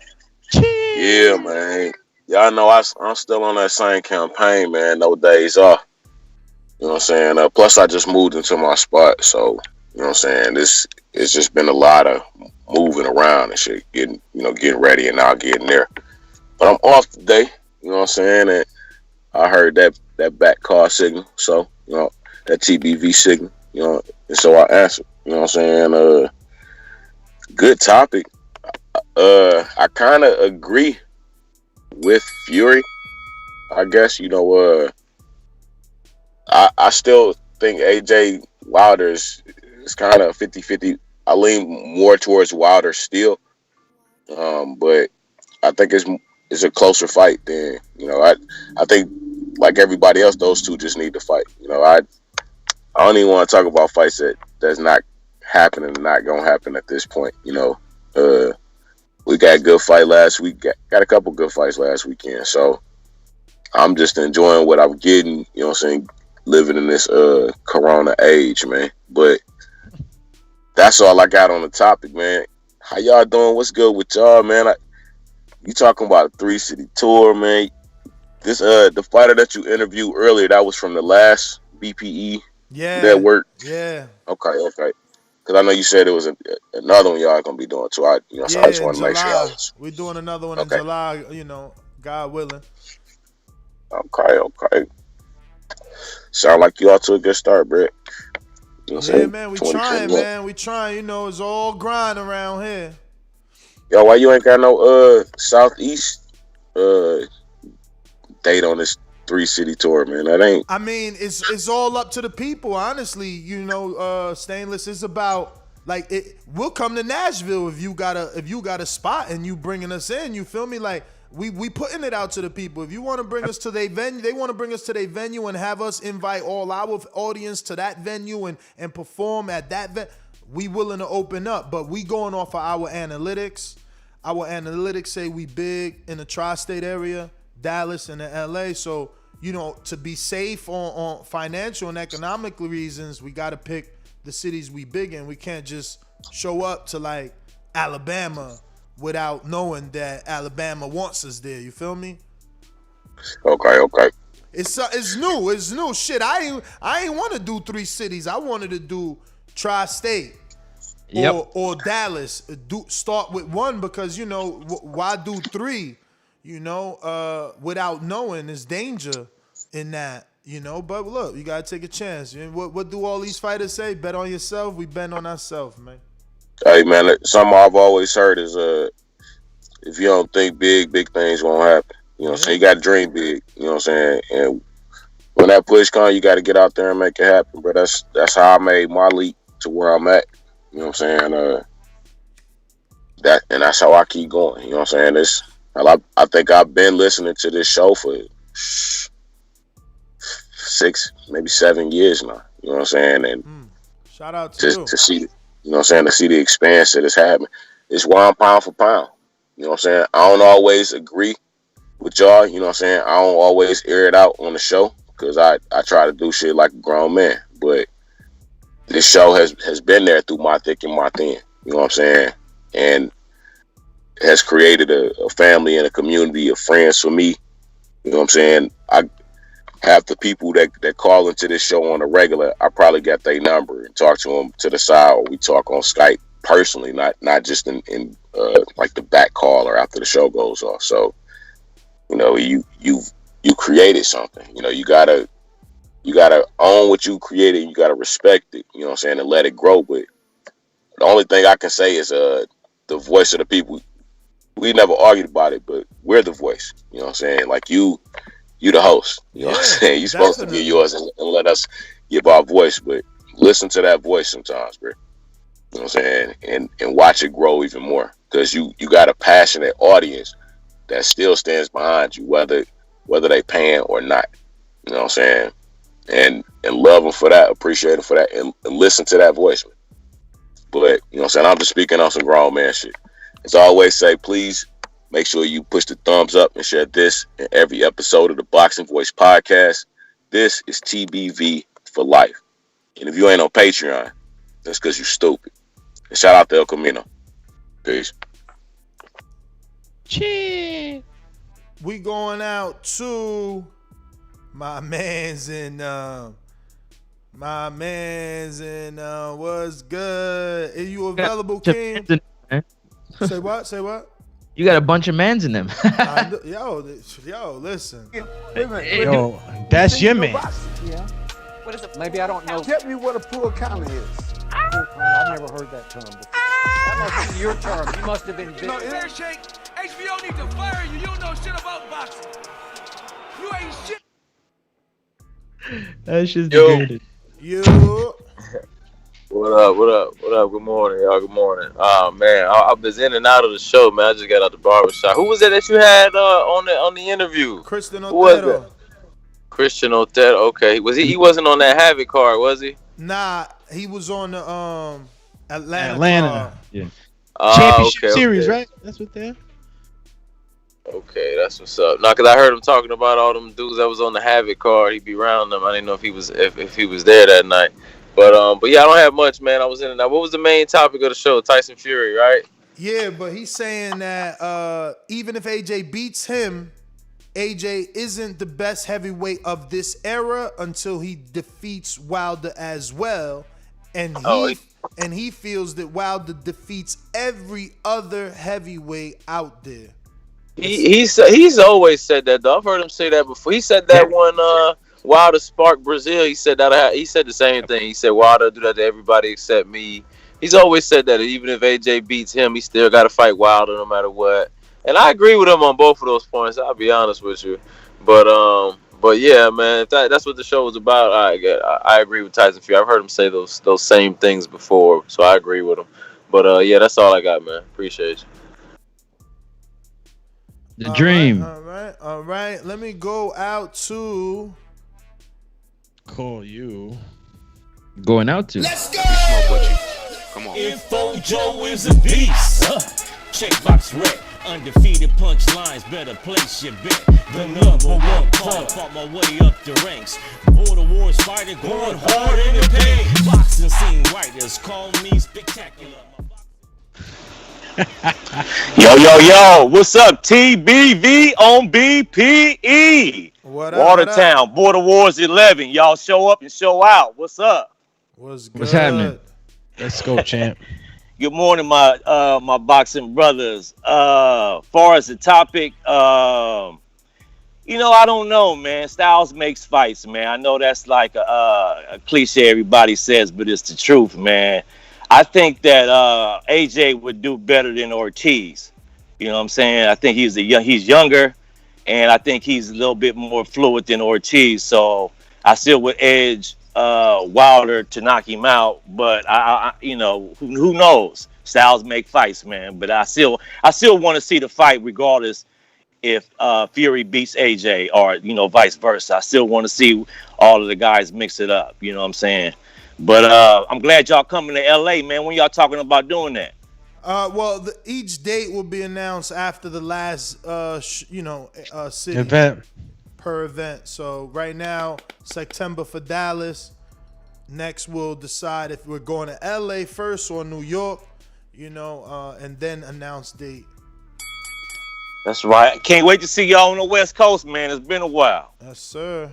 Yeah, man. Y'all know I'm still on that same campaign, man. No days off. You know what I'm saying? Plus, I just moved into my spot, so you know what I'm saying. It's just been a lot of moving around and shit, getting ready and now getting there. But I'm off today. You know what I'm saying? And I heard that back car signal, so that TBV signal. And so I answered. You know what I'm saying? Good topic. I kind of agree with Fury. I guess I still think AJ Wilder is kind of 50-50. I lean more towards Wilder still, but I think it's a closer fight than I think like everybody else, those two just need to fight. I don't even want to talk about fights that's not happening and not gonna happen at this point. We got a good fight last week. Got a couple good fights last weekend. So I'm just enjoying what I'm getting. You know what I'm saying? Living in this Corona age, man. But that's all I got on the topic, man. How y'all doing? What's good with y'all, man? You talking about a 3-city tour, man? This the fighter that you interviewed earlier, that was from the last BPE. Yeah. That worked. Yeah. Okay. Because I know you said it was another one y'all gonna be doing too. So I just want to make sure. We're doing another one in July. God willing. Okay. Sound like you all to a good start, Brett. Man, we trying, man. We trying. It's all grind around here. Yo, why you ain't got no Southeast date on this 3-city tour, man? That ain't. I mean, it's all up to the people, honestly. Stainless is about like it. We'll come to Nashville if you got a spot and you bringing us in. You feel me? Like we putting it out to the people. If you want to bring us to their venue, they want to bring us to their venue and have us invite all our audience to that venue and perform at that venue. We willing to open up, but we going off of our analytics. Our analytics say we big in the tri-state area, Dallas and the LA. So, to be safe on financial and economic reasons, we got to pick the cities we big in. We can't just show up to like Alabama without knowing that Alabama wants us there. You feel me? Okay. It's new. Shit, I ain't want to do 3 cities. I wanted to do tri-state. Yep. Or Dallas. Start with 1 because why do 3? Without knowing, there's danger in that. But look, you gotta take a chance. What do all these fighters say? Bet on yourself. We bet on ourselves, man. Hey, man, something I've always heard is if you don't think big things won't happen. So you gotta dream big. You know what I'm saying? And when that push comes, you gotta get out there and make it happen. But that's how I made my leap to where I'm at. You know what I'm saying? That's how I keep going. You know what I'm saying? I think I've been listening to this show for 6, maybe 7 years now. You know what I'm saying? And shout out to you. To see, to see the expanse that it's having. It's one pound for pound. You know what I'm saying? I don't always agree with y'all. You know what I'm saying? I don't always air it out on the show because I try to do shit like a grown man. But this show has been there through my thick and my thin. You know what I'm saying? And has created a family and a community of friends for me. You know what I'm saying? I have the people that call into this show on a regular, I probably got their number and talk to them to the side, or we talk on Skype personally, not just in like the back call or after the show goes off. So, you created something. You gotta you gotta own what you created. You gotta respect it. You know what I'm saying, and let it grow. But the only thing I can say is the voice of the people. We never argued about it, but we're the voice. You know what I'm saying? Like you the host. You know what I'm saying? You're supposed to give yours and let us give our voice, but listen to that voice sometimes, bro. You know what I'm saying? And watch it grow even more. Because you got a passionate audience that still stands behind you, whether they paying or not. You know what I'm saying? And love them for that, appreciate them for that, and listen to that voice. But, you know what I'm saying? I'm just speaking on some grown man shit. As I always say, please make sure you push the thumbs up and share this in every episode of the Boxing Voice podcast. This is TBV for life. And if you ain't on Patreon, that's because you stupid. And shout out to El Camino. Peace. Cheers. We going out to my man's in what's good? Are you available, King? Say what? Say what? You got a bunch of mans in them. Yo, listen. Yo, that's your man. Yeah. What is it? Maybe I don't know. Tell me what a pool count is. I've never heard that term before. That must be your term. You must have been. Fair shake. HBO need to fire you. You don't know shit about boxing. You ain't shit. That's just degraded. You. What up? Good morning, y'all. Good morning. Man, I was in and out of the show, man. I just got out the barbershop. Who was it that you had on the interview? Christian Who was Otero. that? Christian Otero. Okay. He wasn't on that Havoc card, was he? Nah, he was on the Atlanta. Yeah. Championship series, right? That's what they're. Okay, that's what's up. Nah, cause I heard him talking about all them dudes that was on the Havoc card. He'd be around them. I didn't know if he was there that night. But yeah, I don't have much, man. I was in and out. What was the main topic of the show? Tyson Fury, right? Yeah, but he's saying that even if AJ beats him, AJ isn't the best heavyweight of this era until he defeats Wilder as well. And he feels that Wilder defeats every other heavyweight out there. He's always said that though. I've heard him say that before. He said that when Wilder sparked Brazil, he said the same thing. He said Wilder do that to everybody except me. He's always said that even if AJ beats him, he still got to fight Wilder no matter what. And I agree with him on both of those points. I'll be honest with you. But yeah, man, if that's what the show was about, I agree with Tyson Fury. I've heard him say those same things before, so I agree with him. But yeah, that's all I got, man. Appreciate you. The dream. All right. Let me go out to call you. Going out to. Let's go. Smoke with you. Come on. Info Joe is a beast. Checkbox red. Undefeated punchlines. Better place your bet. The number one call. Fought my way up the ranks. Border wars fighter going hard in the pain. Boxing scene writers call me spectacular. Yo, what's up? TBV on BPE. What up? Watertown, Border Wars 11. Y'all show up and show out. What's up? What's happening? Let's go, champ. Good morning, my boxing brothers. Far as the topic, I don't know, man. Styles makes fights, man. I know that's like a cliche everybody says, but it's the truth, man. I think that AJ would do better than Ortiz. You know what I'm saying? I think he's younger, and I think he's a little bit more fluid than Ortiz. So I still would edge Wilder to knock him out. But I who knows? Styles make fights, man. But I still want to see the fight, regardless if Fury beats AJ or vice versa. I still want to see all of the guys mix it up. You know what I'm saying? But I'm glad y'all coming to LA, man. When y'all talking about doing that? Well, each date will be announced after the last, city event per event. So right now, September for Dallas. Next, we'll decide if we're going to LA first or New York, and then announce date. That's right. Can't wait to see y'all on the West Coast, man. It's been a while. Yes, sir.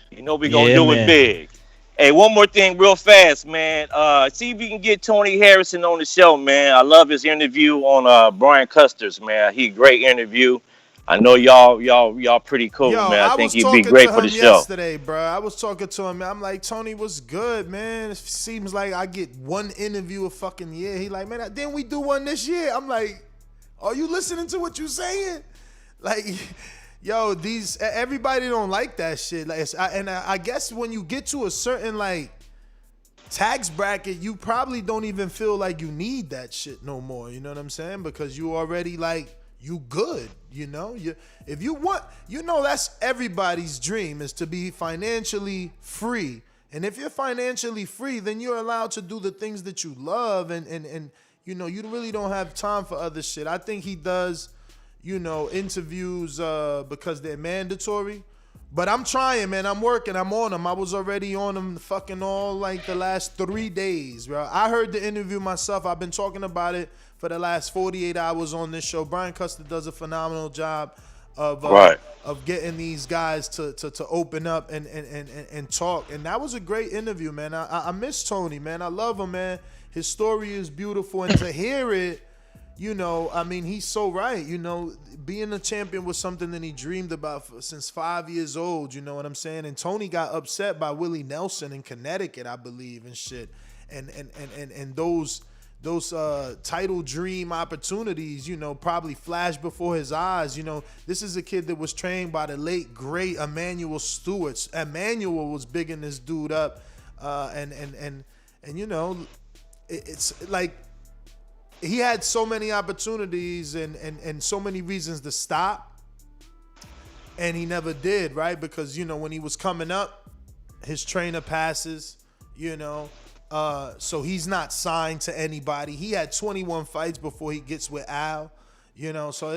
We're going to do it big. Hey, one more thing real fast, man. See if you can get Tony Harrison on the show, man. I love his interview on Brian Custer's, man. Great interview. I know y'all pretty cool, Yo, man. I I think was you'd be talking great to for the him show. yesterday, bro. I was talking to him. I'm like, Tony, what's good, man? It seems like I get one interview a fucking year. He like, man, didn't we do one this year? I'm like, are you listening to what you saying? Like, yo, everybody don't like that shit. Like, I guess when you get to a certain like tax bracket, you probably don't even feel like you need that shit no more. You know what I'm saying? Because you already like, you good, you know? If you want, that's everybody's dream, is to be financially free. And if you're financially free, then you're allowed to do the things that you love, and you really don't have time for other shit. I think he does, interviews because they're mandatory. But I'm trying, man. I'm working. I'm on them. I was already on them fucking all like the last 3 days, bro. I heard the interview myself. I've been talking about it for the last 48 hours on this show. Brian Custer does a phenomenal job of getting these guys to open up and talk. And that was a great interview, man. I miss Tony, man. I love him, man. His story is beautiful. And to hear it, I mean, he's so right. Being a champion was something that he dreamed about since 5 years old. You know what I'm saying? And Tony got upset by Willie Nelson in Connecticut, I believe, and shit. And those title dream opportunities, probably flashed before his eyes. This is a kid that was trained by the late great Emmanuel Stewart. Emmanuel was bigging this dude up, it's like he had so many opportunities and so many reasons to stop, and he never did, right? Because when he was coming up, his trainer passes, so he's not signed to anybody. He had 21 fights before he gets with Al, so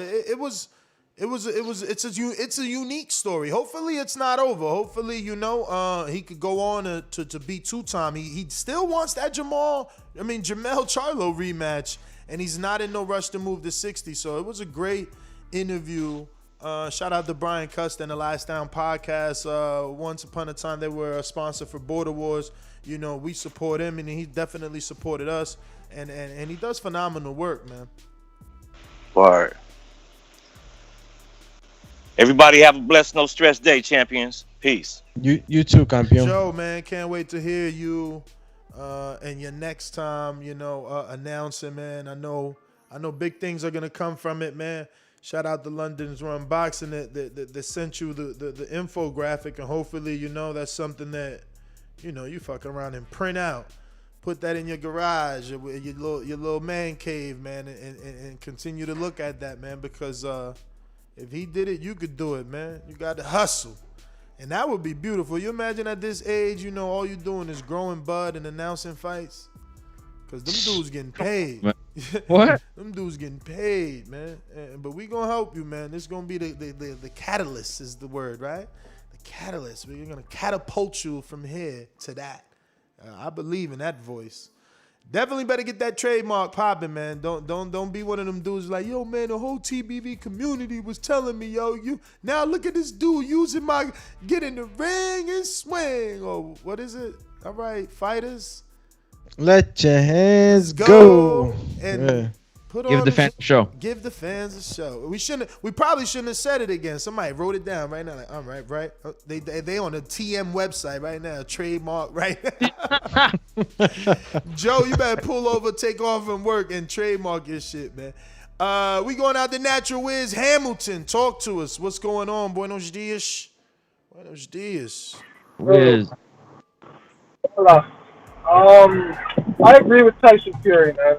it's a unique story. Hopefully it's not over. Hopefully, he could go on to be two-time. He still wants that Jamel Charlo rematch, and he's not in no rush to move to 60. So it was a great interview. Shout out to Brian Custer and the Last Down Podcast. Once upon a time, they were a sponsor for Border Wars. We support him, and he definitely supported us. And he does phenomenal work, man. Word. Everybody have a blessed, no stress day, champions. Peace. You too, campeon. Joe, man, can't wait to hear you and your next time, announcing, man. I know big things are gonna come from it, man. Shout out to London's Run Boxing that sent you the infographic, and hopefully, that's something that you fucking around and print out. Put that in your garage, your little man cave, man, and continue to look at that, man, because if he did it, you could do it, man. You got to hustle. And that would be beautiful. You imagine at this age, all you doing is growing bud and announcing fights? Because them dudes getting paid. What? Them dudes getting paid, man. But we going to help you, man. This going to be the catalyst is the word, right? The catalyst. We're going to catapult you from here to that. I believe in that voice. Definitely better get that trademark popping, man. Don't be one of them dudes like, yo, man, the whole TBV community was telling me, yo, you now look at this dude using my get in the ring and swing. Or what is it? All right, fighters. Let your hands go. And give the fans a show. Give the fans a show. We probably shouldn't have said it again. Somebody wrote it down right now. Like, all right, right. They on the TM website right now. Trademark right now. Joe, you better pull over, take off from work, and trademark your shit, man. We going out to Natural Wiz Hamilton. Talk to us. What's going on? Buenos dias. Buenos dias. Wiz. Hello. I agree with Tyson Fury, man.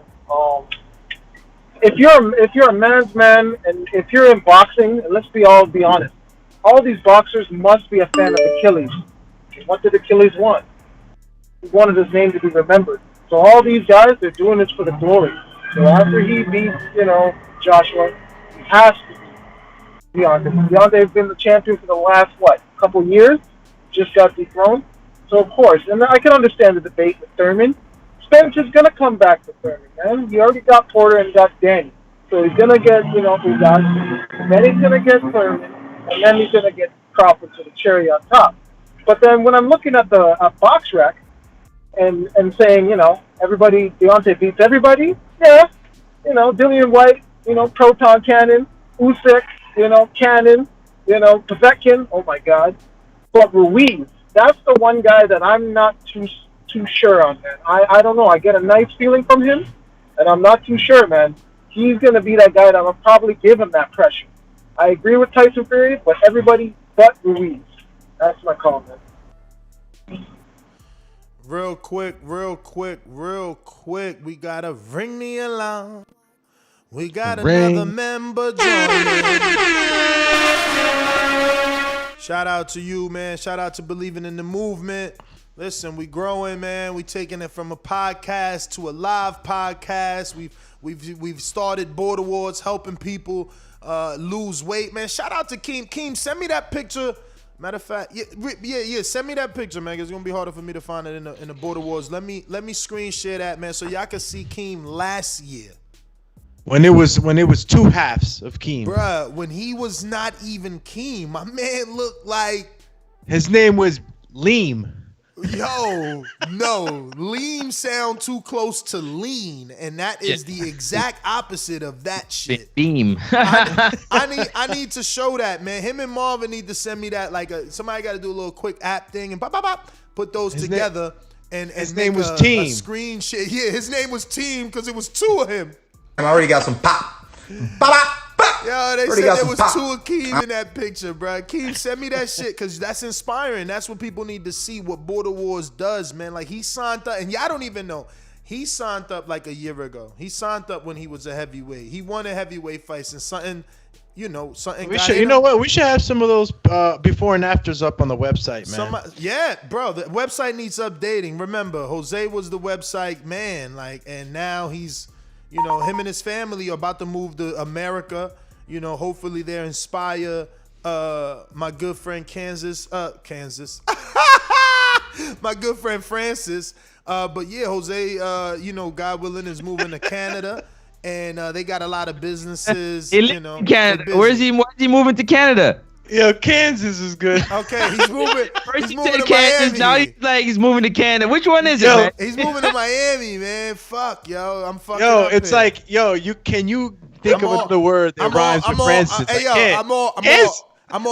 If you're a man's man, and if you're in boxing, and let's be honest, all these boxers must be a fan of Achilles. What did Achilles want? He wanted his name to be remembered. So all these guys, they're doing this for the glory. So after he beats, Joshua, he has to beat Deontay. Deontay's been the champion for the last, couple years? Just got dethroned. So of course, and I can understand the debate with Thurman. Spence is going to come back to Thurman, man. He already got Porter and got Danny. So he's going to get, Ugas. Then he's going to get Thurman. And then he's going to get Crawford to the cherry on top. But then when I'm looking at the box rack and saying, everybody, Deontay beats everybody, yeah. Dillian White, Proton Cannon, Usyk, Cannon, Povetkin, oh my God. But Ruiz, that's the one guy that I'm not too sure on, man. I don't know. I get a nice feeling from him, and I'm not too sure, man. He's going to be that guy that will probably give him that pressure. I agree with Tyson Fury, but everybody but Ruiz. That's my call, man. Real quick. We got to ring the alarm. We got another member joining. Shout out to you, man. Shout out to Believing in the Movement. Listen, we growing, man. We taking it from a podcast to a live podcast. We've started Border Wars, helping people lose weight, man. Shout out to Keem. Keem, send me that picture. Matter of fact, yeah. Send me that picture, man. It's gonna be harder for me to find it in the Border Wars. Let me screen share that, man, so y'all can see Keem last year. When it was two halves of Keem. Bruh, when he was not even Keem, my man looked like... His name was Leem. Yo, no. Leem sound too close to lean, and that is the exact opposite of that shit. Beam. I need to show that, man. Him and Marvin need to send me that. Somebody got to do a little quick app thing and put those together. And his name was Team. A screen shit. Yeah, his name was Team because it was two of him. I already got some pop. Yo, they said there was two of Keem in that picture, bro. Keem, send me that shit because that's inspiring. That's what people need to see what Border Wars does, man. Like, he signed up, and y'all don't even know. He signed up like a year ago. He signed up when he was a heavyweight. He won a heavyweight fight and something. Something. We should, what? We should have some of those before and afters up on the website, man. Yeah, bro. The website needs updating. Remember, Jose was the website man, and now he's, him and his family are about to move to America. Hopefully they inspire my good friend Kansas. My good friend Francis. But yeah, Jose, God willing, is moving to Canada. And they got a lot of businesses. He lives in Canada. Why is he moving to Canada? Yo, Kansas is good. Okay, he's moving. First he said Kansas, now he's moving to Canada. Which one is it, man? He's moving to Miami, man. Fuck, yo. I'm fucking up it's here. Like, can you think of another word that rhymes with Francis? Hey, yo, I'm all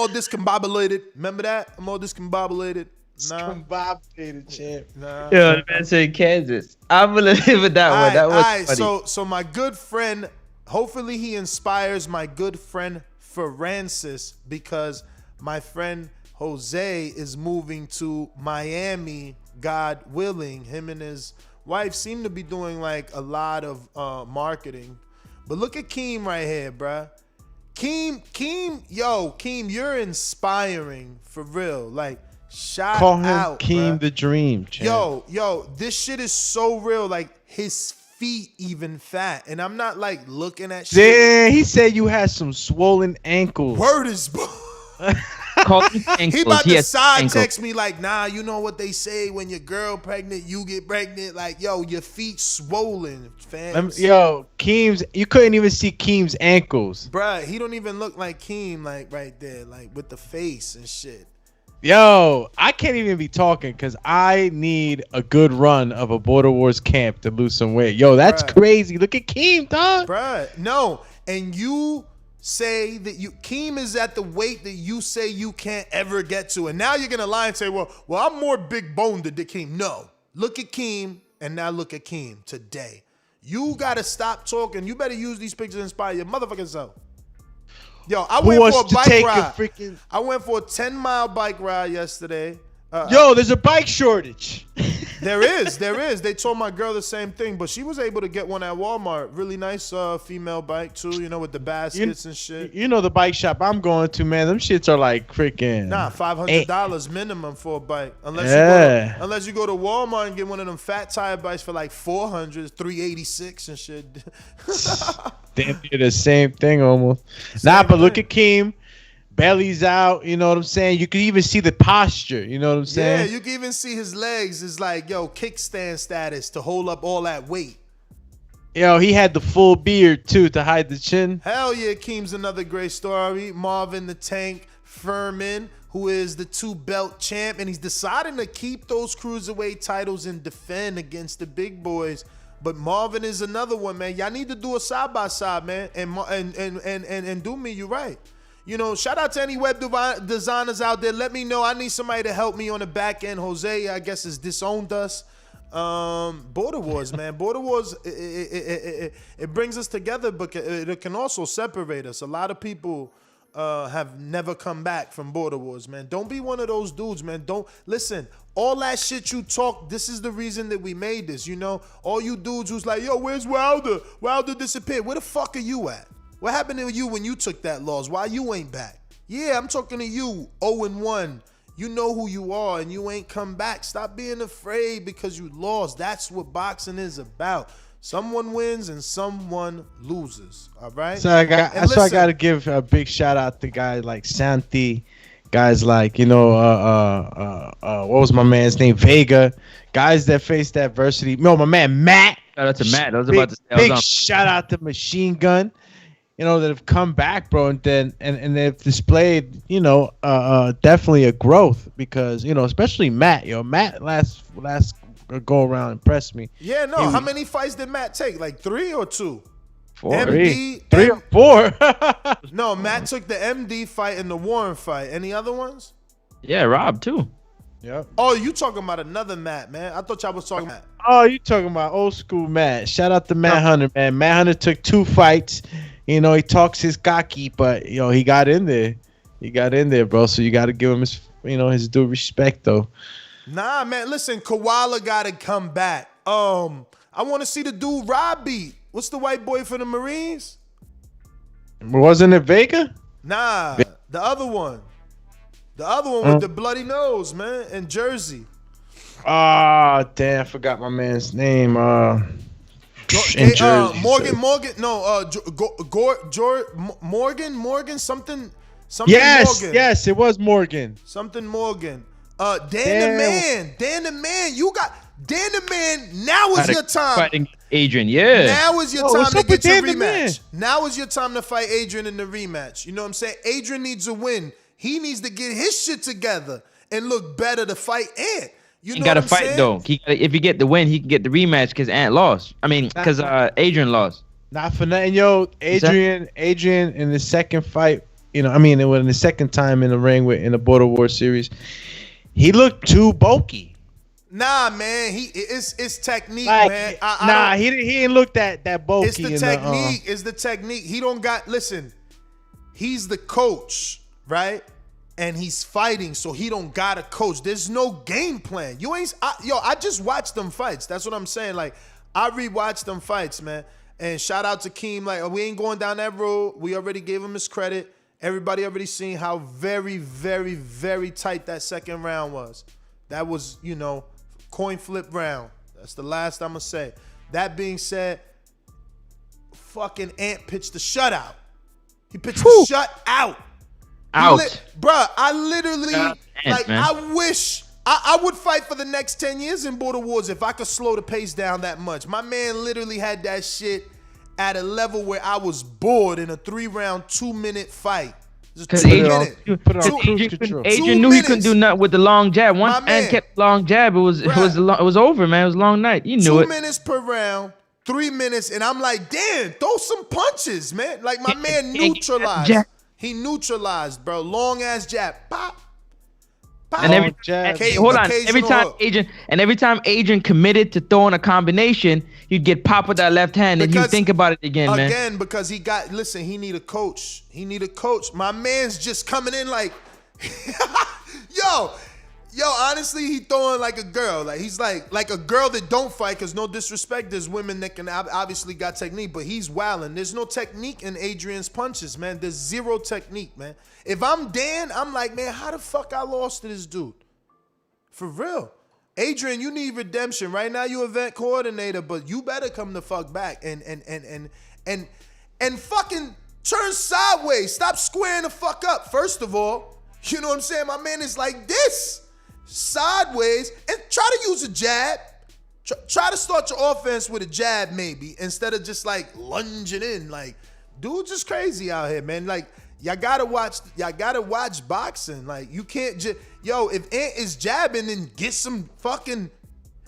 discombobulated. Remember that? I'm all discombobulated. Discombobulated, champ. Nah. Yo, the man said Kansas. I'm gonna live with that one. That was funny. So my good friend, hopefully he inspires my good friend Francis, because my friend Jose is moving to Miami, God willing. Him and his wife seem to be doing like a lot of marketing. But look at Keem right here, bruh. Keem, you're inspiring for real. Like, shout Call him out, Keem bruh. the Dream, champ. Yo, this shit is so real. Like, his feet even fat, and I'm not like looking at shit. Damn, he said you had some swollen ankles. Word is he about to side text me like, nah, you know what they say, when your girl pregnant, you get pregnant. Like, yo, your feet swollen, fam. Yo, you couldn't even see Keem's ankles. Bruh, he don't even look like Keem, like right there, like with the face and shit. Yo, I can't even be talking because I need a good run of a Border Wars camp to lose some weight. Yo, that's crazy. Look at Keem, dog. Bruh, no. And you say that Keem is at the weight that you say you can't ever get to. And now you're going to lie and say, well, I'm more big boned than Keem. No. Look at Keem, and now look at Keem today. You got to stop talking. You better use these pictures to inspire your motherfucking self. Yo, I went for a bike ride. I went for a 10-mile bike ride yesterday. There's a bike shortage. There is. They told my girl the same thing, but she was able to get one at Walmart. Really nice female bike too, with the baskets and shit. You know the bike shop I'm going to, man. Them shits are like freaking $500 minimum for a bike. Unless you go to Walmart and get one of them fat tire bikes for like $400, $386 and shit. Damn near the same thing almost. But look at Keem. Belly's out, you know what I'm saying? You can even see the posture, you know what I'm saying? Yeah, you can even see his legs. It's like, kickstand status to hold up all that weight. Yo, he had the full beard, too, to hide the chin. Hell yeah, Keem's another great story. Marvin the Tank Furman, who is the 2-belt champ, and he's deciding to keep those cruiserweight titles and defend against the big boys. But Marvin is another one, man. Y'all need to do a side-by-side, man. And do me, you're right. You know, shout out to any web designers out there. Let me know. I need somebody to help me on the back end. Jose, I guess, has disowned us. Border Wars, man. Border Wars, it brings us together, but it can also separate us. A lot of people have never come back from Border Wars, man. Don't be one of those dudes, man. Don't listen. All that shit you talk, this is the reason that we made this, you know? All you dudes who's like, yo, where's Wilder? Wilder disappeared. Where the fuck are you at? What happened to you when you took that loss? Why you ain't back? Yeah, I'm talking to you, 0-1. You know who you are, and you ain't come back. Stop being afraid because you lost. That's what boxing is about. Someone wins and someone loses. All right. So I got to give a big shout out to guys like Santi, guys like what was my man's name, Vega, guys that faced adversity. No, my man Matt. Shout out to Matt. I was about to say. Big shout out to Machine Gun. That have come back, bro, and they've displayed, definitely a growth because, especially Matt, Matt last go around impressed me. Yeah, no. How many fights did Matt take? Like 3 or 2? 4. MD, 3 or 4. No, Matt took the MD fight and the Warren fight. Any other ones? Yeah, Rob too. Yeah. Oh, you talking about another Matt, man? I thought y'all was talking about. Oh, you talking about old school Matt? Shout out to Matt Hunter, man. Matt Hunter took 2 fights. He talks his cocky, but he got in there. He got in there, bro. So you got to give him his, his due respect, though. Nah, man. Listen, Koala got to come back. I want to see the dude Rob beat. What's the white boy for the Marines? Wasn't it Vega? Nah, the other one. The other one with the bloody nose, man, in Jersey. Ah, damn, I forgot my man's name. Morgan, something. Yes, Morgan. yes, it was Morgan. Something Morgan. Dan the man. You got Dan the man. Now is your time. Fighting Adrian, yeah. Now is your time to get your rematch. Now is your time to fight Adrian in the rematch. You know what I'm saying? Adrian needs a win. He needs to get his shit together and look better to fight Ant. He got to fight though. If he get the win, he can get the rematch because Ant lost. I mean, because Adrian lost. Not for nothing, yo. Adrian in the second fight, in the second time in the ring in the Border War series, he looked too bulky. Nah, man, it's technique, man. He didn't look that bulky. It's the technique. It's the technique. He don't got. Listen, he's the coach, right? And he's fighting, so he don't got a coach. There's no game plan. I just watched them fights. That's what I'm saying. Like, I rewatched them fights, man. And shout out to Keem. Like, we ain't going down that road. We already gave him his credit. Everybody already seen how very, very, very tight that second round was. That was, coin flip round. That's the last I'm gonna say. That being said, fucking Ant pitched the shutout. He pitched the shutout. Bruh, I literally, I wish I would fight for the next 10 years in Border Wars if I could slow the pace down that much. My man literally had that shit at a level where I was bored in a 3-round, 2-minute fight. Because Adrian knew he couldn't do nothing with the long jab. Once Ant kept long jab, it was over, man. It was a long night. You knew 2 minutes per round, 3 minutes, and I'm like, damn, throw some punches, man. Like my man neutralized. He neutralized, bro. Long ass jab. Pop. Pop. And every time Adrian committed to throwing a combination, you'd get popped with that left hand and you think about it again, man. Again, because he need a coach. He need a coach. My man's just coming in like, yo, honestly, he throwing like a girl. Like he's like a girl that don't fight, because no disrespect, there's women that can obviously got technique, but he's wilding. There's no technique in Adrian's punches, man. There's zero technique, man. If I'm Dan, I'm like, man, how the fuck I lost to this dude? For real. Adrian, you need redemption. Right now you event coordinator, but you better come the fuck back and fucking turn sideways. Stop squaring the fuck up. First of all, you know what I'm saying? My man is like this. Sideways, and try to use a jab. Try to start your offense with a jab, maybe, instead of just like lunging in. Like, dude's just crazy out here, man. Like, y'all gotta watch boxing. Like, you can't just if Ant is jabbing, then get some fucking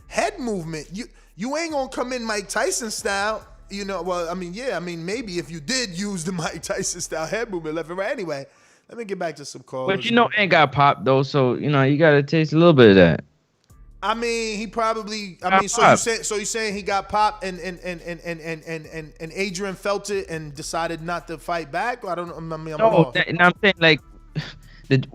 head movement. You ain't gonna come in Mike Tyson style. Well, maybe if you did use the Mike Tyson style head movement left and right. Anyway, Let me get back to some calls. But you know, Ant got popped though, so you know you gotta taste a little bit of that. I mean, he probably. I mean, so you saying he got popped and Adrian felt it and decided not to fight back? I don't know. I mean, No, and I'm saying like,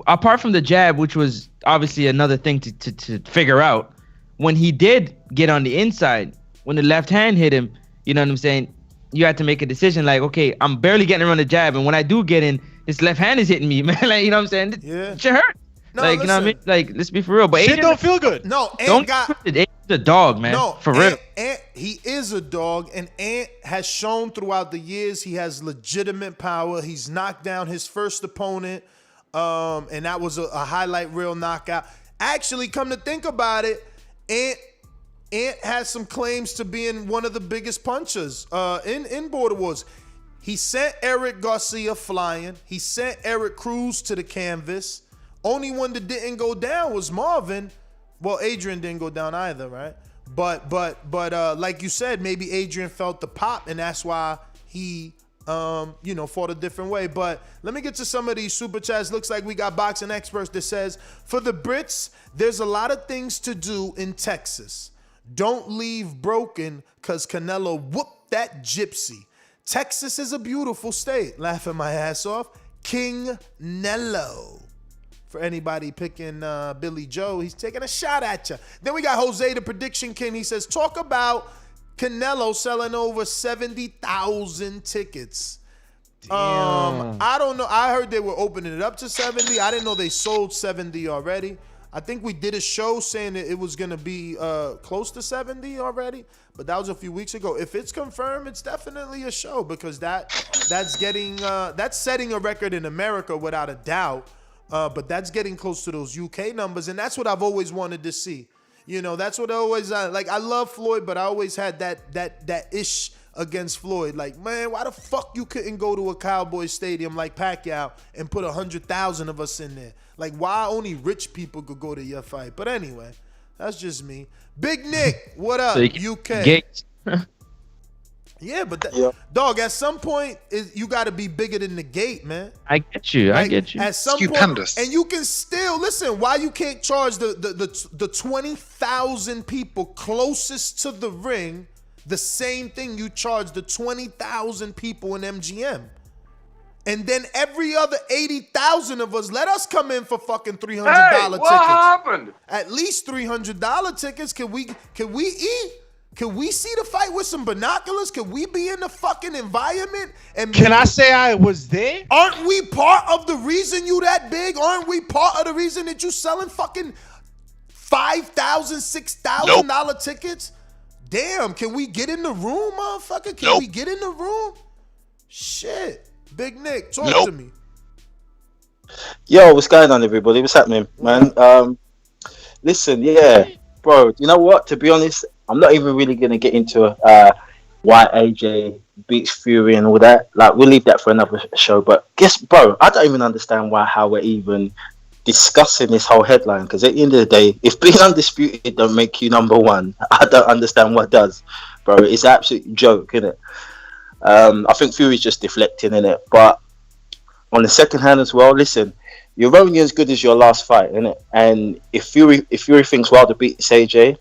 apart from the jab, which was obviously another thing to figure out, when he did get on the inside, when the left hand hit him, you know what I'm saying? You had to make a decision like, okay, I'm barely getting around the jab, and when I do get in, this left hand is hitting me, man. Like, you know what I'm saying? Yeah. Shit hurt. No, like, you know what I mean? Like, let's be for real. But Shit Adrian, don't feel good. No, Adrian's a dog, man. No, for real. Ant, he is a dog, and Ant has shown throughout the years he has legitimate power. He's knocked down his first opponent, and that was a highlight reel knockout. Actually, come to think about it, Ant has some claims to being one of the biggest punchers in Border Wars. He sent Eric Garcia flying. He sent Eric Cruz to the canvas. Only one that didn't go down was Marvin. Well, Adrian didn't go down either, right? But like you said, maybe Adrian felt the pop, and that's why he fought a different way. But let me get to some of these super chats. Looks like we got boxing experts that says, for the Brits, there's a lot of things to do in Texas. Don't leave broken, cause Canelo whooped that gypsy. Texas is a beautiful state. Laughing my ass off. King Nello. For anybody picking Billy Joe, he's taking a shot at you. Then we got Jose, the prediction king. He says, talk about Canelo selling over 70,000 tickets. I don't know. I heard they were opening it up to 70. I didn't know they sold 70 already. I think we did a show saying that it was going to be close to 70 already, but that was a few weeks ago. If it's confirmed, it's definitely a show, because that's setting a record in America without a doubt. But that's getting close to those UK numbers, and that's what I've always wanted to see. You know, that's what I always like. I love Floyd, but I always had that ish against Floyd. Like, man, why the fuck you couldn't go to a Cowboys stadium like Pacquiao and put 100,000 of us in there? Like, why only rich people could go to your fight? But anyway, that's just me. Big Nick, what up? So UK. Yeah, but dog, at some point, you got to be bigger than the gate, man. I get you. I get you. At some point, and you can still listen. Why you can't charge the 20,000 people closest to the ring the same thing you charge the 20,000 people in MGM? And then every other 80,000 of us, let us come in for fucking $300 tickets. What happened? At least $300 tickets. Can we eat? Can we see the fight with some binoculars? Can we be in the fucking environment? And can I say I was there? Aren't we part of the reason you that big? Aren't we part of the reason that you selling fucking $5,000, $6,000 tickets? Damn, can we get in the room, motherfucker? Can we get in the room? Shit. Big Nick, talk to me. Yo, what's going on, everybody? What's happening, man? Listen, bro, you know what? To be honest, I'm not even really going to get into why AJ beats Fury and all that. Like, we'll leave that for another show. But bro, I don't even understand how we're even discussing this whole headline. Because at the end of the day, if being undisputed don't make you number one, I don't understand what does, bro. It's an absolute joke, isn't it? I think Fury's just deflecting, innit? But on the second hand as well, listen, you're only as good as your last fight, innit? And if Fury thinks Wilder beats AJ,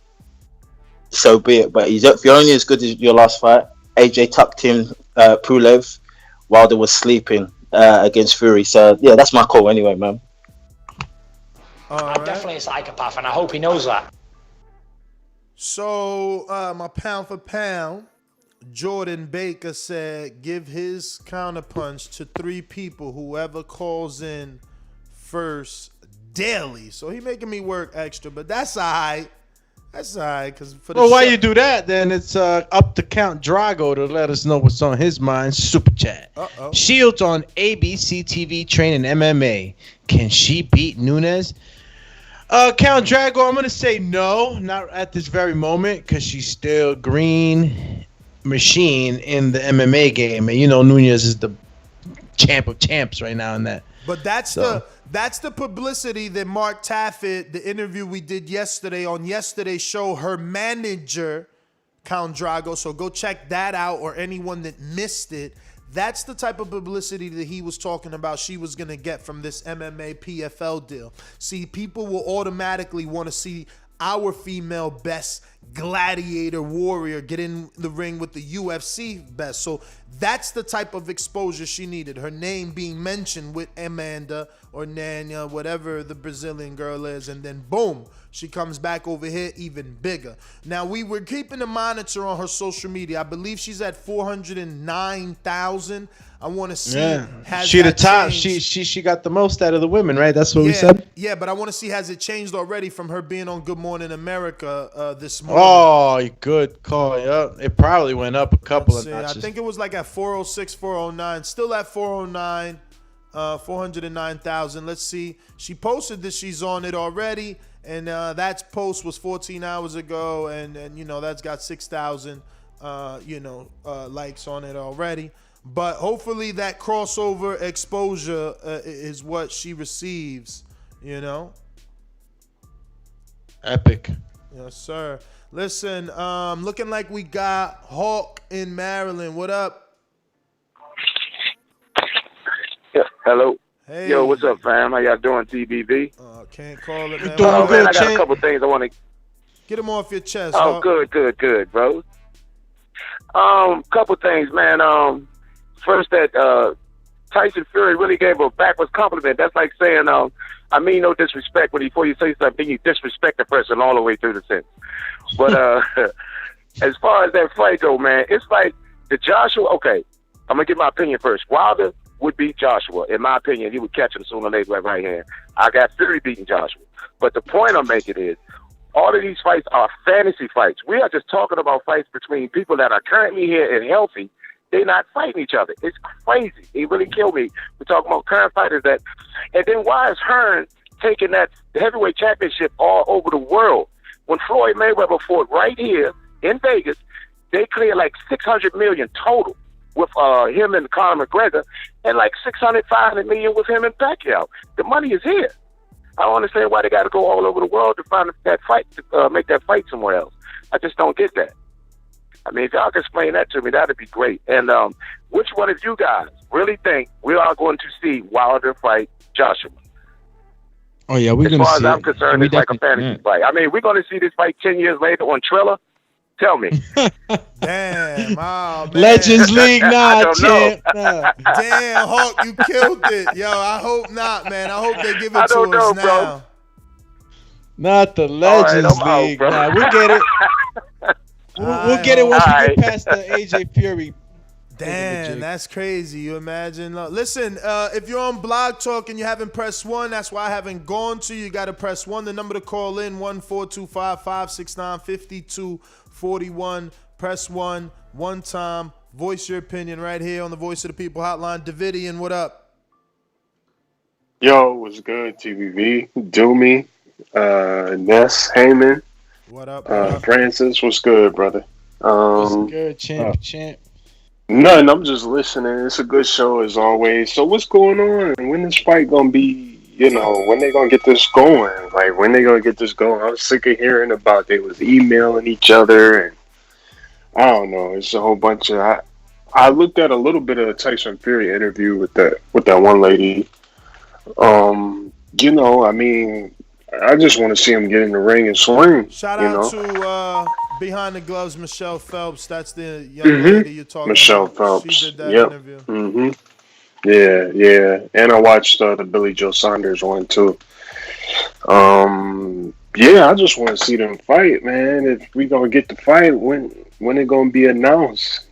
so be it. But if you're only as good as your last fight, AJ tucked in Pulev, Wilder was sleeping against Fury. So yeah, that's my call anyway, man. I'm definitely a psychopath, and I hope he knows that. So my pound for pound, Jordan Baker said, give his counterpunch to 3 people, whoever calls in first daily. So he making me work extra, but that's all right. That's all right. Why you do that, then it's up to Count Drago to let us know what's on his mind. Super chat. Shields on ABC TV training MMA. Can she beat Nunes? Count Drago, I'm going to say no, not at this very moment, because she's still green machine in the MMA game. And you know Nunes is the champ of champs right now in that. But that's the publicity that Mark Taffet, the interview we did yesterday on yesterday's show, her manager, Count Drago. So go check that out, or anyone that missed it. That's the type of publicity that he was talking about she was going to get from this MMA PFL deal. See, people will automatically want to see our female best gladiator warrior get in the ring with the UFC best. So that's the type of exposure she needed. Her name being mentioned with Amanda or Nanya, whatever the Brazilian girl is, and then boom, she comes back over here even bigger. Now, we were keeping a monitor on her social media. I believe she's at 409,000. I want to see. Has She the that top. changed? She got the most out of the women, right? That's what we said. Yeah, but I want to see, has it changed already from her being on Good Morning America this morning? Oh, good call. Yep. It probably went up a couple of notches. I think it was like at 406, 409. Still at 409, 409,000. Let's see. She posted that she's on it already, and that post was 14 hours ago, and that's got 6,000 likes on it already. But hopefully that crossover exposure is what she receives, Epic. Yes, sir. Listen, looking like we got Hawk in Maryland. What up? Yeah, hello. Hey. Yo, what's up, fam? How y'all doing, TBV? Can't call it, man. Man, I got a couple things I want to... Get them off your chest. Oh, Hawk. good, bro. Couple things, man. First, that Tyson Fury really gave a backwards compliment. That's like saying, I mean no disrespect, but before you say something, you disrespect the person all the way through the sentence. But as far as that fight go, man, it's like the Joshua. Okay, I'm gonna give my opinion first. Wilder would beat Joshua. In my opinion, he would catch him sooner or later with right hand. I got Fury beating Joshua. But the point I'm making is, all of these fights are fantasy fights. We are just talking about fights between people that are currently here and healthy. They're not fighting each other. It's crazy. It really killed me. We're talking about current fighters that, and then why is Hearn taking that heavyweight championship all over the world? When Floyd Mayweather fought right here in Vegas, they cleared like $600 million total with him and Conor McGregor, and like $500 million with him and Pacquiao. The money is here. I don't understand why they got to go all over the world to find that fight, to make that fight somewhere else. I just don't get that. I mean, if y'all can explain that to me, that'd be great. And which one of you guys really think we are going to see Wilder fight Joshua? Oh yeah, we're gonna see. As far as I'm concerned, it's like a fantasy fight. I mean, we're going to see this fight 10 years later on Triller. Tell me. Damn, oh, man. Legends League, I don't know. champ. Damn, Hawk, you killed it. Yo, I hope not, man. I hope they give it I to don't us know, now. bro. Not the Legends I'm out, League. bro. Nah, we'll get it. We'll get it once we get past the AJ Fury. Damn, that's crazy. You imagine? Listen, if you're on Blog Talk and you haven't pressed 1, that's why I haven't gone to you. You got to press 1. The number to call in, 1-425-569-5241. Press 1 time. Voice your opinion right here on the Voice of the People hotline. Davidian, what up? Yo, what's good, TVV? Doomy, Ness, Heyman. What up, Francis, what's good, brother? What's good, champ? Nothing, I'm just listening. It's a good show as always. So what's going on? When this fight gonna be, when they gonna get this going? Like, when they gonna get this going? I was sick of hearing about they was emailing each other, and I don't know. It's a whole bunch of... I looked at a little bit of a Tyson Fury interview with that one lady. I mean, I just want to see him get in the ring and swing. Shout out to Behind the Gloves, Michelle Phelps. That's the young lady you're talking Michelle about. Phelps. She did that Yep. interview. Yeah. And I watched the Billy Joe Saunders one too. I just want to see them fight, man. If we gonna get the fight, when it gonna be announced?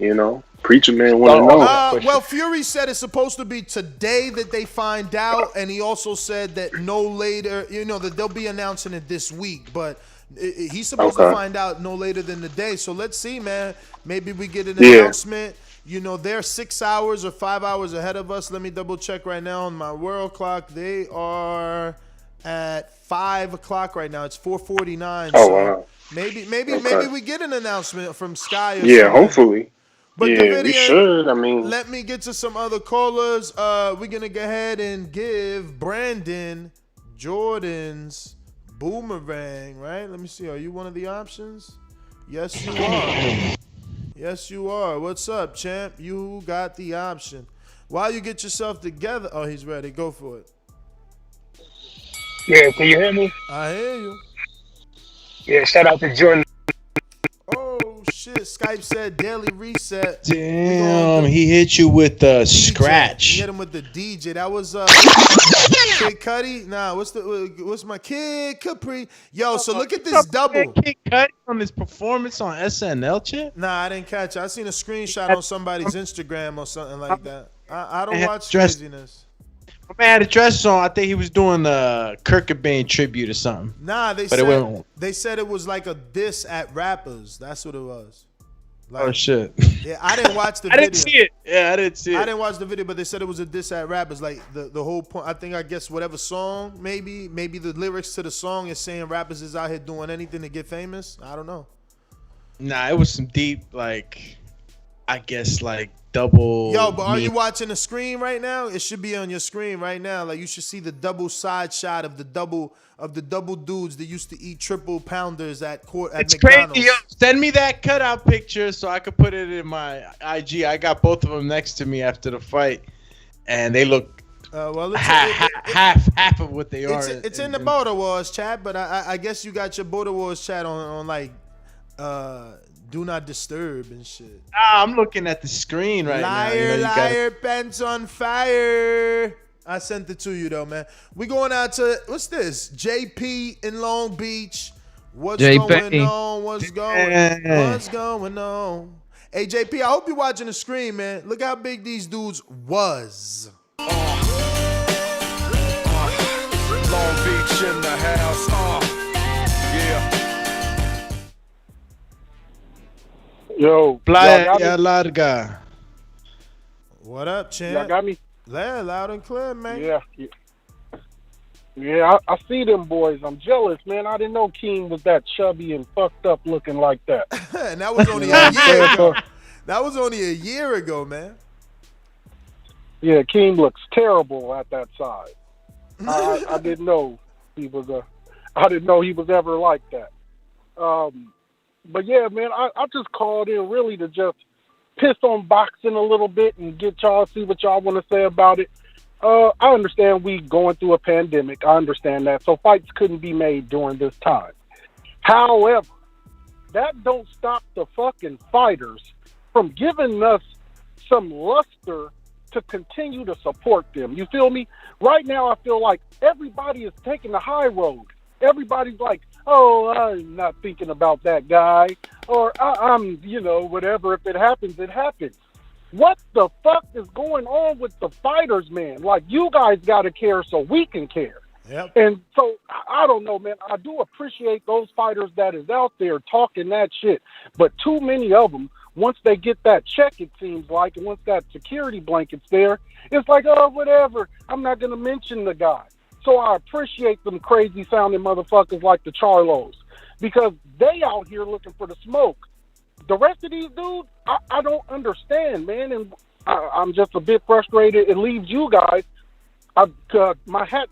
Preacher man want to know. Well, Fury said it's supposed to be today that they find out, and he also said that no later, that they'll be announcing it this week, but he's supposed to find out no later than the day. So let's see, man. Maybe we get an announcement. They're 6 hours or 5 hours ahead of us. Let me double check right now on my world clock. They are at 5 o'clock right now. It's 4:49. Oh, so wow. Maybe we get an announcement from Sky or Yeah, something. hopefully. But we should. I mean, let me get to some other callers. We're going to go ahead and give Brandon Jordan's boomerang, right? Let me see. Are you one of the options? Yes, you are. Yes, you are. What's up, champ? You got the option. While you get yourself together. Oh, he's ready. Go for it. Yeah, can you hear me? I hear you. Yeah, shout out to Jordan. Oh, shit. Skype said daily reset. Damn, he hit you with the scratch. He hit him with the DJ. That was Kid Cudi. Nah, what's my Kid Capri? Yo, so look at this double. Kid Cudi on his performance on SNL, champ? Nah, I didn't catch it. I seen a screenshot on somebody's Instagram or something like that. I don't watch craziness. My man had a dress on. I think he was doing the Kurt Cobain tribute or something. Nah, they said it was like a diss at rappers. That's what it was. Like, oh shit! Yeah, I didn't watch the video. I didn't see it. Yeah, I didn't see it. I didn't watch the video, but they said it was a diss at rappers. Like the whole point. I guess whatever song, maybe the lyrics to the song is saying rappers is out here doing anything to get famous. I don't know. Nah, it was some deep, like, I guess, like double. Yo, but are you watching the screen right now? It should be on your screen right now. Like you should see the double side shot of the double dudes that used to eat triple pounders at It's McDonald's. crazy. Yo, send me that cutout picture so I could put it in my IG. I got both of them next to me after the fight, and they look half of what they are. It's in the Border Wars chat, but I guess you got your Border Wars chat on like do not disturb and shit. I'm looking at the screen right now. Liar, pants on fire. I sent it to you though, man. We going out to what's this? JP in Long Beach. What's going on? What's going on? Hey JP, I hope you're watching the screen, man. Look how big these dudes was. Long Beach in the house. Yeah. Yo, Playa Larga. What up, champ? Y'all got me? Yeah, loud and clear, man. Yeah, I see them boys. I'm jealous, man. I didn't know King was that chubby and fucked up looking like that. And that was only a year ago. That was only a year ago, man. Yeah, King looks terrible at that size. I didn't know he was I didn't know he was ever like that. But yeah, man, I just called in really to just piss on boxing a little bit and get y'all see what y'all want to say about it. I understand we going through a pandemic. I understand that. So fights couldn't be made during this time. However, that don't stop the fucking fighters from giving us some luster to continue to support them. You feel me? Right now, I feel like everybody is taking the high road. Everybody's like, oh, I'm not thinking about that guy. Or I'm, whatever. If it happens, it happens. What the fuck is going on with the fighters, man? Like, you guys got to care so we can care. Yep. And so, I don't know, man. I do appreciate those fighters that is out there talking that shit. But too many of them, once they get that check, it seems like, and once that security blanket's there, it's like, oh, whatever. I'm not going to mention the guy. So I appreciate them crazy sounding motherfuckers like the Charlos because they out here looking for the smoke. The rest of these dudes, I don't understand, man. And I'm just a bit frustrated. It leaves you guys. I tip my hat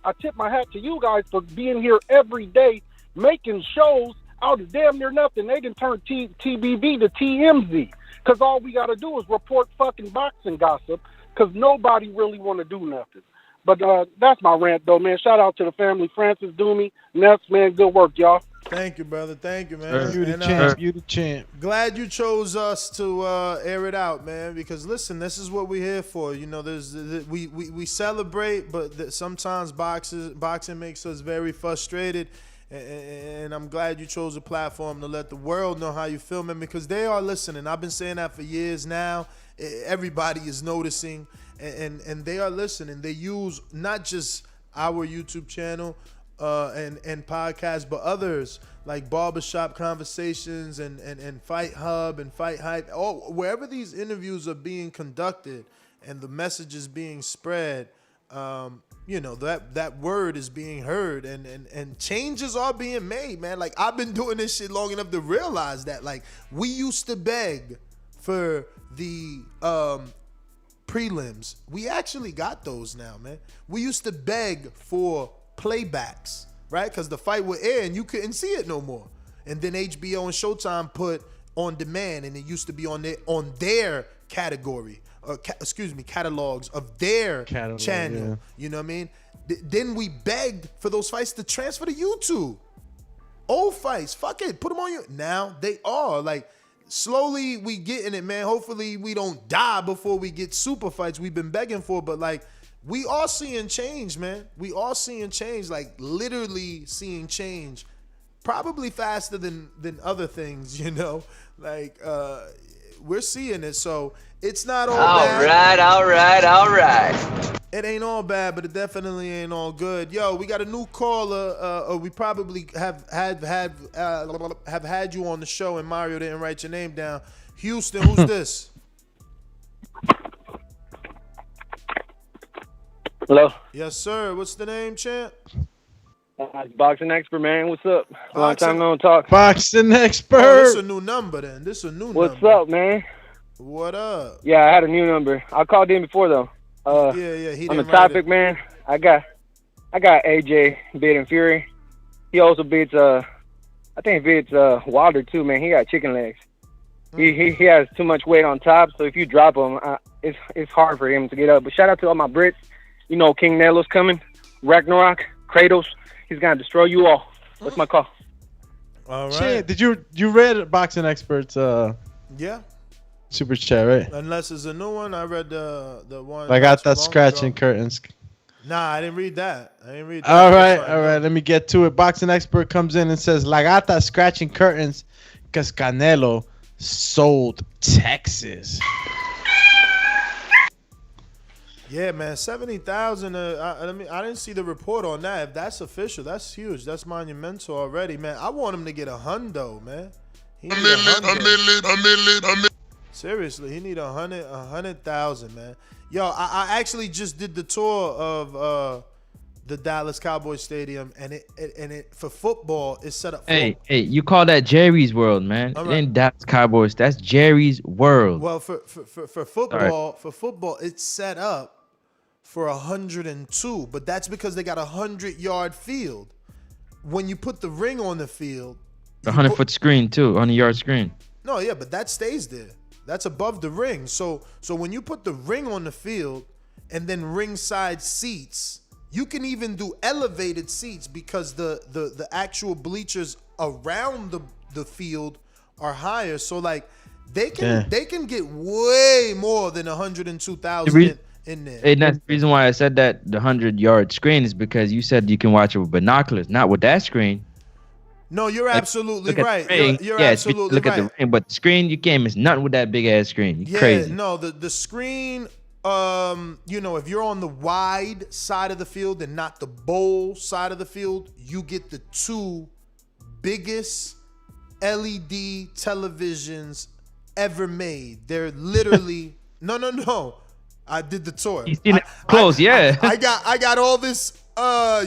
to you guys for being here every day, making shows out of damn near nothing. They can turn TBV to TMZ because all we got to do is report fucking boxing gossip because nobody really want to do nothing. But that's my rant, though, man. Shout out to the family, Francis, Doomy, Ness, man. Good work, y'all. Thank you, brother. Thank you, man. You the champ. You the champ. Glad you chose us to air it out, man. Because listen, this is what we're here for. We celebrate, but sometimes boxing makes us very frustrated. And I'm glad you chose a platform to let the world know how you feel, man. Because they are listening. I've been saying that for years now. Everybody is noticing. And they are listening. They use not just our YouTube channel and podcast, but others like Barbershop Conversations and Fight Hub and Fight Hype. Wherever these interviews are being conducted and the message is being spread, that word is being heard and changes are being made, man. Like, I've been doing this shit long enough to realize that, like, we used to beg for the prelims. We actually got those now, man. We used to beg for playbacks, right? Because the fight would air and you couldn't see it no more. And then HBO and Showtime put on demand, and it used to be on their category, catalogs of their channel. Yeah. You know what I mean? Then we begged for those fights to transfer to YouTube. Old fights, fuck it, put them on you. Now they are like, slowly we getting it, man. Hopefully we don't die before we get super fights we've been begging for, but like, we are seeing change, man. We are seeing change, like literally seeing change, probably faster than other things, you know. Like we're seeing it, so it's not all bad. All right. It ain't all bad, but it definitely ain't all good. Yo, we got a new caller. Or we probably have had you on the show, and Mario didn't write your name down. Houston, who's this? Hello. Yes, sir. What's the name, champ? Boxing expert, man. What's up? Long time no talk. Boxing expert. Oh, this is a new number then. This is a new What's number. up, man? What up? Yeah, I had a new number. I called in before though. He on the didn't topic, man. I got AJ beating Fury. He also beats I think he beats Wilder too, man. He got chicken legs. He has too much weight on top, so if you drop him, it's hard for him to get up. But shout out to all my Brits. You know King Nelo's coming. Ragnarok, Kratos. He's gonna destroy you all. That's my call. All right. Shit, did you read Boxing Experts? Yeah. Super chat, right? Unless it's a new one, I read the one. I got that scratching curtains. Nah, I didn't read that. All right. Let me get to it. Boxing Expert comes in and says, "La gata scratching curtains, cause Canelo sold Texas." Yeah, man, 70,000. I didn't see the report on that. If that's official, that's huge. That's monumental already, man. I want him to get a hundo, man. He need a million. Seriously, he need 100,000, man. Yo, I actually just did the tour of the Dallas Cowboys Stadium, and it for football is set up. Hey, you call that Jerry's World, man? It ain't Dallas Cowboys. That's Jerry's World. Well, for football, it's set up for 102, but that's because they got a 100-yard field. When you put the ring on the field, 100-foot screen too, 100-yard screen. No, yeah, but that stays there. That's above the ring. So when you put the ring on the field and then ringside seats, you can even do elevated seats because the actual bleachers around the field are higher. So like they can get way more than 102,000 in there. And that's the reason why I said that the 100-yard screen is because you said you can watch it with binoculars, not with that screen. No, you're absolutely right. You're yeah, absolutely look right. at the ring, but the screen, you can't miss nothing with that big ass screen. You're crazy. No, the screen, if you're on the wide side of the field and not the bowl side of the field, you get the two biggest LED televisions ever made. They're literally no. I did the tour. You seen it close, yeah. I got all this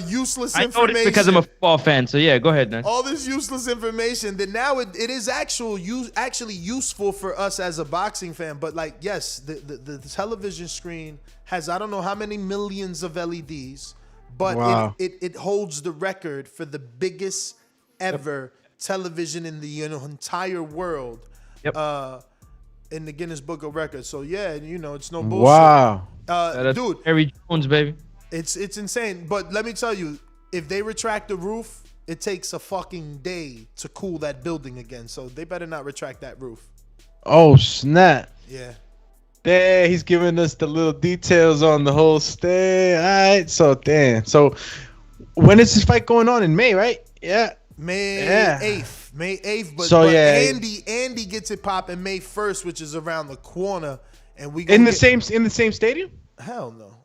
useless information. I know this because I'm a football fan, so yeah, go ahead, man. All this useless information that now it is actually useful for us as a boxing fan. But like, yes, the television screen has I don't know how many millions of LEDs, but wow. it holds the record for the biggest ever television in the entire world. Yep. In the Guinness Book of Records. So yeah, it's no bullshit. Wow. Dude. Harry Jones, baby. It's insane. But let me tell you, if they retract the roof, it takes a fucking day to cool that building again. So they better not retract that roof. Oh, snap. Yeah. There, he's giving us the little details on the whole stay. All right. So, damn. So, when is this fight going on? In May, right? Yeah. May 8th. May 8th. But Andy gets it popping May 1st, which is around the corner. And we in the same stadium? Hell no.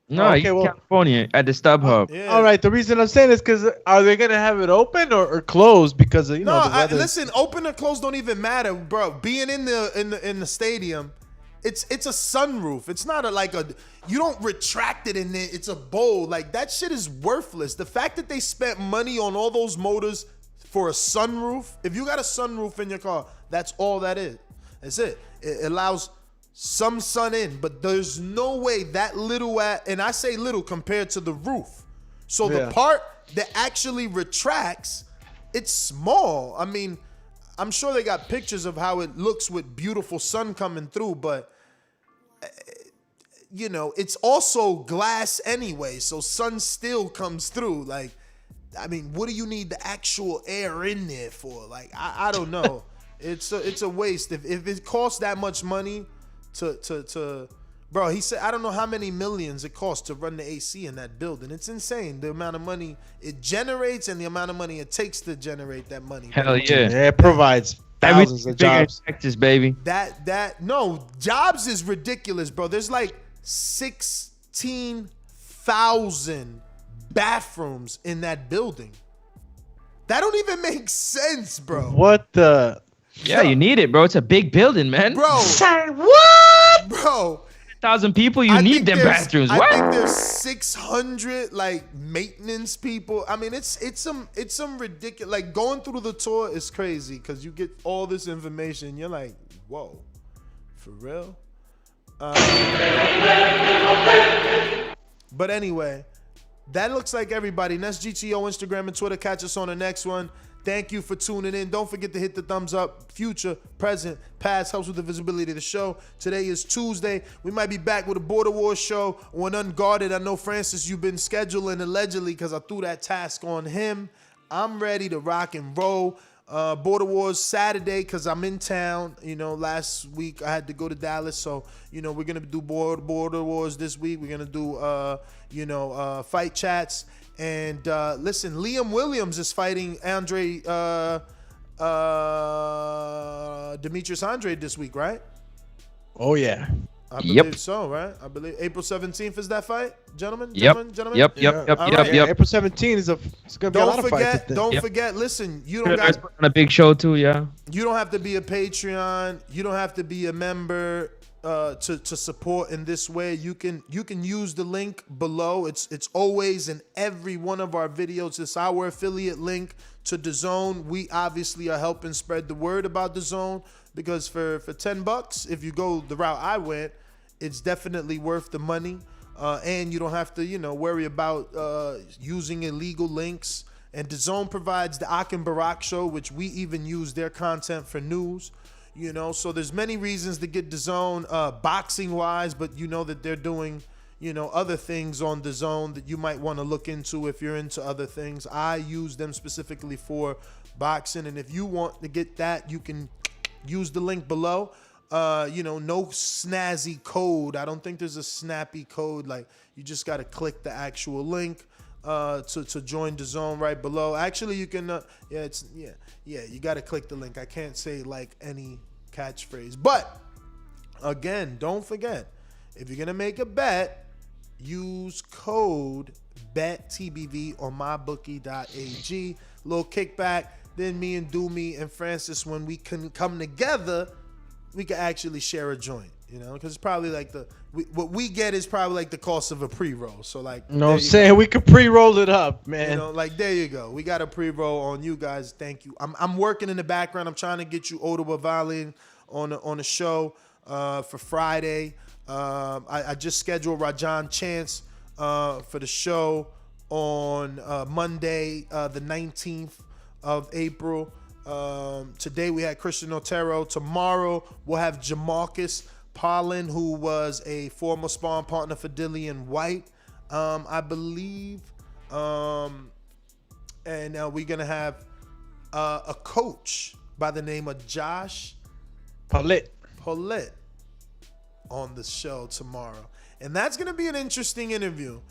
No, California at the StubHub. Yeah. All right. The reason I'm saying is because are they gonna have it open or closed because of the weather? Listen, open or closed don't even matter, bro. Being in the stadium, it's a sunroof. It's not you don't retract it in there. It's a bowl. Like that shit is worthless. The fact that they spent money on all those motors for a sunroof. If you got a sunroof in your car, that's all that is. That's it. It allows some sun in, but there's no way that little and I say little compared to the roof. So the part that actually retracts, it's small. I mean, I'm sure they got pictures of how it looks with beautiful sun coming through, but you know, it's also glass anyway, so sun still comes through. Like, I mean, what do you need the actual air in there for? Like, I don't know. It's a waste. If it costs that much money to bro, he said, I don't know how many millions it costs to run the AC in that building. It's insane, the amount of money it generates and the amount of money it takes to generate that money. Hell yeah. Yeah, it provides thousands of jobs. Texas, baby. No, jobs is ridiculous, bro. There's like 16,000 bathrooms in that building. That don't even make sense, bro. What the? Yeah, you need it, bro. It's a big building, man. Bro. Say what? Bro. 1,000 people, you need them bathrooms. What? I think there's 600 like maintenance people. I mean, it's some ridiculous. Like, going through the tour is crazy because you get all this information. You're like, whoa, for real? But anyway, that looks like everybody. That's GTO, Instagram, and Twitter. Catch us on the next one. Thank you for tuning in. Don't forget to hit the thumbs up. Future, present, past helps with the visibility of the show. Today is Tuesday. We might be back with a Border Wars show on Unguarded. I know, Francis, you've been scheduling allegedly because I threw that task on him. I'm ready to rock and roll. Border Wars Saturday because I'm in town. You know, last week I had to go to Dallas, so you know we're gonna do Border Wars this week. We're gonna do fight chats. And listen, Liam Williams is fighting Demetrius Andrade this week, right? Oh yeah. I believe so, right? I believe April 17th is that fight, gentlemen. Yep. Gentlemen. Yep. April 17th is it's gonna be a lot of fights. Don't forget. Listen, you don't got on a big show too. Yeah. You don't have to be a Patreon. You don't have to be a member to support in this way. You can use the link below. It's always in every one of our videos. It's our affiliate link to Dazn. We obviously are helping spread the word about Dazn because for $10, if you go the route I went, it's definitely worth the money. And you don't have to, worry about using illegal links. And Dazn provides the Akin Barak show, which we even use their content for news. So there's many reasons to get Dazn boxing wise, but you know that they're doing, other things on Dazn that you might want to look into if you're into other things. I use them specifically for boxing, and if you want to get that, you can use the link below. No snazzy code. I don't think there's a snappy code. Like, you just got to click the actual link to join Dazn right below. Actually, you can you got to click the link. I can't say like any catchphrase, but again, don't forget, if you're gonna make a bet, use code BETTBV on mybookie.ag. Little kickback. Then me and Doomy and Francis, when we can come together, we can actually share a joint. Because it's probably like what we get is probably like the cost of a pre-roll. So like, I'm saying we could pre-roll it up, man. There you go. We got a pre-roll on you guys. Thank you. I'm working in the background. I'm trying to get you Odawa Valiant on a show for Friday. I just scheduled Rajan Chance for the show on Monday, the 19th of April. Today we had Christian Otero. Tomorrow we'll have Jamarcus Pollen, who was a former sparring partner for Dillian White, I believe. And we're going to have a coach by the name of Josh Paulette on the show tomorrow. And that's going to be an interesting interview.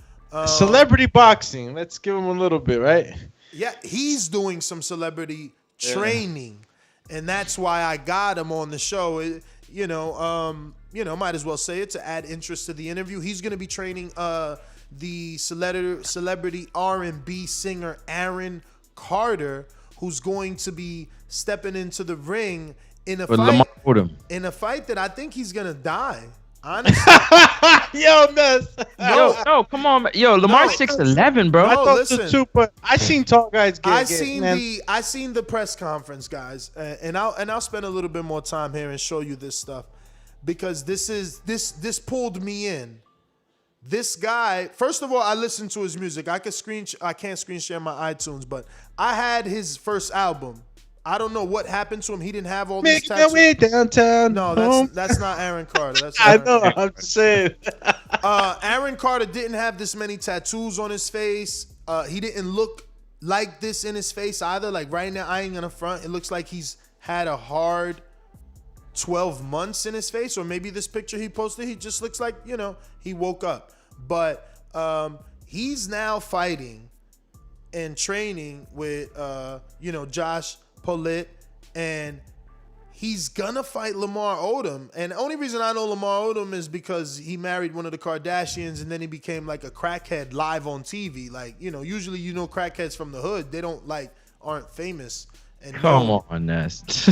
Celebrity boxing. Let's give him a little bit, right? Yeah, he's doing some celebrity training. And that's why I got him on the show. Might as well say it to add interest to the interview. He's going to be training the celebrity R&B singer Aaron Carter, who's going to be stepping into the ring in a fight that I think he's going to die. Honestly. Yo, Mess. No, come on, yo, Lamar's 6'11", bro. I thought the two, but I seen tall guys get. I seen the press conference, guys, and I'll spend a little bit more time here and show you this stuff because this pulled me in. This guy, first of all, I listened to his music. I can't screen share my iTunes, but I had his first album. I don't know what happened to him. He didn't have all these Making tattoos. my way downtown. No, that's not Aaron Carter. That's I Aaron know. Carter. I'm just saying. Aaron Carter didn't have this many tattoos on his face. He didn't look like this in his face either. Like right now, I ain't gonna front. It looks like he's had a hard 12 months in his face, or maybe this picture he posted, he just looks like, he woke up. But he's now fighting and training with, Josh Pollitt, and he's gonna fight Lamar Odom. And the only reason I know Lamar Odom is because he married one of the Kardashians, and then he became like a crackhead live on TV. Like, usually crackheads from the hood, they aren't famous. And Come on, Nest.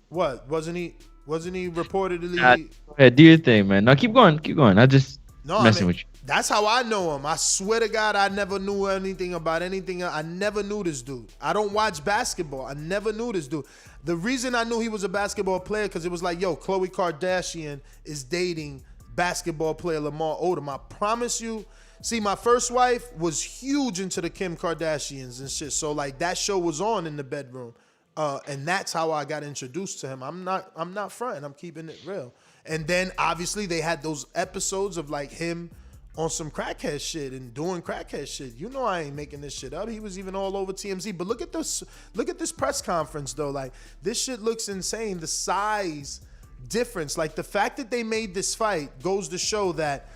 What? Wasn't he reportedly? Go ahead, do your thing, man. No, keep going. I just messing with you. That's how I know him. I swear to God, I never knew anything about anything. I never knew this dude. I don't watch basketball. I never knew this dude. The reason I knew he was a basketball player, because it was like, yo, Khloe Kardashian is dating basketball player Lamar Odom. I promise you. See, my first wife was huge into the Kim Kardashians and shit. So like that show was on in the bedroom. And that's how I got introduced to him. I'm not fronting. I'm keeping it real. And then obviously they had those episodes of like him on some crackhead shit and doing crackhead shit. I ain't making this shit up. He was even all over TMZ. But look at this press conference though. Like this shit looks insane. The size difference, like the fact that they made this fight goes to show that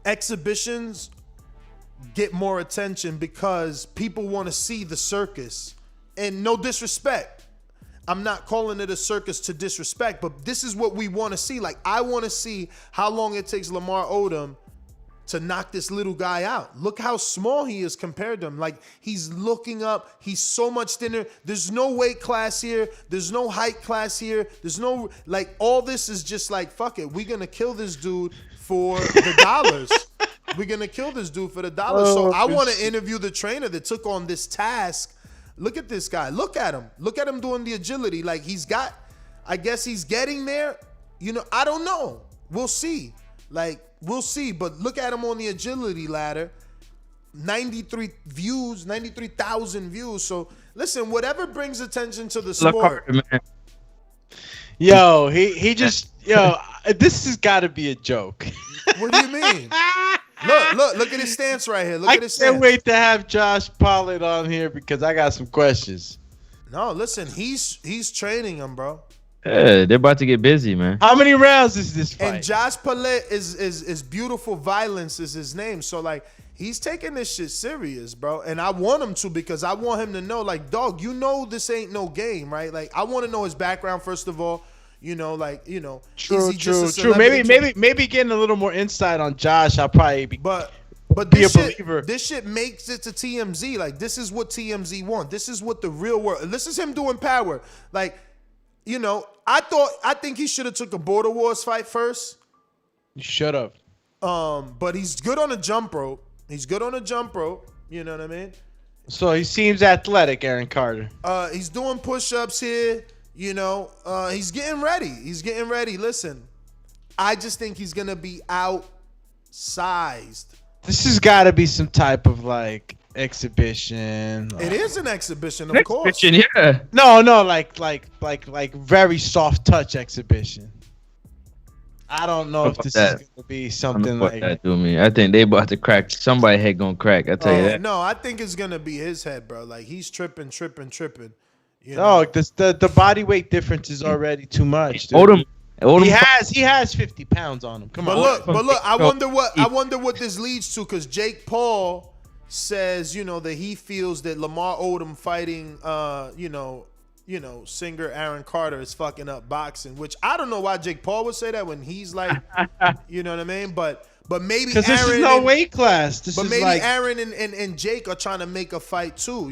exhibitions get more attention because people want to see the circus. And no disrespect, I'm not calling it a circus to disrespect, but this is what we want to see. Like, I want to see how long it takes Lamar Odom to knock this little guy out. Look how small he is compared to him. Like, he's looking up. He's so much thinner. There's no weight class here. There's no height class here. There's no, like, all this is just like, fuck it. We're going to kill this dude for the dollars. We're going to kill this dude for the dollars. So I want to interview the trainer that took on this task. Look at this guy. Look at him. Look at him doing the agility. Like I guess he's getting there. I don't know. We'll see. We'll see. But look at him on the agility ladder. 93,000 views. So listen, whatever brings attention to the sport. Yo, he just, this has got to be a joke. What do you mean? Look at his stance right here. I can't wait to have Josh Pollitt on here because I got some questions. No, listen, he's training him, bro. Yeah, they're about to get busy, man. How many rounds is this fight? And Josh Pollitt is Beautiful Violence is his name. So like he's taking this shit serious, bro. And I want him to because I want him to know, like, dog, this ain't no game, right? Like I want to know his background first of all. True. Maybe getting a little more insight on Josh, I'll probably be. But this a shit, believer. This shit makes it to TMZ. Like this is what TMZ want. This is what the real world. This is him doing power. Like, I think he should have took a Border Wars fight first. You should have. But he's good on a jump rope. You know what I mean? So he seems athletic, Aaron Carter. He's doing push-ups here. He's getting ready. Listen, I just think he's going to be outsized. This has got to be some type of like exhibition. It is an exhibition, of course. Yeah. No, like very soft touch exhibition. I don't know if this is going to be something like that. To me, I think they about to crack. Somebody head gonna crack. I tell you that. No, I think it's gonna be his head, bro. Like he's tripping. The body weight difference is already too much. Odom, he has 50 pounds on him. Come on. But look, I wonder what this leads to, because Jake Paul says, that he feels that Lamar Odom fighting singer Aaron Carter is fucking up boxing, which I don't know why Jake Paul would say that when he's like, you know what I mean? But maybe because this is no weight class. Aaron and Jake are trying to make a fight too,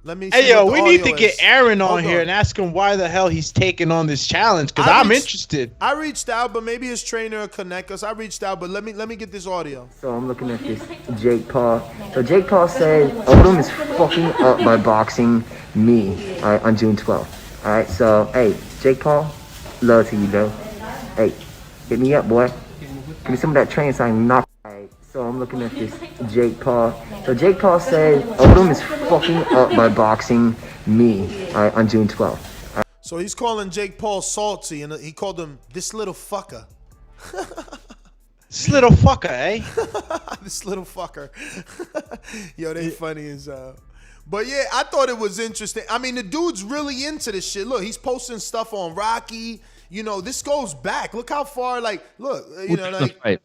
Let me. Hey yo, we need to get Aaron on here and ask him why the hell he's taking on this challenge, because I'm interested. I reached out, but maybe his trainer will connect us. I reached out, but let me get this audio. So I'm looking at this Jake Paul. So Jake Paul said Odom is fucking up by boxing me, all right, on June 12th. All right, so hey, Jake Paul, love to you, bro. Hey, hit me up, boy. Give me some of that training so I can knock. All right, so I'm looking at this Jake Paul. So Jake Paul said Odom is fucking up by boxing me on June 12th. So he's calling Jake Paul salty, and he called him this little fucker. This little fucker, eh? This little fucker. Yo, they funny as But yeah, I thought it was interesting. I mean, the dude's really into this shit. Look, he's posting stuff on Rocky. You know, this goes back. Look how far, like, look, you know, like fight?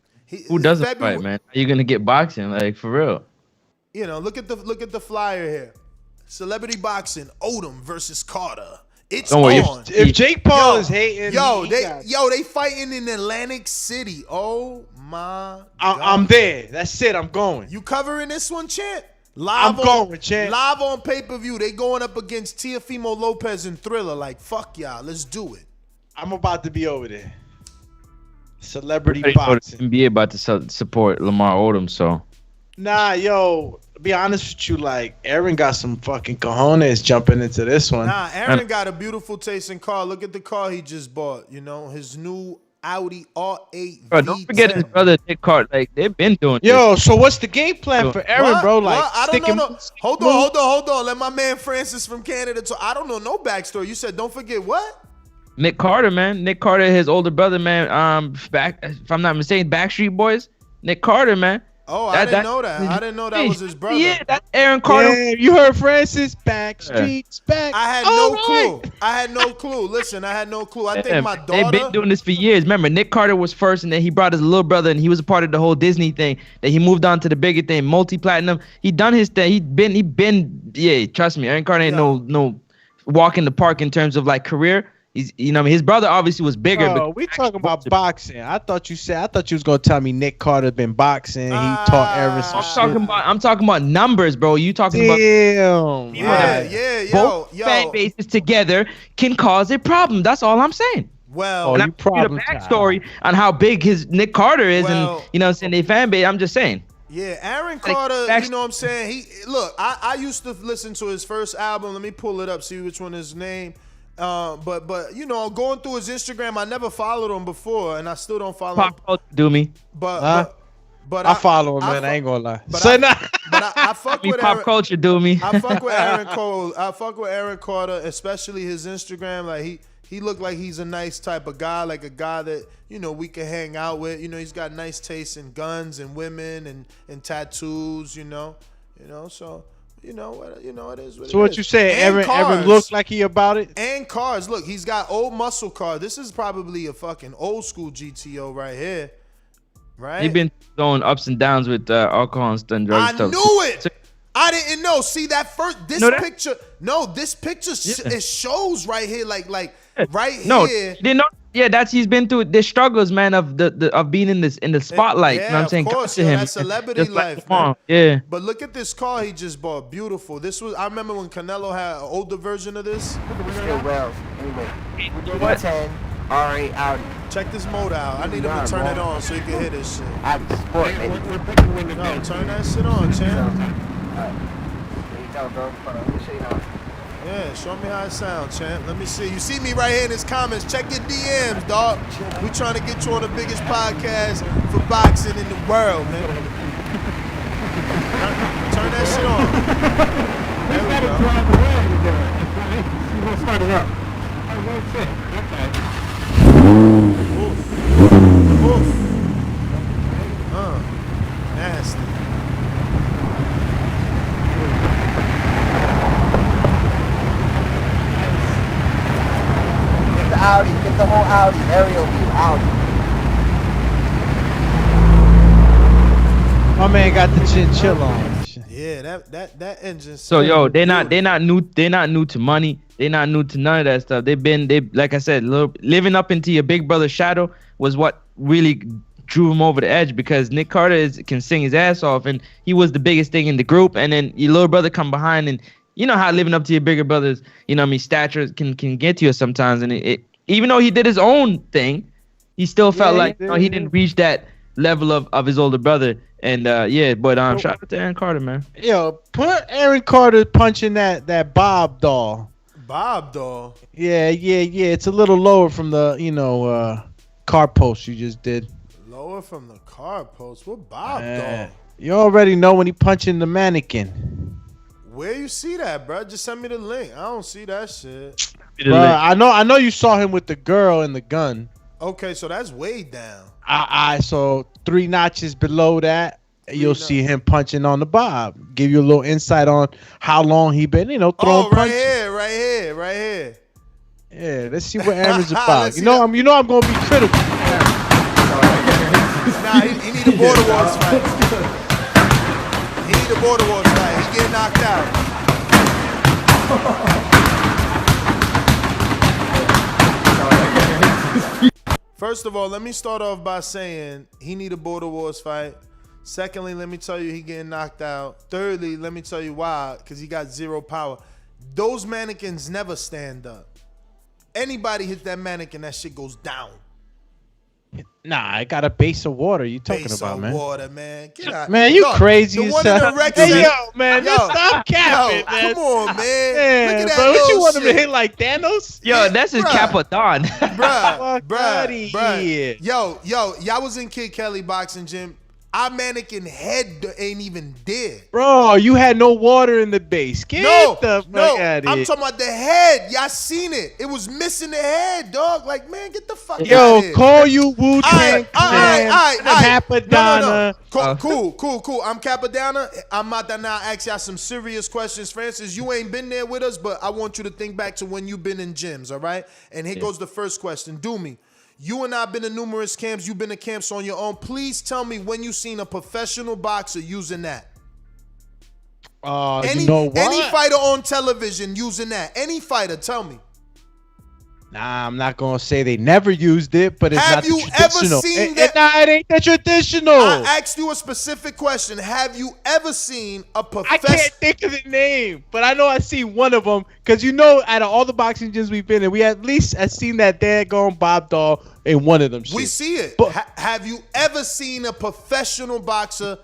Who doesn't fight, man? Are you gonna get boxing, like, for real? You know, look at the flyer here. Celebrity boxing, Odom versus Carter. It's Don't worry, on. if Jake Paul is hating, they fighting in Atlantic City. Oh my God. I'm there. That's it. I'm going. You covering this one, Chant? I'm going, Chant. Live on pay-per-view. They going up against Teofimo Lopez and Thriller. Like, fuck y'all. Let's do it. I'm about to be over there. Celebrity boxing. NBA about to support Lamar Odom, so. Nah, yo, to be honest with you, like, Aaron got some fucking cojones jumping into this one. Nah, Aaron got a beautiful tasting car. Look at the car he just bought. You know, his new Audi R8 Bro, don't forget his brother Nick Carter. Like, they've been doing Yo, this. so what's the game plan for Aaron, bro? Like, I don't know. Hold on. Let my man Francis from Canada talk. I don't know no backstory. You said don't forget what? Nick Carter, man. Nick Carter, his older brother, man. Back, if I'm not mistaken, Backstreet Boys. Nick Carter, man. Oh, I didn't know that. I didn't know that was his brother. Yeah, that's Aaron Carter. Yeah, you heard Francis Backstreet's back. I had no clue. I had no clue. Listen, I had no clue. I think my daughter. They've been doing this for years. Remember, Nick Carter was first, and then he brought his little brother, and he was a part of the whole Disney thing. Then he moved on to the bigger thing, multi-platinum. He done his thing. He been. Yeah, trust me, Aaron Carter ain't no walk in the park in terms of like career. He's, you know, I mean, his brother obviously was bigger. Bro, we talking about boxing. I thought you was gonna tell me Nick Carter been boxing. He taught Aaron some shit. I'm talking about numbers, bro. You talking about? Both fan bases together can cause a problem. That's all I'm saying. Well, and I'm giving you the backstory on how big his Nick Carter is, and you know, what I'm saying, they fan base. I'm just saying. Yeah, Aaron Carter, you know what I'm saying? I used to listen to his first album. Let me pull it up, see which one is his name. But you know, going through his Instagram, I never followed him before, and I still don't follow him. Pop culture do me. But I follow him, man. I ain't gonna lie. But I fuck with pop culture do me. I fuck with Aaron Cole. I fuck with Aaron Carter, especially his Instagram. Like he looked like he's a nice type of guy, like a guy that, you know, we can hang out with. You know, he's got nice taste in guns and women and tattoos. You know, so. You know, it is what so what you say, Aaron looks like he about it? And cars. Look, he's got old muscle cars. This is probably a fucking old school GTO right here. Right? He's been going ups and downs with alcohol and drugs. I knew it. I didn't know. See that first picture. No, this picture it shows right here, like right here. Didn't know. Yeah, he's been through the struggles, man, of being in the spotlight. Yeah, you know what I'm saying? Of course, to him. That's celebrity life, man. Yeah. But look at this car he just bought. Beautiful. I remember when Canelo had an older version of this. Well, anyway, we're doing 10 R8 Audi. Check this mode out. I need him to turn it on so he can hear this shit. Audi Sport, baby. No, turn that shit on, champ. Alright. There you go, bro. Hold on, let me show you how. Yeah, show me how it sounds, champ. Let me see. You see me right here in his comments. Check your DMs, dog. We trying to get you on the biggest podcast for boxing in the world, man. Turn that shit on. There we go. You gonna start it up? Nasty. Audi, get the whole Audi, aerial view, Audi. My man got the chinchilla on. Yeah, that engine. So yo, they're not new to money. They're not new to none of that stuff. They like I said, living up into your big brother's shadow was what really drew him over the edge, because Nick Carter can sing his ass off, and he was the biggest thing in the group, and then your little brother come behind, and you know how living up to your bigger brothers, you know what I mean, stature can get to you sometimes, and it even though he did his own thing, he still felt like he didn't reach that level of his older brother. And shout out to Aaron Carter, man. Yo, put Aaron Carter punching that Bob doll. Bob doll? Yeah. It's a little lower from the, car post you just did. Lower from the car post? What Bob doll? You already know when he punching the mannequin. Where you see that, bro? Just send me the link. I don't see that shit. Bro, I know you saw him with the girl and the gun. Okay, so that's way down. So 3 notches below that, you'll see him punching on the Bob. Give you a little insight on how long he been, throwing punches. Right here. Yeah, let's see what Aaron's about. I'm gonna be critical. Nah, he need a border wars fight. He need a border wars fight. He's getting knocked out. First of all, let me start off by saying he need a border wars fight. Secondly, let me tell you he getting knocked out. Thirdly, let me tell you why, because he got 0 power. Those mannequins never stand up. Anybody hit that mannequin, that shit goes down. Nah, I got a base of water. You talking Base about, of man? water, man. Get out. Man, you crazy The as one in hell. the rec Hey, center. yo, man, stop capping, man. Come on, man. Yeah, Look at that bro, what you little want him to shit. hit like Thanos? Yo, that's his Capadon. Bruh. Yo, y'all was in Kid Kelly boxing gym. Our mannequin head ain't even dead. Bro, you had no water in the base. Get the fuck out of here. I'm talking about the head. Y'all seen it. It was missing the head, dog. Like, man, get the fuck out of Yo, here. call you Wu-Tang All right. Capadonna. No. Cool. I'm Capadonna. I'm about to now ask y'all some serious questions. Francis, you ain't been there with us, but I want you to think back to when you've been in gyms, all right? And here goes the first question. Do me. You and I have been to numerous camps. You've been to camps on your own. Please tell me when you seen a professional boxer using that. You know what? Any fighter on television using that. Any fighter, tell me. Nah, I'm not gonna say they never used it, but it's Have not you the traditional. ever seen that? Nah, it ain't the traditional. I asked you a specific question. Have you ever seen a I professional? can't think of the name, but I know I seen one of them because out of all the boxing gyms we've been in, we at least have seen that daggone Bob doll in one of them. We see it. But have you ever seen a professional boxer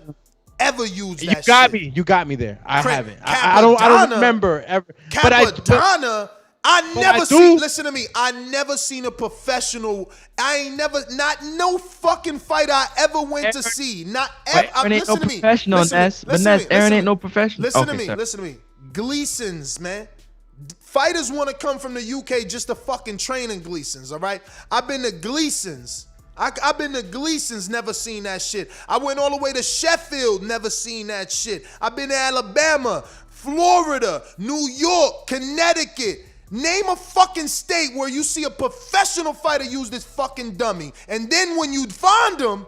ever use that? You got me there. I haven't. I don't remember ever. Capadonna. Listen to me. I never seen a professional. No fucking fighter I ever went to see. Not ever. Aaron ain't no professional, Ness. Aaron ain't no professional. Listen to me. Gleason's, man. Fighters want to come from the UK just to fucking train in Gleason's, all right? I've been to Gleason's. I've been to Gleason's, never seen that shit. I went all the way to Sheffield, never seen that shit. I've been to Alabama, Florida, New York, Connecticut. Name a fucking state where you see a professional fighter use this fucking dummy. And then when you find him,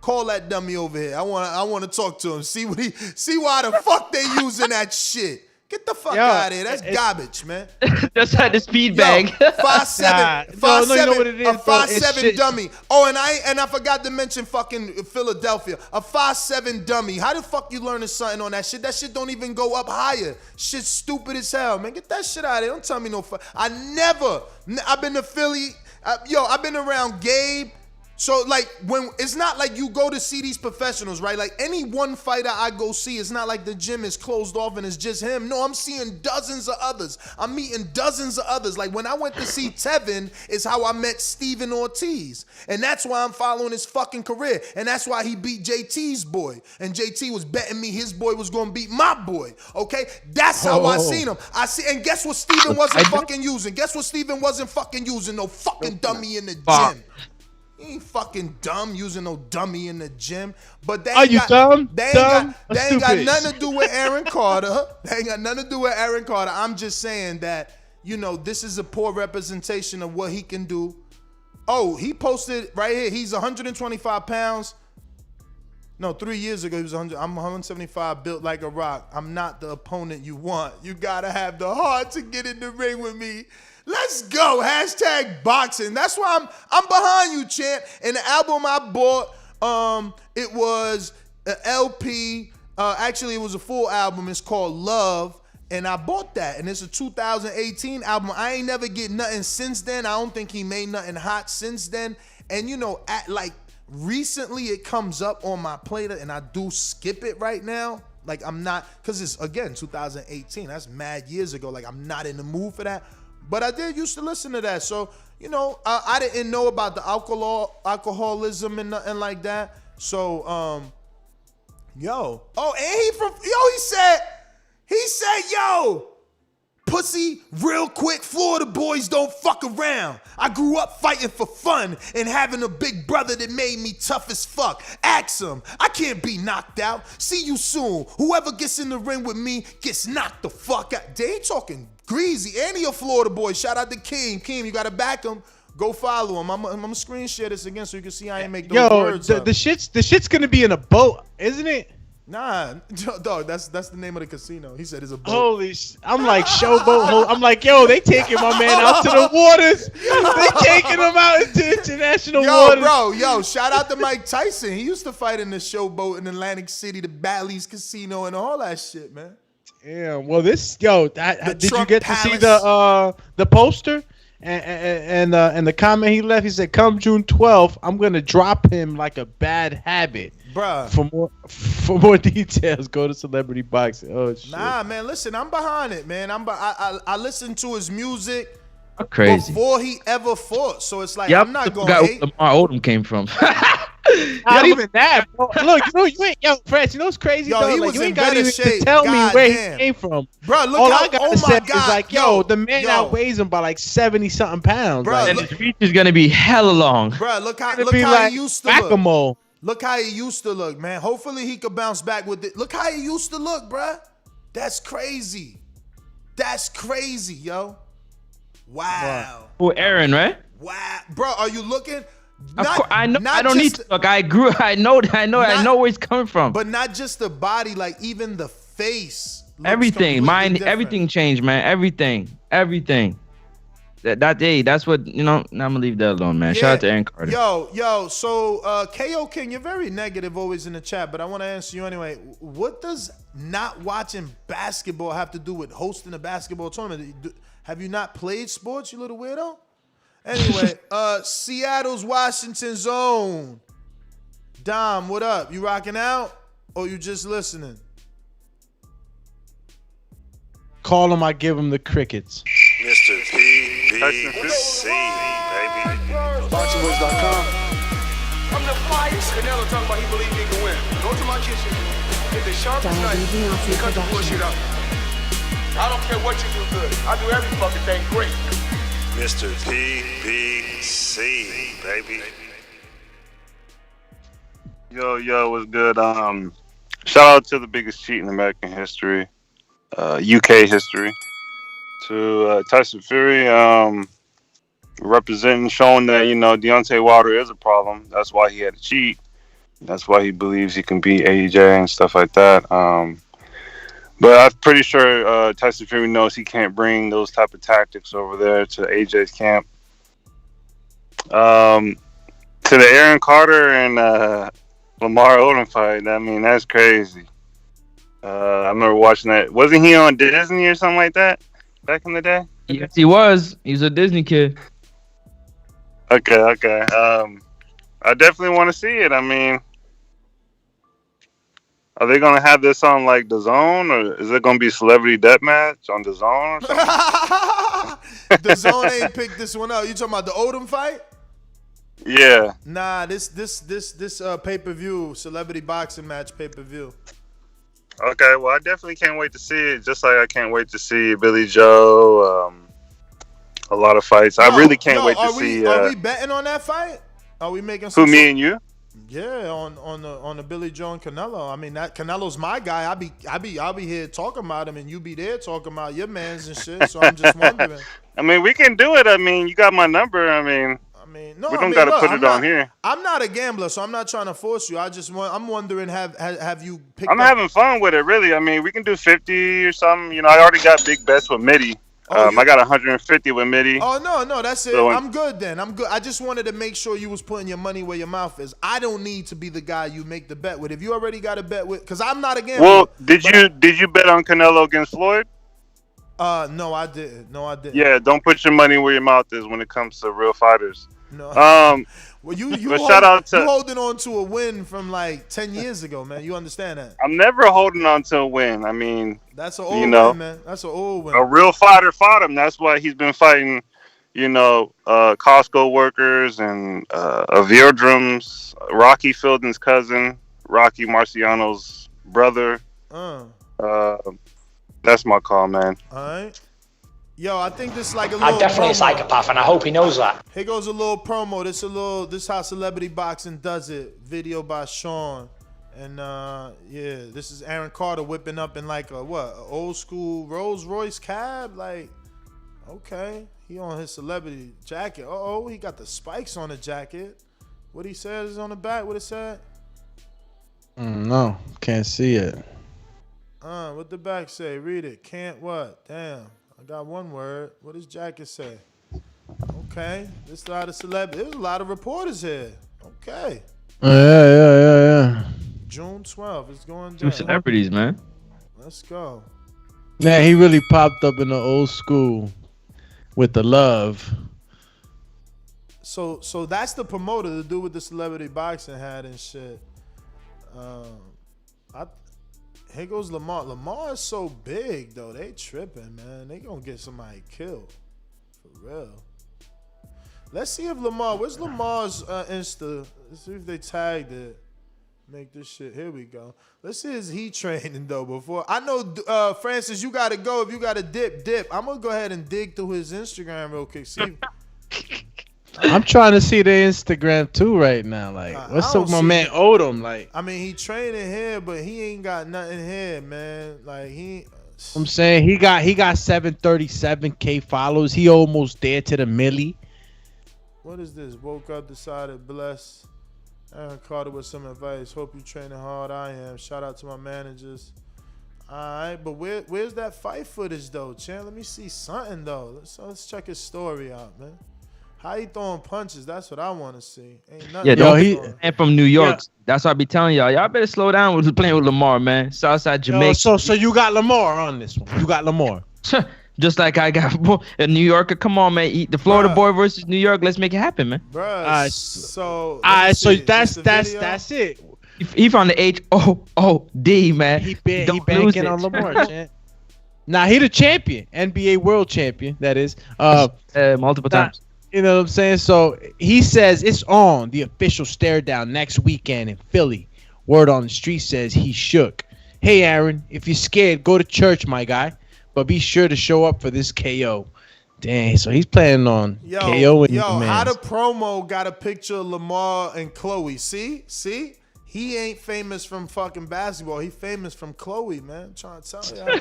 call that dummy over here. I want to talk to him. See why the fuck they using that shit. Get the fuck out of here. That's garbage, man. Just had the speed bag. 5'7", you know what it is, a bro. It's 5'7" shit. dummy. Oh, and I forgot to mention fucking Philadelphia. A 5'7" dummy. How the fuck you learning something on that shit? That shit don't even go up higher. Shit's stupid as hell, man. Get that shit out of here. Don't tell me no fuck. I've been to Philly. I've been around Gabe. So, like, when it's not like you go to see these professionals, right? Like, any one fighter I go see, it's not like the gym is closed off and it's just him. No, I'm seeing dozens of others. I'm meeting dozens of others. Like, when I went to see Tevin, is how I met Steven Ortiz. And that's why I'm following his fucking career. And that's why he beat JT's boy. And JT was betting me his boy was going to beat my boy. Okay? That's how I seen him. And guess what Steven wasn't fucking using? Guess what Steven wasn't fucking using? No fucking dummy in the gym. He ain't fucking dumb using no dummy in the gym. But they ain't got nothing to do with Aaron Carter. They ain't got nothing to do with Aaron Carter. I'm just saying that, this is a poor representation of what he can do. Oh, he posted right here. He's 125 pounds. No, 3 years ago he was 100. I'm 175, built like a rock. I'm not the opponent you want. You gotta have the heart to get in the ring with me. Let's go. #boxing. That's why I'm behind you, champ. And the album I bought, it was an LP. Actually, it was a full album. It's called Love. And I bought that. And it's a 2018 album. I ain't never get nothing since then. I don't think he made nothing hot since then. And recently it comes up on my playlist and I do skip it right now. Like, I'm not, because it's, again, 2018. That's mad years ago. Like, I'm not in the mood for that. But I did used to listen to that. So, I didn't know about the alcoholism and nothing like that. So, he He said, yo, pussy, real quick, Florida boys don't fuck around. I grew up fighting for fun and having a big brother that made me tough as fuck. Ask him, I can't be knocked out. See you soon. Whoever gets in the ring with me gets knocked the fuck out. They ain't talking greasy. And he a Florida boy. Shout out to Keem. Keem, you gotta back him. Go follow him. I'm gonna screen share this again so you can see I ain't make those words up. The shit's gonna be in a boat, isn't it? Nah, dog, that's the name of the casino. He said it's a boat. Holy I'm like showboat. I'm like, yo, they taking my man out to the waters. They taking him out into international waters. Yo, shout out to Mike Tyson. He used to fight in the showboat in Atlantic City, the Bally's Casino, and all that shit, man. Damn. Well, did you get Palace. to see the poster? And the comment he left, he said, "Come June 12th, I'm gonna drop him like a bad habit." Bruh. For more details, go to Celebrity Boxing. Oh shit. Nah, man, listen, I'm behind it, man. I listened to his music Crazy. before he ever fought, so it's like Yep, I'm not forgot gonna where hate. Lamar Odom came from. Not even that, bro. Look, you ain't, yo, Fred, you know what's crazy, Yo, though? he Like, was you in ain't got better even shape. to tell me God where damn. he came from. Bro, look All how, I gotta oh my say God, is like, yo, the man outweighs him by like 70-something pounds. Bro, like, And his reach is gonna be hella long. Bro, look how be like he used to whack-a-mole. look. Look how he used to look, man. Hopefully he could bounce back with it. Look how he used to look, bro. That's crazy. That's crazy, yo. Wow. Who, Aaron, right? Wow. Bro, are you looking? Of course, I know. I don't need to look. I know where he's coming from. But not just the body, like even the face. Everything, everything changed, man. Everything. That's what, I'm gonna leave that alone, man. Shout out to Aaron Carter. Yo, so KO King, you're very negative always in the chat, but I want to answer you anyway. What does not watching basketball have to do with hosting a basketball tournament? Have you not played sports, you little weirdo? Anyway, Seattle's Washington zone. Dom, what up? You rocking out or you just listening? Call him, I give him the crickets. Mr. PBC, baby. BoxingWords.com. I'm the flyest. Canelo talking about he believe he can win. Go to my kitchen. Get the sharpest knife and cut the bullshit up. I don't care what you do good. I do every fucking thing great. Mr. PBC, baby. Yo, what's good? Shout out to the biggest cheat in American history, UK history. To Tyson Fury, representing, showing that, Deontay Wilder is a problem. That's why he had to cheat. That's why he believes he can beat AJ and stuff like that. But I'm pretty sure Tyson Fury knows he can't bring those type of tactics over there to AJ's camp. To the Aaron Carter and Lamar Odom fight, I mean, that's crazy. I remember watching that. Wasn't he on Disney or something like that back in the day? Yes, he was. He's a Disney kid. Okay. I definitely want to see it. I mean, are they gonna have this on like Dazn, or is it gonna be Celebrity Deathmatch on Dazn or something? Dazn ain't picked this one up. You talking about the Odom fight? Yeah. Nah, this pay-per-view, celebrity boxing match pay-per-view. Okay, well, I definitely can't wait to see it. Just like I can't wait to see Billy Joe. A lot of fights. I really can't wait to see. Are we betting on that fight? Are we making who, me and you? Yeah, on the Billy Joe and Canelo. I mean, that Canelo's my guy. I'll be here talking about him, and you be there talking about your mans and shit. So I'm just wondering. I mean, we can do it. I mean, you got my number. I mean, we don't got to put it on here. I'm not a gambler, so I'm not trying to force you. I'm wondering, have you picked? I'm having fun with it, really. I mean, we can do 50 or something. I already got big bets with Mitty. I got 150 with Mitty. Oh no, that's it. So I'm good then. I'm good. I just wanted to make sure you was putting your money where your mouth is. I don't need to be the guy you make the bet with. If you already got a bet with, because I'm not a gambler. Well, did you bet on Canelo against Floyd? No, I didn't. Yeah, don't put your money where your mouth is when it comes to real fighters. No. Well, you holding on to a win from like 10 years ago, man. You understand that? I'm never holding on to a win. I mean, that's an old win, man. That's an old win. A real fighter fought him. That's why he's been fighting, Costco workers and Aviodrums, Rocky Fielding's cousin, Rocky Marciano's brother. That's my call, man. All right. Yo, I think this is like a little I'm definitely promo. a psychopath, and I hope he knows that. Here goes a little promo. This how celebrity boxing does it. Video by Sean. And yeah, this is Aaron Carter whipping up in like a old school Rolls Royce cab. Like, okay, he on his celebrity jacket. Oh, he got the spikes on the jacket. What he says on the back? What it said? No, can't see it. What the back say? Read it. Can't what? Damn, I got one word. What does jacket say? Okay, there's a lot of celebrities. There's a lot of reporters here. Okay. Yeah. June 12th. It's going down. Two celebrities, man. Let's go. Yeah, he really popped up in the old school with the love. So that's the promoter, the dude with the celebrity boxing hat and shit. Here goes Lamar. Lamar is so big though. They tripping, man. They gonna get somebody killed. For real. Let's see if Lamar. Where's Lamar's Insta? Let's see if they tagged it. Make this shit. Here we go. Let's see his heat training though. Before I know, Francis, you gotta go. If you gotta dip. I'm gonna go ahead and dig through his Instagram real quick. See. I'm trying to see their Instagram too right now. Like, what's up with my man Odom? Like, I mean, he training here, but he ain't got nothing here, man. Like I'm saying he got 737K followers. He almost there to the milli. What is this? Woke up, decided, bless. Aaron Carter with some advice. Hope you training hard. I am. Shout out to my managers. All right, but where's that fight footage though, Chan? Let me see something though. Let's check his story out, man. How he throwing punches? That's what I want to see. Ain't nothing. Yeah, and from New York. Yeah. That's what I be telling y'all. Y'all better slow down with playing with Lamar, man. Southside Jamaica. So you got Lamar on this one. You got Lamar. Just like I got a New Yorker. Come on, man. The Florida boy versus New York. Let's make it happen, man. Bruh. So that's it. He found the HOOD, man. He banking on Lamar, Chan. Nah, he the champion. NBA world champion, that is. Multiple times. You know what I'm saying? So he says it's on the official stare down next weekend in Philly. Word on the street says he shook. Hey, Aaron, if you're scared, go to church, my guy. But be sure to show up for this KO. Dang, so he's planning on KO and how the promo got a picture of Lamar and Chloe. See? He ain't famous from fucking basketball. He famous from Chloe, man. I'm trying to tell y'all.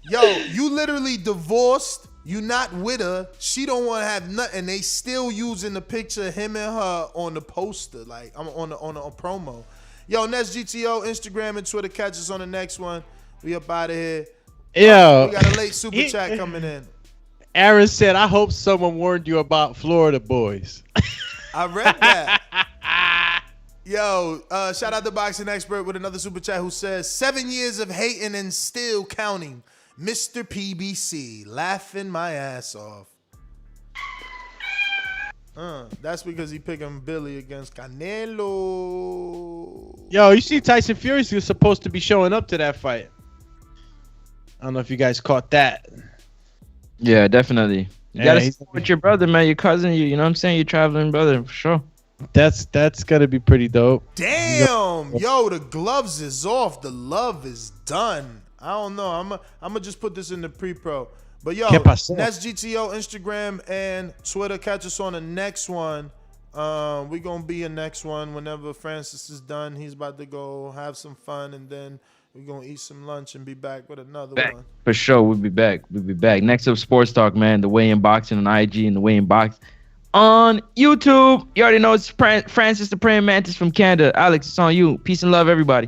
Yo, you literally divorced. You not with her. She don't want to have nothing. They still using the picture of him and her on the poster. Like, I'm on a promo. Yo, next GTO, Instagram and Twitter. Catch us on the next one. We up out of here. Yo, we got a late super chat coming in. Aaron said, I hope someone warned you about Florida boys. I read that. Yo, shout out to Boxing Expert with another super chat who says, 7 years of hating and still counting. Mr. PBC, laughing my ass off. That's because he picking Billy against Canelo. Yo, you see Tyson Fury was supposed to be showing up to that fight. I don't know if you guys caught that. Yeah, definitely. You gotta support your brother, man. Your cousin, you know what I'm saying? Your traveling brother, for sure. That's gotta be pretty dope. Damn, yo, the gloves is off. The love is done. I don't know. I'm gonna just put this in the pre-pro. But yo, that's GTO, Instagram, and Twitter. Catch us on the next one. We're gonna be in next one whenever Francis is done. He's about to go have some fun, and then we're gonna eat some lunch and be back with another one. For sure, we'll be back. Next up, Sports Talk, man. The Way in Boxing on IG and the Way in Box on YouTube. You already know it's Francis the Praying Mantis from Canada. Alex, it's on you. Peace and love, everybody.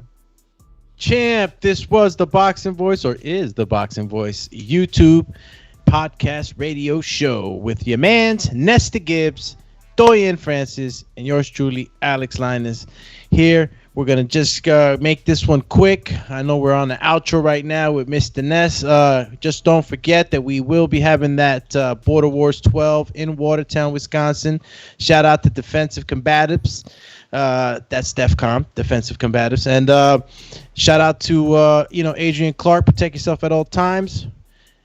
Champ, this was the Boxing Voice, or is the Boxing Voice YouTube podcast radio show with your mans Nesta Gibbs, Doyen Francis, and yours truly, Alex Linus. Here, we're gonna just make this one quick. I know we're on the outro right now with Mr. Ness. Just don't forget that we will be having that Border Wars 12 in Watertown, Wisconsin. Shout out to Defensive Combatives. That's DEFCON, Defensive Combatives, and shout out to Adrian Clark. Protect yourself at all times.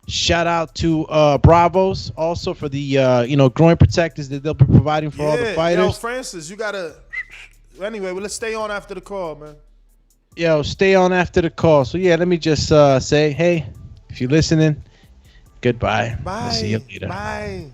Shout out to Bravos also for the groin protectors that they'll be providing for all the fighters. Yo, Francis, you gotta. Anyway, let's stay on after the call, man. Yo, stay on after the call. So yeah, let me just say, hey, if you're listening, goodbye. Bye. I'll see you later. Bye.